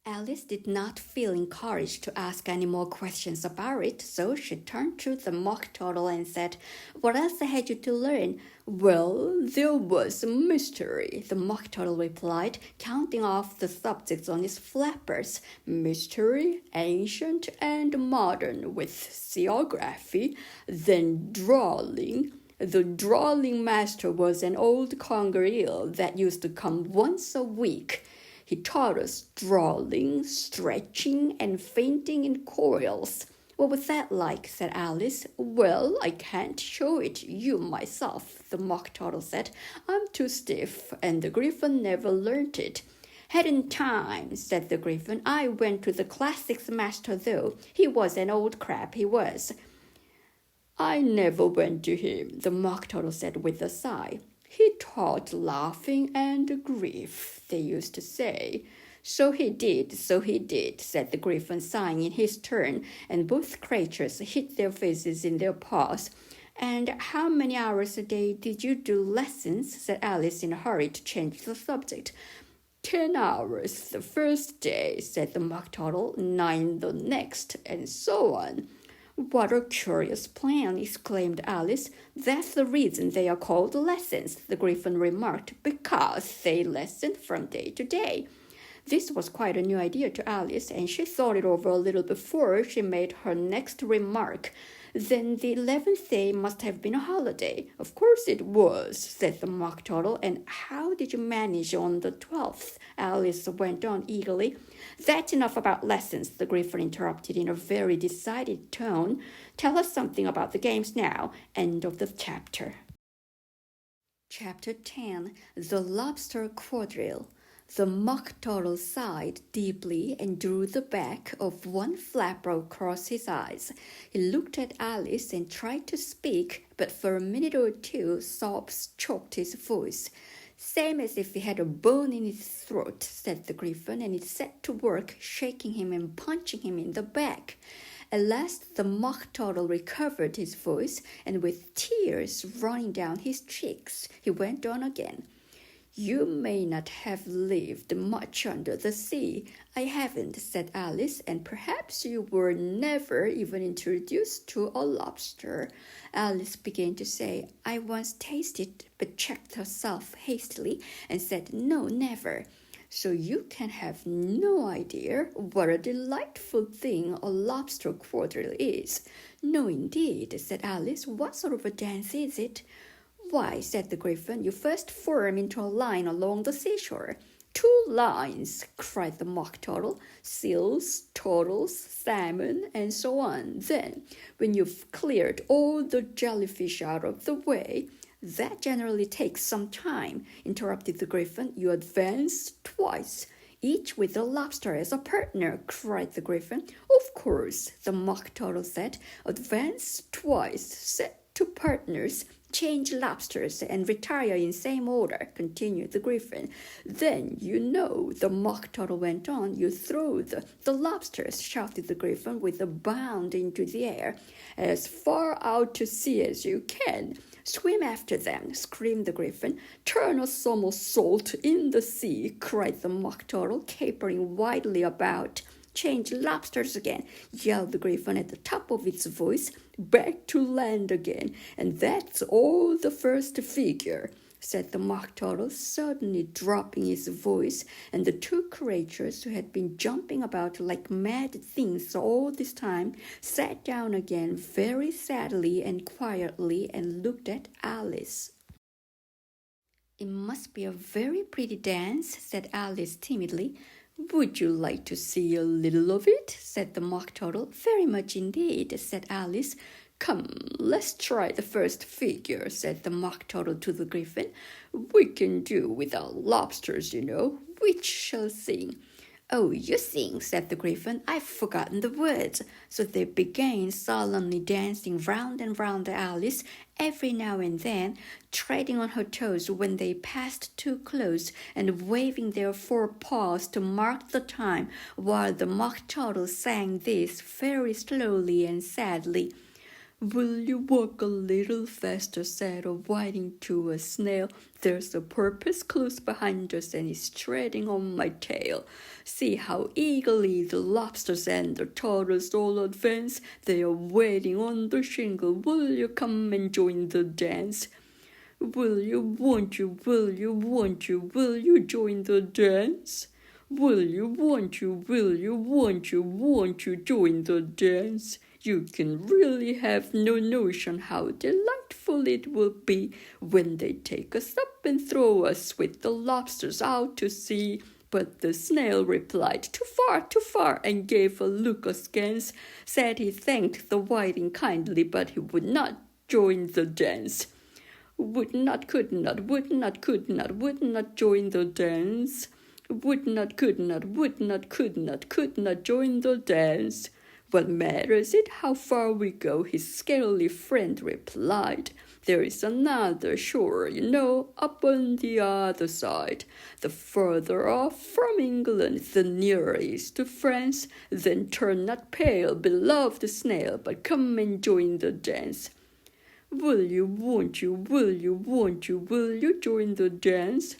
Alice did not feel encouraged to ask any more questions about it, so she turned to the Mock Turtle and said, What else had you to learn? Well, there was mystery, the Mock Turtle replied, counting off the subjects on his flappers. Mystery, ancient and modern, with geography, then drawing. The drawing master was an old conger eel that used to come once a week. He taught us drawing, stretching, and fainting in coils. What was that like? Said Alice. Well, I can't show it you myself, the Mock Turtle said. I'm too stiff, and the Gryphon never learnt it. Hadn't time, said the Gryphon. I went to the classics master, though. He was an old crab, he was. I never went to him, the Mock Turtle said with a sigh. He taught laughing and grief, they used to say. So he did, said the Gryphon, sighing in his turn, and both creatures hid their faces in their paws. And how many hours a day did you do lessons? Said Alice in a hurry to change the subject. 10 hours the first day, said the Mock Turtle, 9 the next, and so on. What a curious plan, exclaimed Alice. That's the reason they are called lessons, the Gryphon remarked, because they lesson from day to day. This was quite a new idea to Alice, and she thought it over a little before she made her next remark. Then the 11th day must have been a holiday. Of course it was, said the Mock Turtle. And how did you manage on the 12th? Alice went on eagerly. That's enough about lessons, the Gryphon interrupted in a very decided tone. Tell us something about the games now. End of the chapter. Chapter 10. The Lobster Quadrille. The Mock Turtle sighed deeply and drew the back of one flapper across his eyes. He looked at Alice and tried to speak, but for a minute or two sobs choked his voice. Same as if he had a bone in his throat, said the Gryphon, and it set to work shaking him and punching him in the back. At last the Mock Turtle recovered his voice, and with tears running down his cheeks, he went on again. You may not have lived much under the sea. I haven't, said Alice, and perhaps you were never even introduced to a lobster. Alice began to say, I once tasted, but checked herself hastily and said, no, never. So you can have no idea what a delightful thing a lobster quadrille is. No, indeed, said Alice. What sort of a dance is it? Why, said the Gryphon, you first form into a line along the seashore. 2 lines, cried the Mock Turtle. Seals, turtles, salmon, and so on. Then, when you've cleared all the jellyfish out of the way, that generally takes some time, interrupted the Gryphon. You advance twice, each with a lobster as a partner, cried the Gryphon. Of course, the Mock Turtle said. Advance twice, set 2 partners, change lobsters, and retire in same order, continued the Gryphon. Then, you know, the Mock Turtle went on, you throw the lobsters, shouted the Gryphon with a bound into the air, as far out to sea as you can. Swim after them, screamed the Gryphon. Turn a somersault in the sea, cried the Mock Turtle, capering wildly about. Change lobsters again, yelled the Gryphon at the top of its voice. Back to land again, and that's all the first figure, said the Mock Turtle, suddenly dropping his voice, and the 2 creatures who had been jumping about like mad things all this time sat down again very sadly and quietly and looked at Alice. It must be a very pretty dance, said Alice timidly. Would you like to see a little of it? Said the Mock Turtle. Very much indeed, said Alice. Come, let's try the first figure, said the Mock Turtle to the Gryphon. We can do without lobsters, you know. Which shall sing? Oh, you sing, said the Gryphon. I've forgotten the words. So they began solemnly dancing round and round Alice, every now and then, treading on her toes when they passed too close, and waving their 4 paws to mark the time, while the Mock Turtle sang this very slowly and sadly. Will you walk a little faster, said a whiting to a snail. There's a porpoise close behind us, and he's treading on my tail. See how eagerly the lobsters and the turtles all advance. They are waiting on the shingle. Will you come and join the dance? Will you, won't you, will you join the dance? Will you, won't you, will you, won't you join the dance? You can really have no notion how delightful it will be when they take us up and throw us with the lobsters out to sea. But the snail replied, too far, and gave a look askance, said he thanked the whiting kindly, but he would not join the dance. Would not, could not join the dance. Would not, could not join the dance. What matters it how far we go, his scaly friend replied. There is another shore, you know, up on the other side. The further off from England, the nearer is to France. Then turn not pale, beloved snail, but come and join the dance. Will you, won't you join the dance?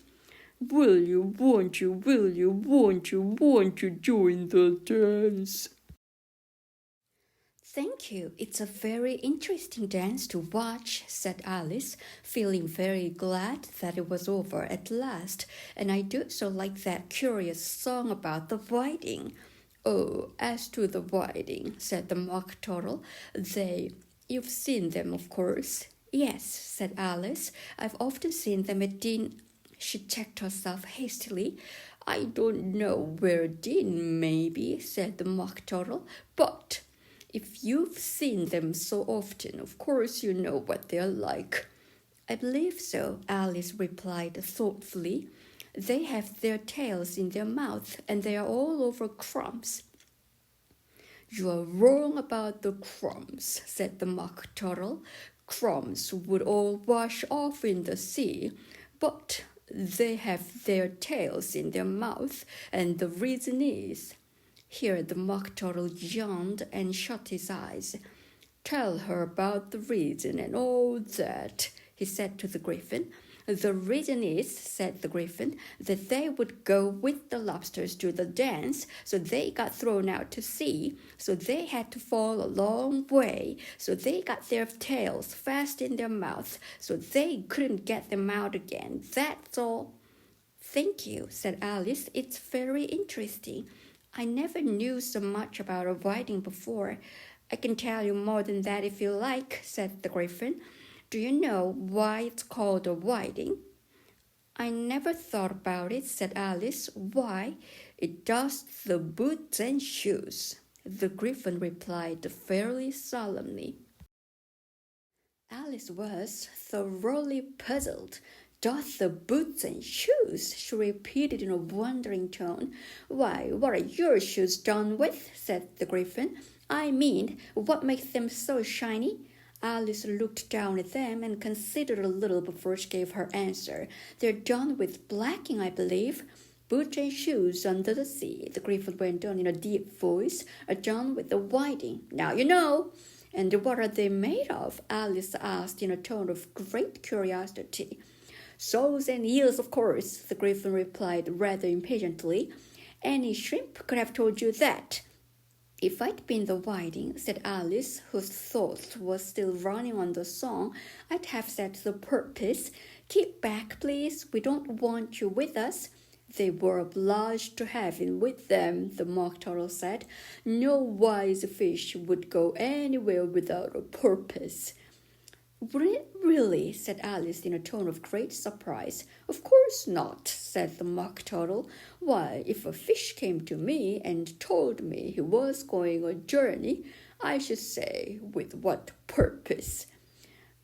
Will you, won't you join the dance? Thank you. It's a very interesting dance to watch, said Alice, feeling very glad that it was over at last, and I do so like that curious song about the whiting. Oh, as to the whiting, said the Mock Turtle, you've seen them, of course. Yes, said Alice, I've often seen them at Dean. She checked herself hastily. I don't know where Dean may be, said the Mock Turtle, but if you've seen them so often, of course you know what they're like. I believe so, Alice replied thoughtfully. They have their tails in their mouth, and they are all over crumbs. You are wrong about the crumbs, said the Mock Turtle. Crumbs would all wash off in the sea, but they have their tails in their mouth, and the reason is... Here the Mock Turtle yawned and shut his eyes. Tell her about the reason and all that, he said to the Gryphon. The reason is, said the Griffin, that they would go with the lobsters to the dance, so they got thrown out to sea, so they had to fall a long way, so they got their tails fast in their mouths, so they couldn't get them out again. That's all. Thank you, said Alice. It's very interesting. I never knew so much about a whiting before. I can tell you more than that if you like, said the Griffin. Do you know why it's called a whiting? I never thought about it, said Alice. Why? It dusts the boots and shoes. The Griffin replied fairly solemnly. Alice was thoroughly puzzled. Doth the boots and shoes? She repeated in a wondering tone. Why, what are your shoes done with? Said the Griffin. I mean, what makes them so shiny? Alice looked down at them and considered a little before she gave her answer. They're done with blacking, I believe. Boots and shoes under the sea, the Griffin went on in a deep voice, are done with the whiting. Now you know. And what are they made of? Alice asked in a tone of great curiosity. Soles and eels, of course, the Griffin replied rather impatiently. Any shrimp could have told you that. If I'd been the whiting, said Alice, whose thoughts was still running on the song, I'd have said to the porpoise, keep back, please, we don't want you with us. They were obliged to have him with them, the Mock Turtle said. No wise fish would go anywhere without a porpoise. Wouldn't it really? Said Alice in a tone of great surprise. Of course not, said the Mock Turtle. Why, if a fish came to me and told me he was going a journey, I should say, with what purpose?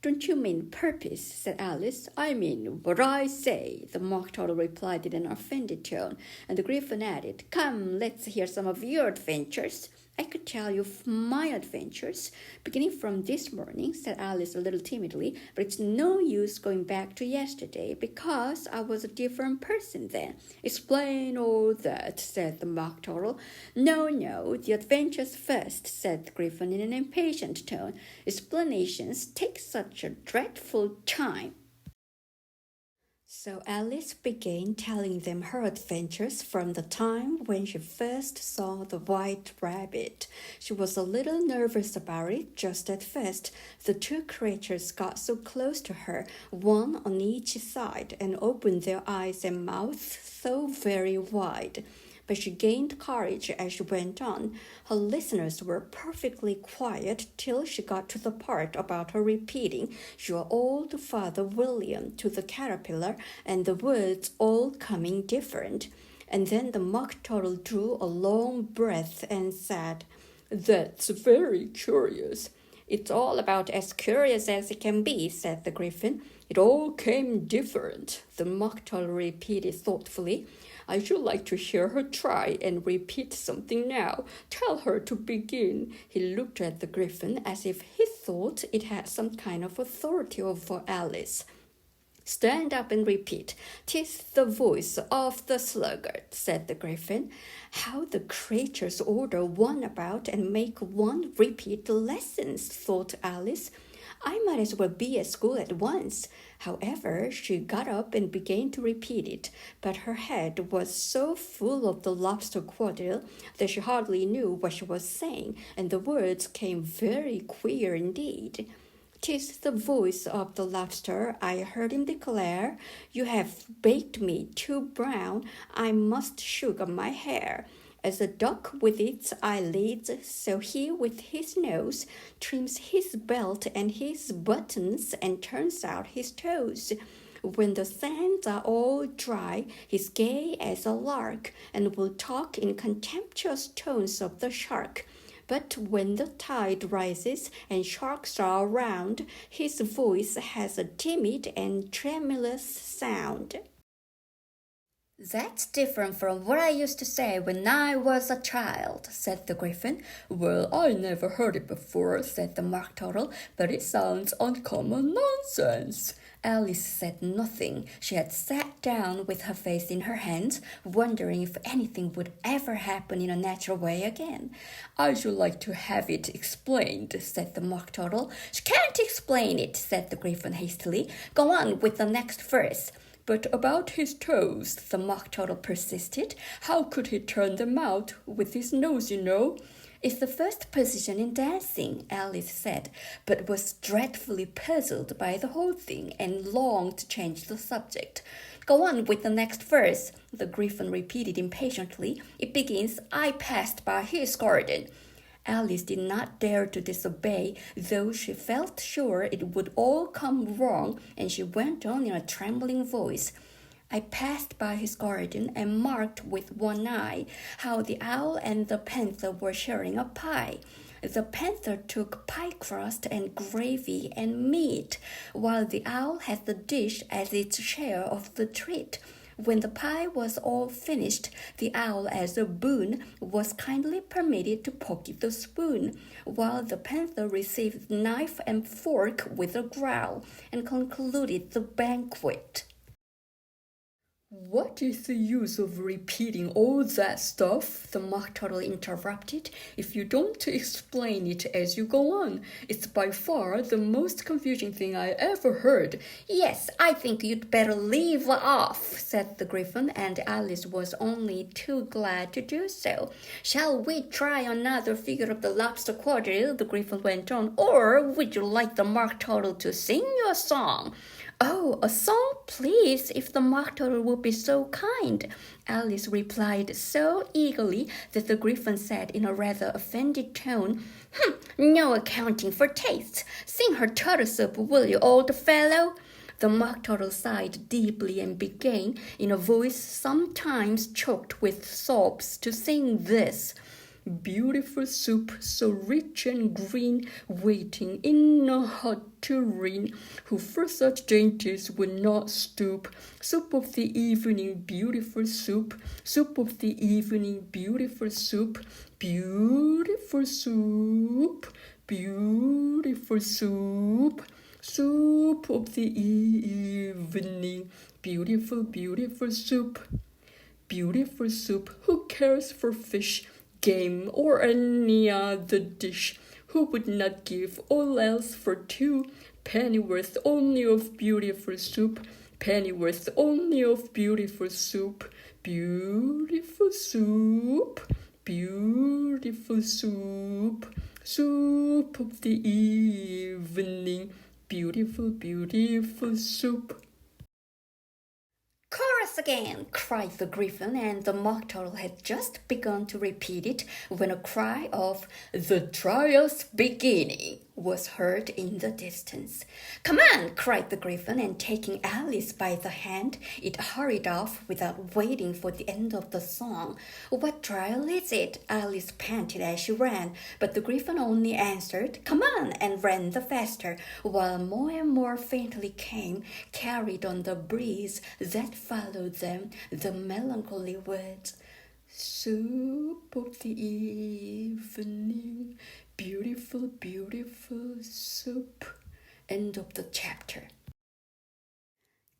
Don't you mean purpose? Said Alice. I mean what I say, the Mock Turtle replied in an offended tone, and the Griffin added, Come, let's hear some of your adventures. I could tell you my adventures, beginning from this morning, said Alice a little timidly, but it's no use going back to yesterday, because I was a different person then. Explain all that, said the Mock Turtle. No, the adventures first, said the Griffin in an impatient tone. Explanations take such a dreadful time. So Alice began telling them her adventures from the time when she first saw the white rabbit. She was a little nervous about it just at first. The two creatures got so close to her, one on each side, and opened their eyes and mouths so very wide. But she gained courage as she went on. Her listeners were perfectly quiet till she got to the part about her repeating, Your old Father William to the caterpillar, and the words all coming different. And then the Mock Turtle drew a long breath and said, That's very curious. It's all about as curious as it can be, said the Griffin. It all came different, the Mock Turtle repeated thoughtfully. I should like to hear her try and repeat something now. Tell her to begin. He looked at the Griffin as if he thought it had some kind of authority over Alice. Stand up and repeat. 'Tis the voice of the sluggard, said the Griffin. How the creatures order one about and make one repeat the lessons, thought Alice. I might as well be at school at once. However, she got up and began to repeat it, but her head was so full of the lobster quadrille that she hardly knew what she was saying, and the words came very queer indeed. 'Tis the voice of the lobster, I heard him declare, You have baked me too brown, I must sugar my hair. As a duck with its eyelids, so he with his nose trims his belt and his buttons and turns out his toes. When the sands are all dry, he's gay as a lark, and will talk in contemptuous tones of the shark. But when the tide rises and sharks are around, his voice has a timid and tremulous sound. That's different from what I used to say when I was a child, said the Griffin. Well, I never heard it before, said the Mock Turtle, but it sounds uncommon nonsense. Alice said nothing. She had sat down with her face in her hands, wondering if anything would ever happen in a natural way again. "I should like to have it explained," said the Mock Turtle. "She can't explain it," said the Gryphon hastily. "Go on with the next verse." "But about his toes," the Mock Turtle persisted. "How could he turn them out with his nose, you know?" "It's the first position in dancing," Alice said, but was dreadfully puzzled by the whole thing and longed to change the subject. "Go on with the next verse," the Gryphon repeated impatiently. "It begins, 'I passed by his garden.'" Alice did not dare to disobey, though she felt sure it would all come wrong, and she went on in a trembling voice. "I passed by his garden and marked with one eye how the owl and the panther were sharing a pie. The panther took pie crust and gravy and meat, while the owl had the dish as its share of the treat. When the pie was all finished, the owl, as a boon, was kindly permitted to pocket the spoon, while the panther received knife and fork with a growl, and concluded the banquet." "What is the use of repeating all that stuff?" the Mock Turtle interrupted. "If you don't explain it as you go on, it's by far the most confusing thing I ever heard." "Yes, I think you'd better leave off," said the Gryphon, and Alice was only too glad to do so. "Shall we try another figure of the lobster quadrille?" the Gryphon went on. "Or would you like the Mock Turtle to sing you a song?" "Oh, a song, please, if the Mock Turtle would be so kind," Alice replied so eagerly that the Gryphon said in a rather offended tone, "No accounting for tastes. Sing her turtle soup, will you, old fellow?" The Mock Turtle sighed deeply and began, in a voice sometimes choked with sobs, to sing this: "Beautiful soup, so rich and green, waiting in a hot tureen, who for such dainties would not stoop. Soup of the evening, beautiful soup, soup of the evening, beautiful soup, beautiful soup, beautiful soup, soup of the evening, beautiful, beautiful soup, beautiful soup, who cares for fish, game, or any other dish? Who would not give all else for two? Pennyworth only of beautiful soup, pennyworth only of beautiful soup, beautiful soup, beautiful soup, soup of the evening, beautiful, beautiful soup." "Chorus again!" cried the Gryphon, and the Mock Turtle had just begun to repeat it when a cry of "The trial's beginning" was heard in the distance. "Come on!" cried the Gryphon, and taking Alice by the hand, it hurried off without waiting for the end of the song. "What trial is it?" Alice panted as she ran, but the Gryphon only answered, "Come on!" and ran the faster, while more and more faintly came, carried on the breeze that followed them, the melancholy words: "Soup of the evening, beautiful, beautiful soup." End of the chapter.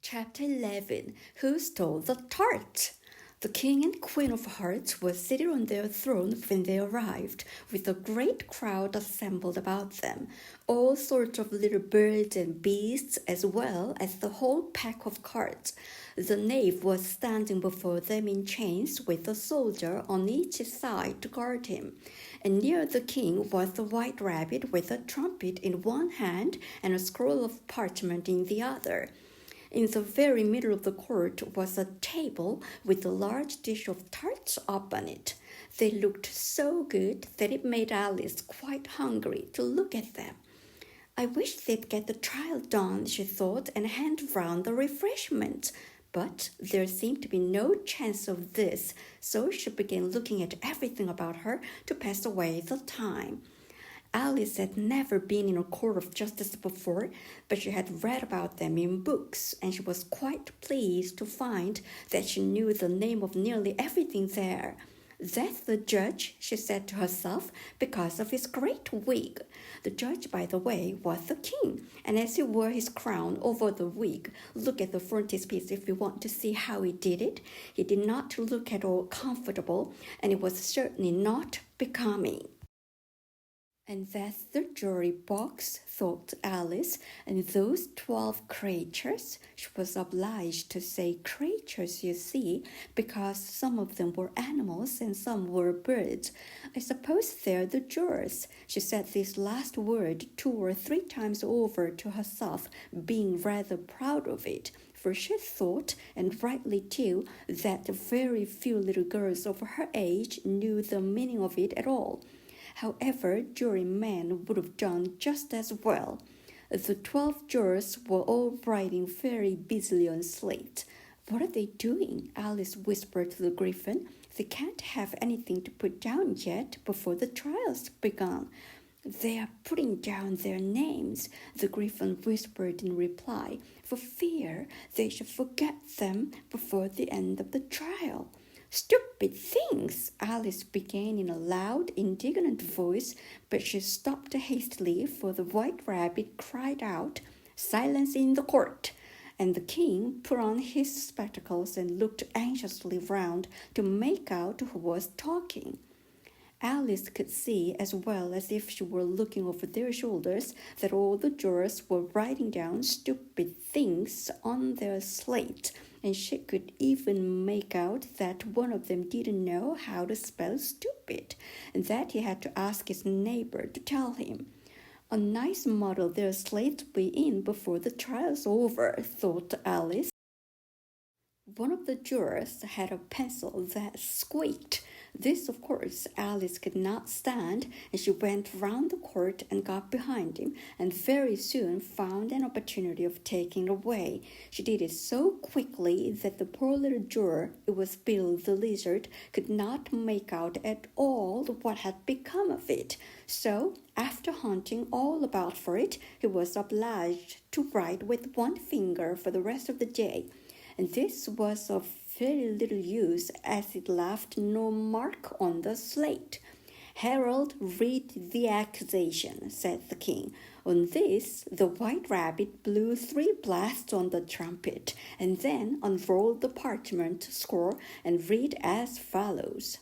Chapter 11. Who Stole the Tart? The King and Queen of Hearts were seated on their throne when they arrived, with a great crowd assembled about them, all sorts of little birds and beasts, as well as the whole pack of cards. The knave was standing before them in chains, with a soldier on each side to guard him. And near the king was the white rabbit with a trumpet in one hand and a scroll of parchment in the other. In the very middle of the court was a table with a large dish of tarts up on it. They looked so good that it made Alice quite hungry to look at them. "I wish they'd get the trial done," she thought, "and hand round the refreshments." But there seemed to be no chance of this, so she began looking at everything about her to pass away the time. Alice had never been in a court of justice before, but she had read about them in books, and she was quite pleased to find that she knew the name of nearly everything there. "That's the judge," she said to herself, because of his great wig. The judge, by the way, was the king, and as he wore his crown over the wig, look at the frontispiece if you want to see how he did it. He did not look at all comfortable, and it was certainly not becoming. "And that's the jury box," thought Alice, "and those 12 creatures." She was obliged to say creatures, you see, because some of them were animals and some were birds. "I suppose they're the jurors." She said this last word 2 or 3 times over to herself, being rather proud of it. For she thought, and rightly too, that very few little girls of her age knew the meaning of it at all. However, jurymen would have done just as well. The 12 jurors were all writing very busily on slate. "What are they doing?" Alice whispered to the Griffin. "They can't have anything to put down yet before the trial's begun." "They are putting down their names," the Griffin whispered in reply, "for fear they should forget them before the end of the trial." "Stupid things!" Alice began in a loud, indignant voice, but she stopped hastily, for the White Rabbit cried out, "Silence in the court!" And the king put on his spectacles and looked anxiously round to make out who was talking. Alice could see, as well as if she were looking over their shoulders, that all the jurors were writing down stupid things on their slate, and she could even make out that one of them didn't know how to spell stupid, and that he had to ask his neighbor to tell him. "A nice muddle their slates be in before the trial's over," thought Alice. One of the jurors had a pencil that squeaked. This, of course, Alice could not stand, and she went round the court and got behind him, and very soon found an opportunity of taking it away. She did it so quickly that the poor little juror, it was Bill the Lizard, could not make out at all what had become of it. So, after hunting all about for it, he was obliged to write with one finger for the rest of the day. And this was of very little use, as it left no mark on the slate. "Herald, read the accusation," said the king. On this, the White Rabbit blew 3 blasts on the trumpet, and then unrolled the parchment scroll and read as follows.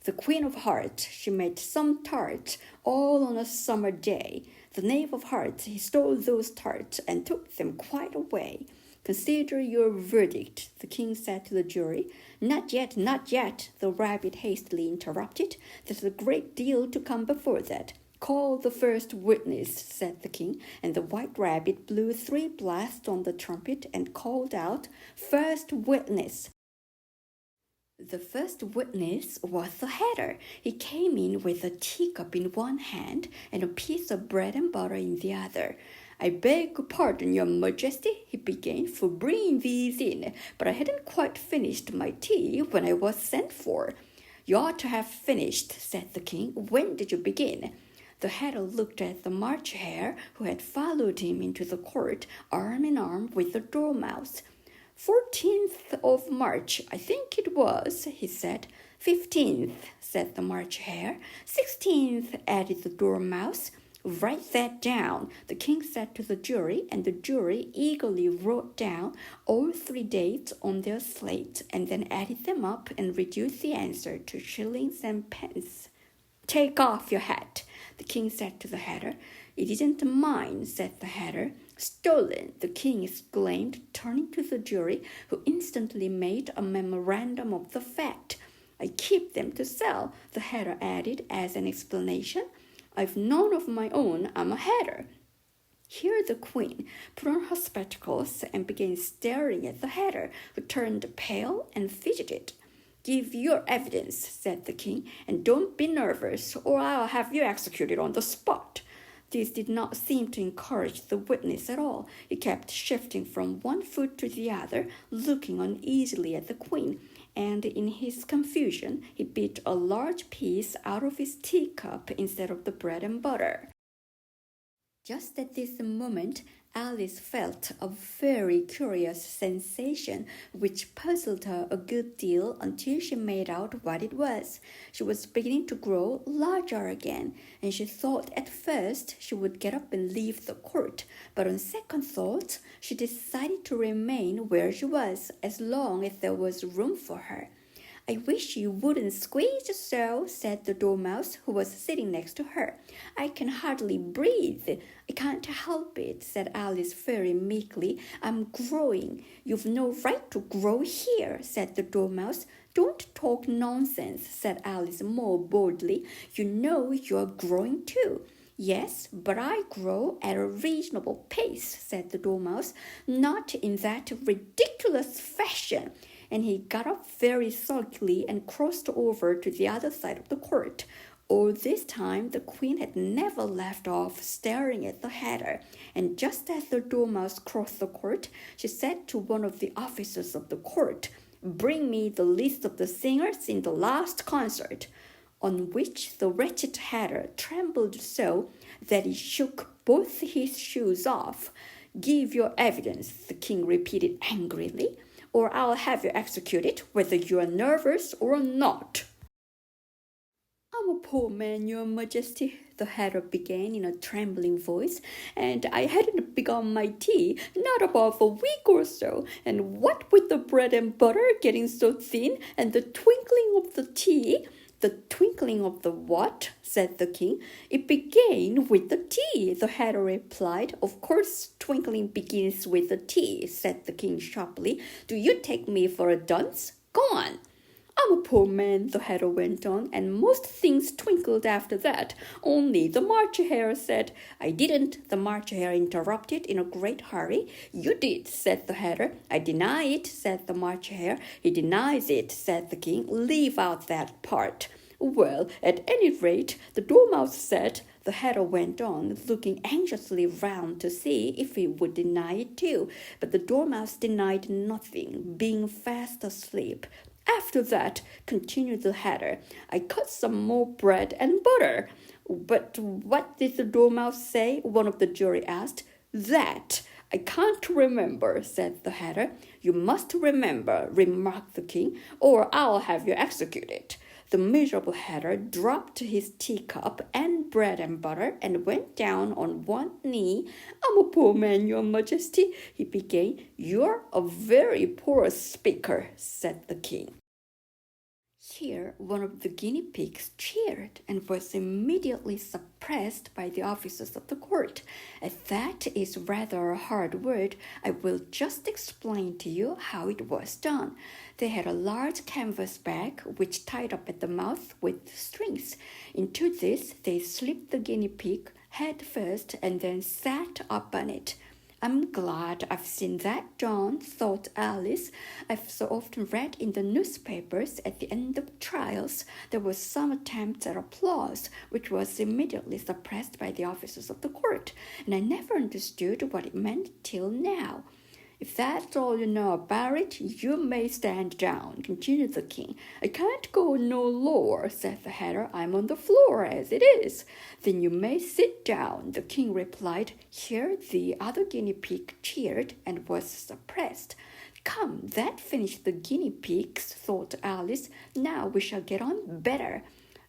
"The Queen of Hearts, she made some tarts, all on a summer day. The Knave of Hearts, he stole those tarts and took them quite away. Consider your verdict," the king said to the jury. "Not yet, not yet," the rabbit hastily interrupted. "There's a great deal to come before that." "Call the first witness," said the king, and the White Rabbit blew 3 blasts on the trumpet and called out, "First witness." The first witness was the Hatter. He came in with a teacup in one hand and a piece of bread and butter in the other. "I beg pardon, your majesty," he began, "for bringing these in, but I hadn't quite finished my tea when I was sent for." "You ought to have finished," said the king. "When did you begin?" The Hatter looked at the March Hare, who had followed him into the court, arm in arm with the Dormouse. 14th of March, I think it was," he said. 15th, said the March Hare. 16th, added the Dormouse. "Write that down," the king said to the jury, and the jury eagerly wrote down all 3 dates on their slate, and then added them up and reduced the answer to shillings and pence. "Take off your hat," the king said to the Hatter. "It isn't mine," said the Hatter. "Stolen," the king exclaimed, turning to the jury, who instantly made a memorandum of the fact. "I keep them to sell," the Hatter added as an explanation. "I've none of my own. I'm a Hatter." Here the queen put on her spectacles and began staring at the Hatter, who turned pale and fidgeted. "Give your evidence," said the king, "and don't be nervous, or I'll have you executed on the spot." This did not seem to encourage the witness at all. He kept shifting from one foot to the other, looking uneasily at the queen, and in his confusion he bit a large piece out of his teacup instead of the bread and butter. Just at this moment, Alice felt a very curious sensation which puzzled her a good deal until she made out what it was. She was beginning to grow larger again, and she thought at first she would get up and leave the court, but on second thought she decided to remain where she was as long as there was room for her. "I wish you wouldn't squeeze so," said the Dormouse, who was sitting next to her. "I can hardly breathe." "I can't help it," said Alice very meekly. "I'm growing." "You've no right to grow here," said the Dormouse. "Don't talk nonsense," said Alice more boldly. "You know you're growing too." "Yes, but I grow at a reasonable pace," said the Dormouse. "Not in that ridiculous fashion." And he got up very sulkily and crossed over to the other side of the court. All this time the Queen had never left off staring at the Hatter, and just as the Dormouse crossed the court, she said to one of the officers of the court, "Bring me the list of the singers in the last concert," on which the wretched Hatter trembled so that he shook both his shoes off. "Give your evidence," the King repeated angrily, "or I'll have you executed, whether you are nervous or not." "I'm a poor man, Your Majesty," the Hatter began in a trembling voice, "and I hadn't begun my tea, not above a week or so, and what with the bread and butter getting so thin, and the twinkling of the tea—" "The twinkling of the what?" said the King. "It began with the tea," the Hatter replied. "Of course twinkling begins with the tea," said the King sharply. "Do you take me for a dunce? Go on." "I'm a poor man," the Hatter went on, "and most things twinkled after that. Only the March Hare said—" "I didn't," the March Hare interrupted in a great hurry. "You did," said the Hatter. "I deny it," said the March Hare. "He denies it," said the King. "Leave out that part." "Well, at any rate, the Dormouse said," the Hatter went on, looking anxiously round to see if he would deny it too. But the Dormouse denied nothing, being fast asleep. "After that," continued the Hatter, "I cut some more bread and butter." "But what did the Dormouse say?" one of the jury asked. "That I can't remember," said the Hatter. "You must remember," remarked the King, "or I'll have you executed." The miserable Hatter dropped his teacup and bread and butter and went down on one knee. "I'm a poor man, Your Majesty," he began. "You're a very poor speaker," said the King. Here one of the guinea pigs cheered and was immediately suppressed by the officers of the court. As that is rather a hard word, I will just explain to you how it was done. They had a large canvas bag which tied up at the mouth with strings. Into this they slipped the guinea pig head first and then sat up on it. "I'm glad I've seen that done," thought Alice. "I've so often read in the newspapers at the end of trials there was some attempt at applause, which was immediately suppressed by the officers of the court, and I never understood what it meant till now." "If that's all you know about it, you may stand down," continued the King. "I can't go no lower," said the Hatter. "I'm on the floor as it is." "Then you may sit down," the King replied. Here the other guinea pig cheered and was suppressed. "Come, that finished the guinea pigs," thought Alice. "Now we shall get on better."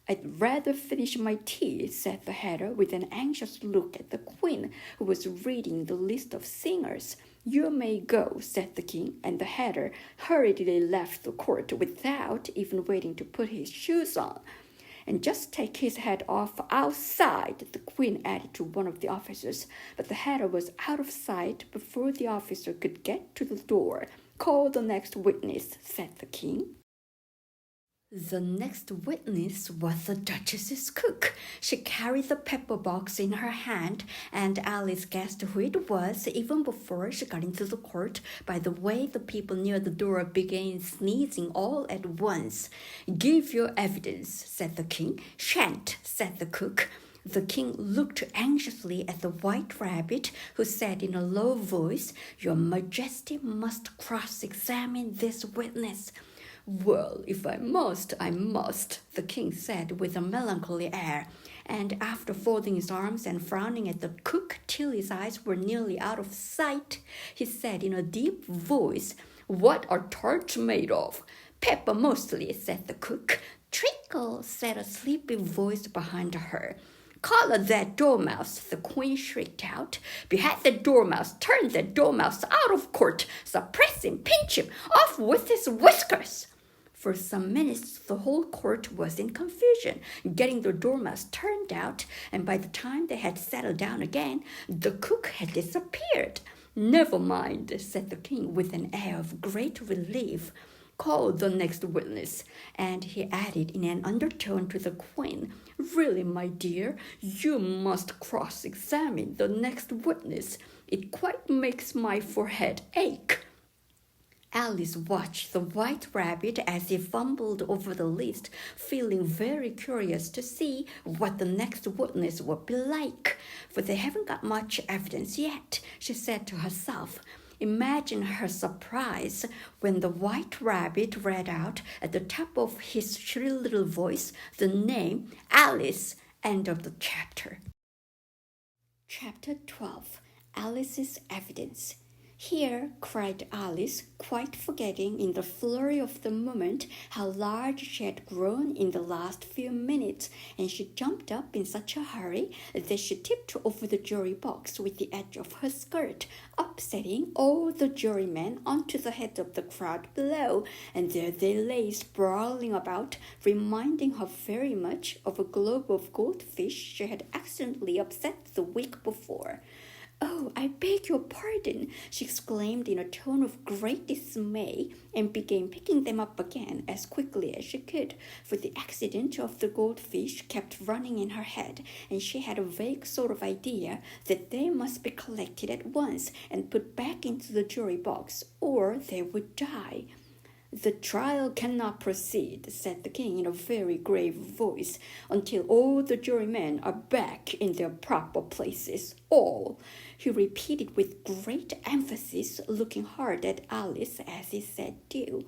"I'd rather finish my tea," said the Hatter, with an anxious look at the Queen, who was reading the list of singers. "You may go," said the King, and the Hatter hurriedly left the court without even waiting to put his shoes on. "And just take his head off outside," the Queen added to one of the officers. But the Hatter was out of sight before the officer could get to the door. "Call the next witness," said the King. The next witness was the Duchess's cook. She carried the pepper box in her hand, and Alice guessed who it was even before she got into the court by the way the people near the door began sneezing all at once. "Give your evidence," said the King. "Shan't," said the cook. The King looked anxiously at the White Rabbit, who said in a low voice, "Your Majesty must cross-examine this witness." "Well, if I must, I must," the King said with a melancholy air, and after folding his arms and frowning at the cook till his eyes were nearly out of sight, he said in a deep voice, "What are tarts made of?" "Pepper mostly," said the cook. "Treacle," said a sleepy voice behind her. "Collar that dormouse," the queen shrieked out. "Behead the dormouse, turn the dormouse out of court, suppress him, pinch him, off with his whiskers." For some minutes, the whole court was in confusion, getting the dormouse turned out, and by the time they had settled down again, the cook had disappeared. "Never mind," said the king with an air of great relief. "Call the next witness." And he added in an undertone to the queen, "Really, my dear, you must cross-examine the next witness. It quite makes my forehead ache." Alice watched the white rabbit as he fumbled over the list, feeling very curious to see what the next witness would be like. "For they haven't got much evidence yet," she said to herself. Imagine her surprise when the white rabbit read out at the top of his shrill little voice the name Alice. End of the chapter. Chapter 12. Alice's Evidence. "Here," cried Alice, quite forgetting in the flurry of the moment how large she had grown in the last few minutes, and she jumped up in such a hurry that she tipped over the jury box with the edge of her skirt, upsetting all the jurymen onto the head of the crowd below, and there they lay sprawling about, reminding her very much of a globe of goldfish she had accidentally upset the week before. "Oh, I beg your pardon," she exclaimed in a tone of great dismay, and began picking them up again as quickly as she could, for the accident of the goldfish kept running in her head, and she had a vague sort of idea that they must be collected at once and put back into the jury box, or they would die. "The trial cannot proceed," said the king in a very grave voice, "until all the jurymen are back in their proper places. All," he repeated with great emphasis, looking hard at Alice as he said do.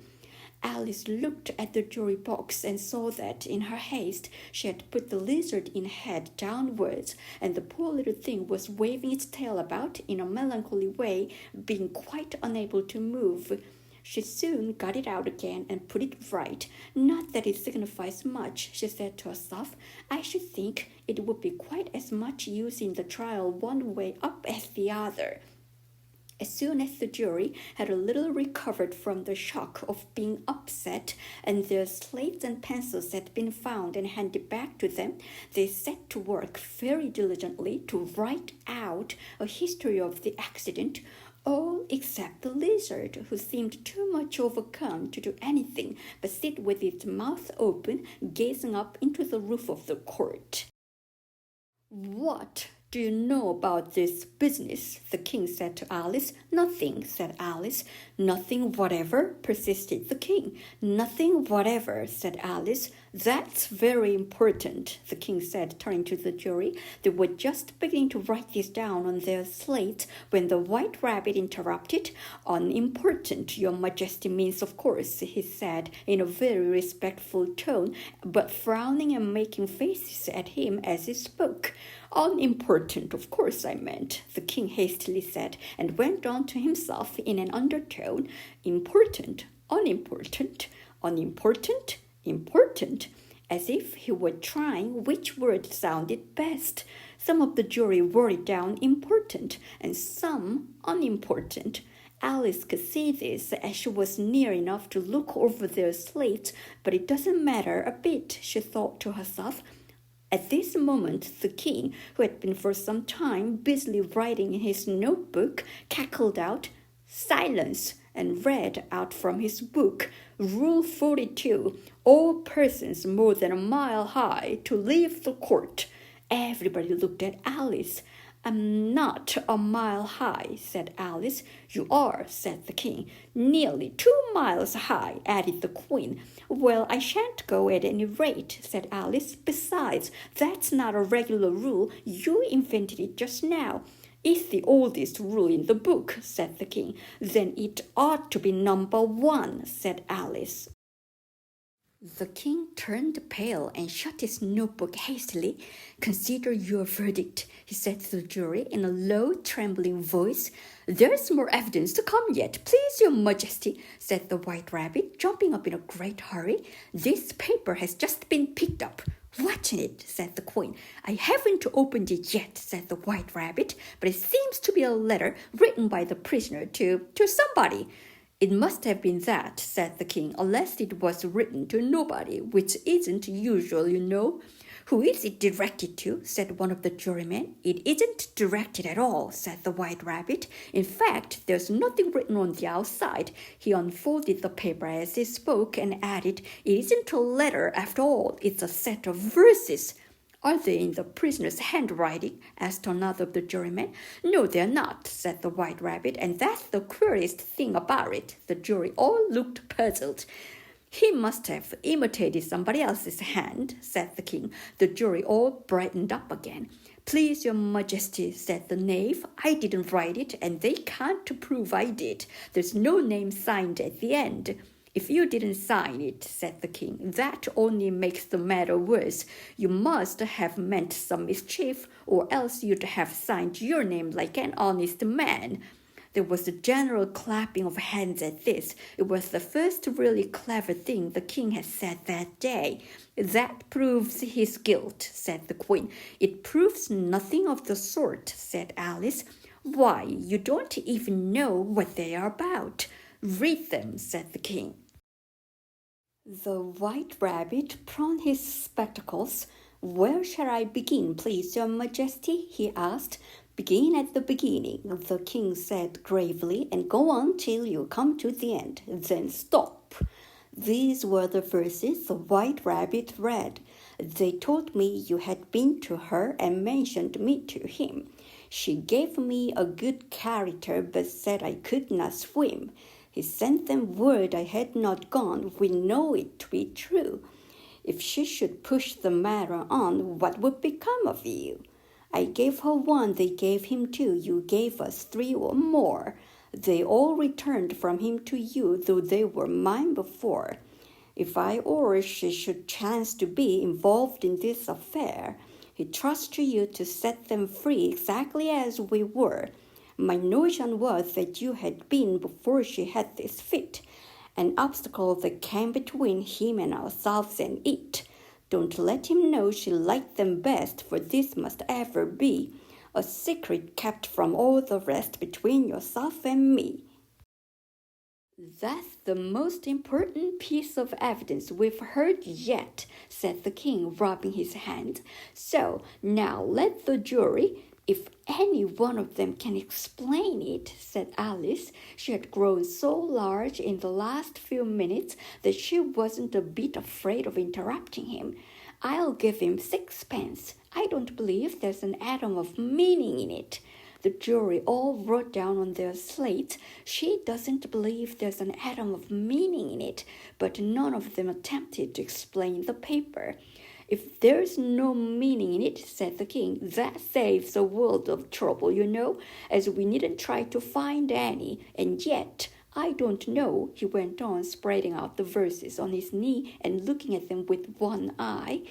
Alice looked at the jury box and saw that in her haste she had put the lizard in head downwards, and the poor little thing was waving its tail about in a melancholy way, being quite unable to move. She soon got it out again and put it right. "Not that it signifies much," she said to herself. "I should think it would be quite as much use in the trial one way up as the other." As soon as the jury had a little recovered from the shock of being upset, and their slates and pencils had been found and handed back to them, they set to work very diligently to write out a history of the accident, all except the lizard, who seemed too much overcome to do anything but sit with its mouth open, gazing up into the roof of the court. "What do you know about this business?" the king said to Alice. "Nothing," said Alice. "Nothing whatever?" persisted the king. "Nothing whatever," said Alice. "That's very important," the king said, turning to the jury. They were just beginning to write this down on their slates when the white rabbit interrupted. "Unimportant, your majesty means, of course," he said in a very respectful tone, but frowning and making faces at him as he spoke. "Unimportant, of course I meant," the king hastily said, and went on to himself in an undertone. "Important, unimportant, unimportant, important," as if he were trying which word sounded best. Some of the jury wrote it down important, and some unimportant. Alice could see this as she was near enough to look over their slates, but it doesn't matter a bit, she thought to herself. At this moment, the king, who had been for some time busily writing in his notebook, cackled out, "Silence!" and read out from his book, "Rule 42, all persons more than a mile high to leave the court." Everybody looked at Alice. "I'm not a mile high," said Alice. "You are," said the king. "Nearly 2 miles high," added the queen. "Well, I shan't go at any rate," said Alice. "Besides, that's not a regular rule. You invented it just now." "It's the oldest rule in the book," said the king. "Then it ought to be number 1, said Alice. The king turned pale and shut his notebook hastily. "Consider your verdict," he said to the jury in a low, trembling voice. "There's more evidence to come yet, please, your majesty," said the White Rabbit, jumping up in a great hurry. "This paper has just been picked up." "What's in it?" said the queen. "I haven't opened it yet," said the White Rabbit, "but it seems to be a letter written by the prisoner to somebody." "It must have been that," said the king, "unless it was written to nobody, which isn't usual, you know." "Who is it directed to?" said one of the jurymen. "It isn't directed at all," said the White Rabbit. "In fact, there's nothing written on the outside." He unfolded the paper as he spoke and added, "It isn't a letter after all, it's a set of verses." "Are they in the prisoner's handwriting?" asked another of the jurymen. "No, they're not," said the White Rabbit, "and that's the queerest thing about it." The jury all looked puzzled. "He must have imitated somebody else's hand," said the king. The jury all brightened up again. "Please, your majesty," said the knave, "I didn't write it, and they can't prove I did. There's no name signed at the end." "If you didn't sign it," said the king, "that only makes the matter worse. You must have meant some mischief, or else you'd have signed your name like an honest man." There was a general clapping of hands at this. It was the first really clever thing the king had said that day. "That proves his guilt," said the queen. "It proves nothing of the sort," said Alice. "Why, you don't even know what they are about." "Read them," said the king. The White Rabbit put on his spectacles. "Where shall I begin, please, your majesty?" he asked. "Begin at the beginning," the king said gravely, "and go on till you come to the end. Then stop." These were the verses the White Rabbit read. "They told me you had been to her and mentioned me to him. She gave me a good character but said I could not swim. He sent them word I had not gone. We know it to be true. If she should push the matter on, what would become of you? I gave her one, they gave him two, you gave us three or more. They all returned from him to you, though they were mine before. If I or she should chance to be involved in this affair, he trusts to you to set them free exactly as we were. My notion was that you had been before she had this fit, an obstacle that came between him and ourselves and it. Don't let him know she liked them best, for this must ever be a secret kept from all the rest between yourself and me." "That's the most important piece of evidence we've heard yet," said the king, rubbing his hands. "So now let the jury—" "If any one of them can explain it," said Alice. She had grown so large in the last few minutes that she wasn't a bit afraid of interrupting him. "I'll give him 6 pence. I don't believe there's an atom of meaning in it." The jury all wrote down on their slates, "She doesn't believe there's an atom of meaning in it," but none of them attempted to explain the paper. "If there's no meaning in it," said the king, "that saves a world of trouble, you know, as we needn't try to find any. And yet, I don't know," he went on, spreading out the verses on his knee and looking at them with one eye.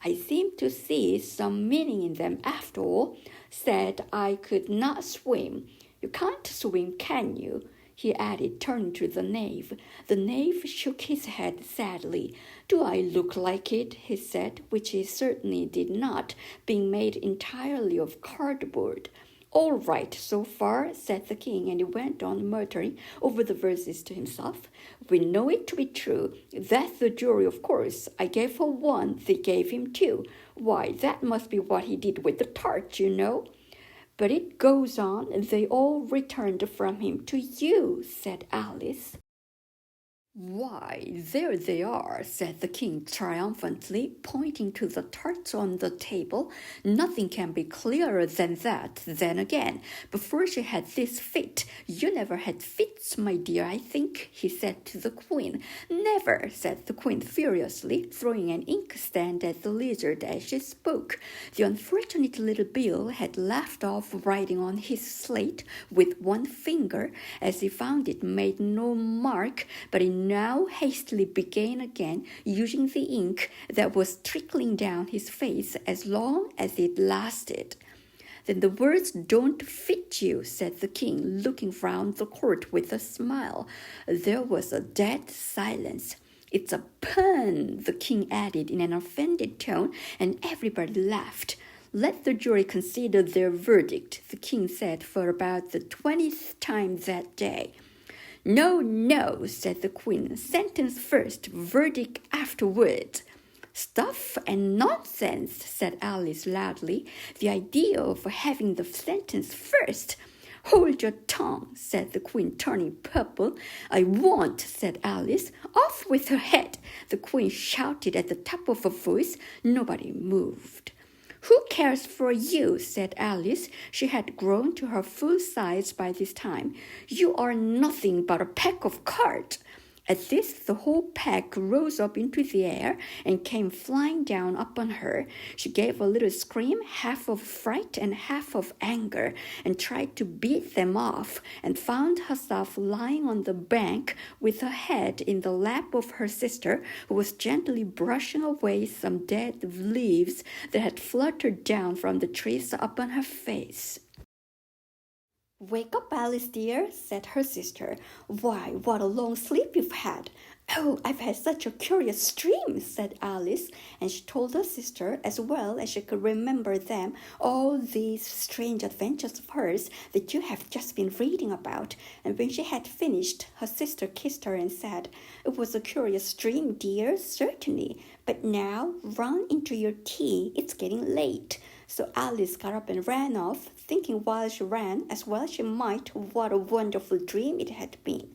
"I seem to see some meaning in them after all. Said I could not swim. You can't swim, can you?" he added, turning to the knave. The knave shook his head sadly. "Do I look like it?" he said, which he certainly did not, being made entirely of cardboard. "All right so far," said the king, and he went on muttering over the verses to himself. "We know it to be true. That's the jury, of course. I gave her one, they gave him two. Why, that must be what he did with the tart, you know." "But it goes on, they all returned from him to you," said Alice. "Why, there they are," said the king triumphantly, pointing to the tarts on the table. "Nothing can be clearer than that. Then again, before she had this fit, you never had fits, my dear, I think," he said to the queen. "Never," said the queen furiously, throwing an inkstand at the lizard as she spoke. The unfortunate little Bill had left off writing on his slate with one finger, as he found it made no mark, but in now hastily began again, using the ink that was trickling down his face as long as it lasted. Then the words don't fit you, said the king, looking round the court with a smile. There was a dead silence. It's a pun, the king added in an offended tone, and everybody laughed. Let the jury consider their verdict, the king said for about the 20th time that day. No, no, said the queen. Sentence first, verdict afterward. Stuff and nonsense, said Alice loudly. The idea of having the sentence first. Hold your tongue, said the queen, turning purple. I won't, said Alice. Off with her head, the queen shouted at the top of her voice. Nobody moved. Who cares for you, said Alice. She had grown to her full size by this time. You are nothing but a pack of cards. At this, the whole pack rose up into the air and came flying down upon her. She gave a little scream, half of fright and half of anger, and tried to beat them off, and found herself lying on the bank with her head in the lap of her sister, who was gently brushing away some dead leaves that had fluttered down from the trees upon her face. Wake up, Alice, dear, said her sister. Why, what a long sleep you've had. Oh, I've had such a curious dream, said Alice, and she told her sister, as well as she could remember them, all these strange adventures of hers that you have just been reading about. And when she had finished, her sister kissed her and said, It was a curious dream, dear, certainly. But now, run into your tea. It's getting late. So Alice got up and ran off, thinking while she ran, as well she might, what a wonderful dream it had been.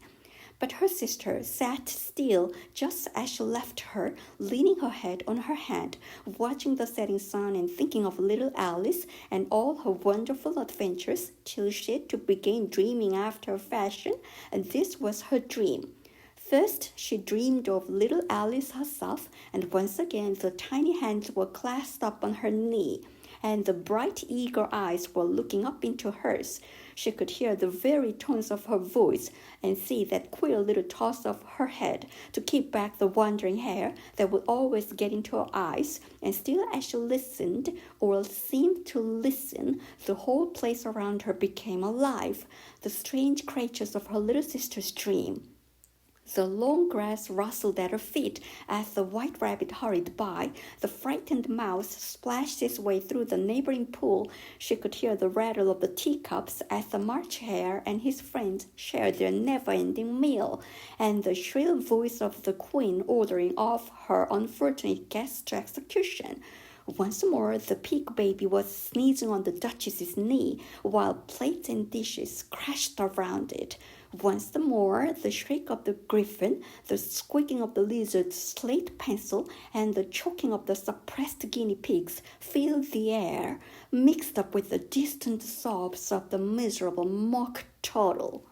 But her sister sat still just as she left her, leaning her head on her hand, watching the setting sun and thinking of little Alice and all her wonderful adventures, till she too began dreaming after a fashion, and this was her dream. First, she dreamed of little Alice herself, and once again the tiny hands were clasped up on her knee, and the bright, eager eyes were looking up into hers. She could hear the very tones of her voice and see that queer little toss of her head to keep back the wandering hair that would always get into her eyes. And still as she listened, or seemed to listen, the whole place around her became alive, the strange creatures of her little sister's dream. The long grass rustled at her feet as the white rabbit hurried by. The frightened mouse splashed its way through the neighboring pool. She could hear the rattle of the teacups as the March Hare and his friends shared their never-ending meal, and the shrill voice of the queen ordering off her unfortunate guests to execution. Once more, the pig baby was sneezing on the Duchess's knee, while plates and dishes crashed around it. Once more, the shriek of the griffin, the squeaking of the lizard's slate pencil, and the choking of the suppressed guinea pigs filled the air, mixed up with the distant sobs of the miserable mock turtle.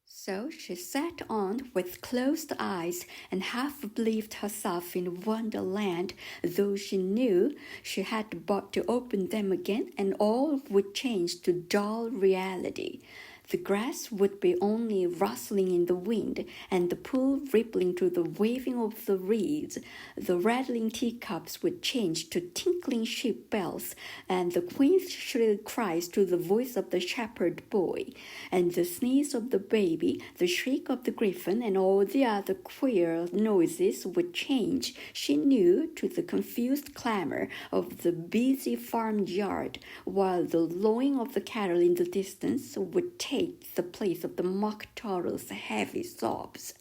So she sat on with closed eyes and half believed herself in Wonderland, though she knew she had but to open them again and all would change to dull reality. The grass would be only rustling in the wind, and the pool rippling to the waving of the reeds. The rattling teacups would change to tinkling sheep bells, and the queen's shrill cries to the voice of the shepherd boy, and the sneeze of the baby, the shriek of the griffin, and all the other queer noises would change, she knew, to the confused clamor of the busy farmyard, while the lowing of the cattle in the distance would take the place of the mock turtle's heavy sobs.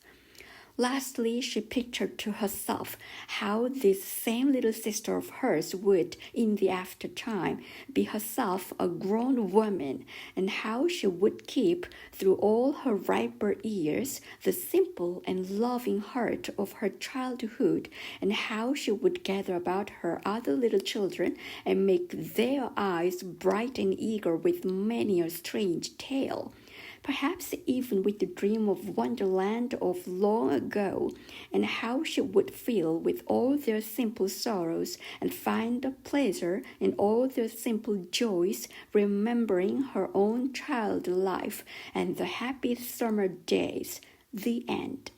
Lastly, she pictured to herself how this same little sister of hers would, in the after-time, be herself a grown woman, and how she would keep, through all her riper years, the simple and loving heart of her childhood, and how she would gather about her other little children and make their eyes bright and eager with many a strange tale. Perhaps even with the dream of Wonderland of long ago, and how she would feel with all their simple sorrows and find a pleasure in all their simple joys, remembering her own child life and the happy summer days. The end.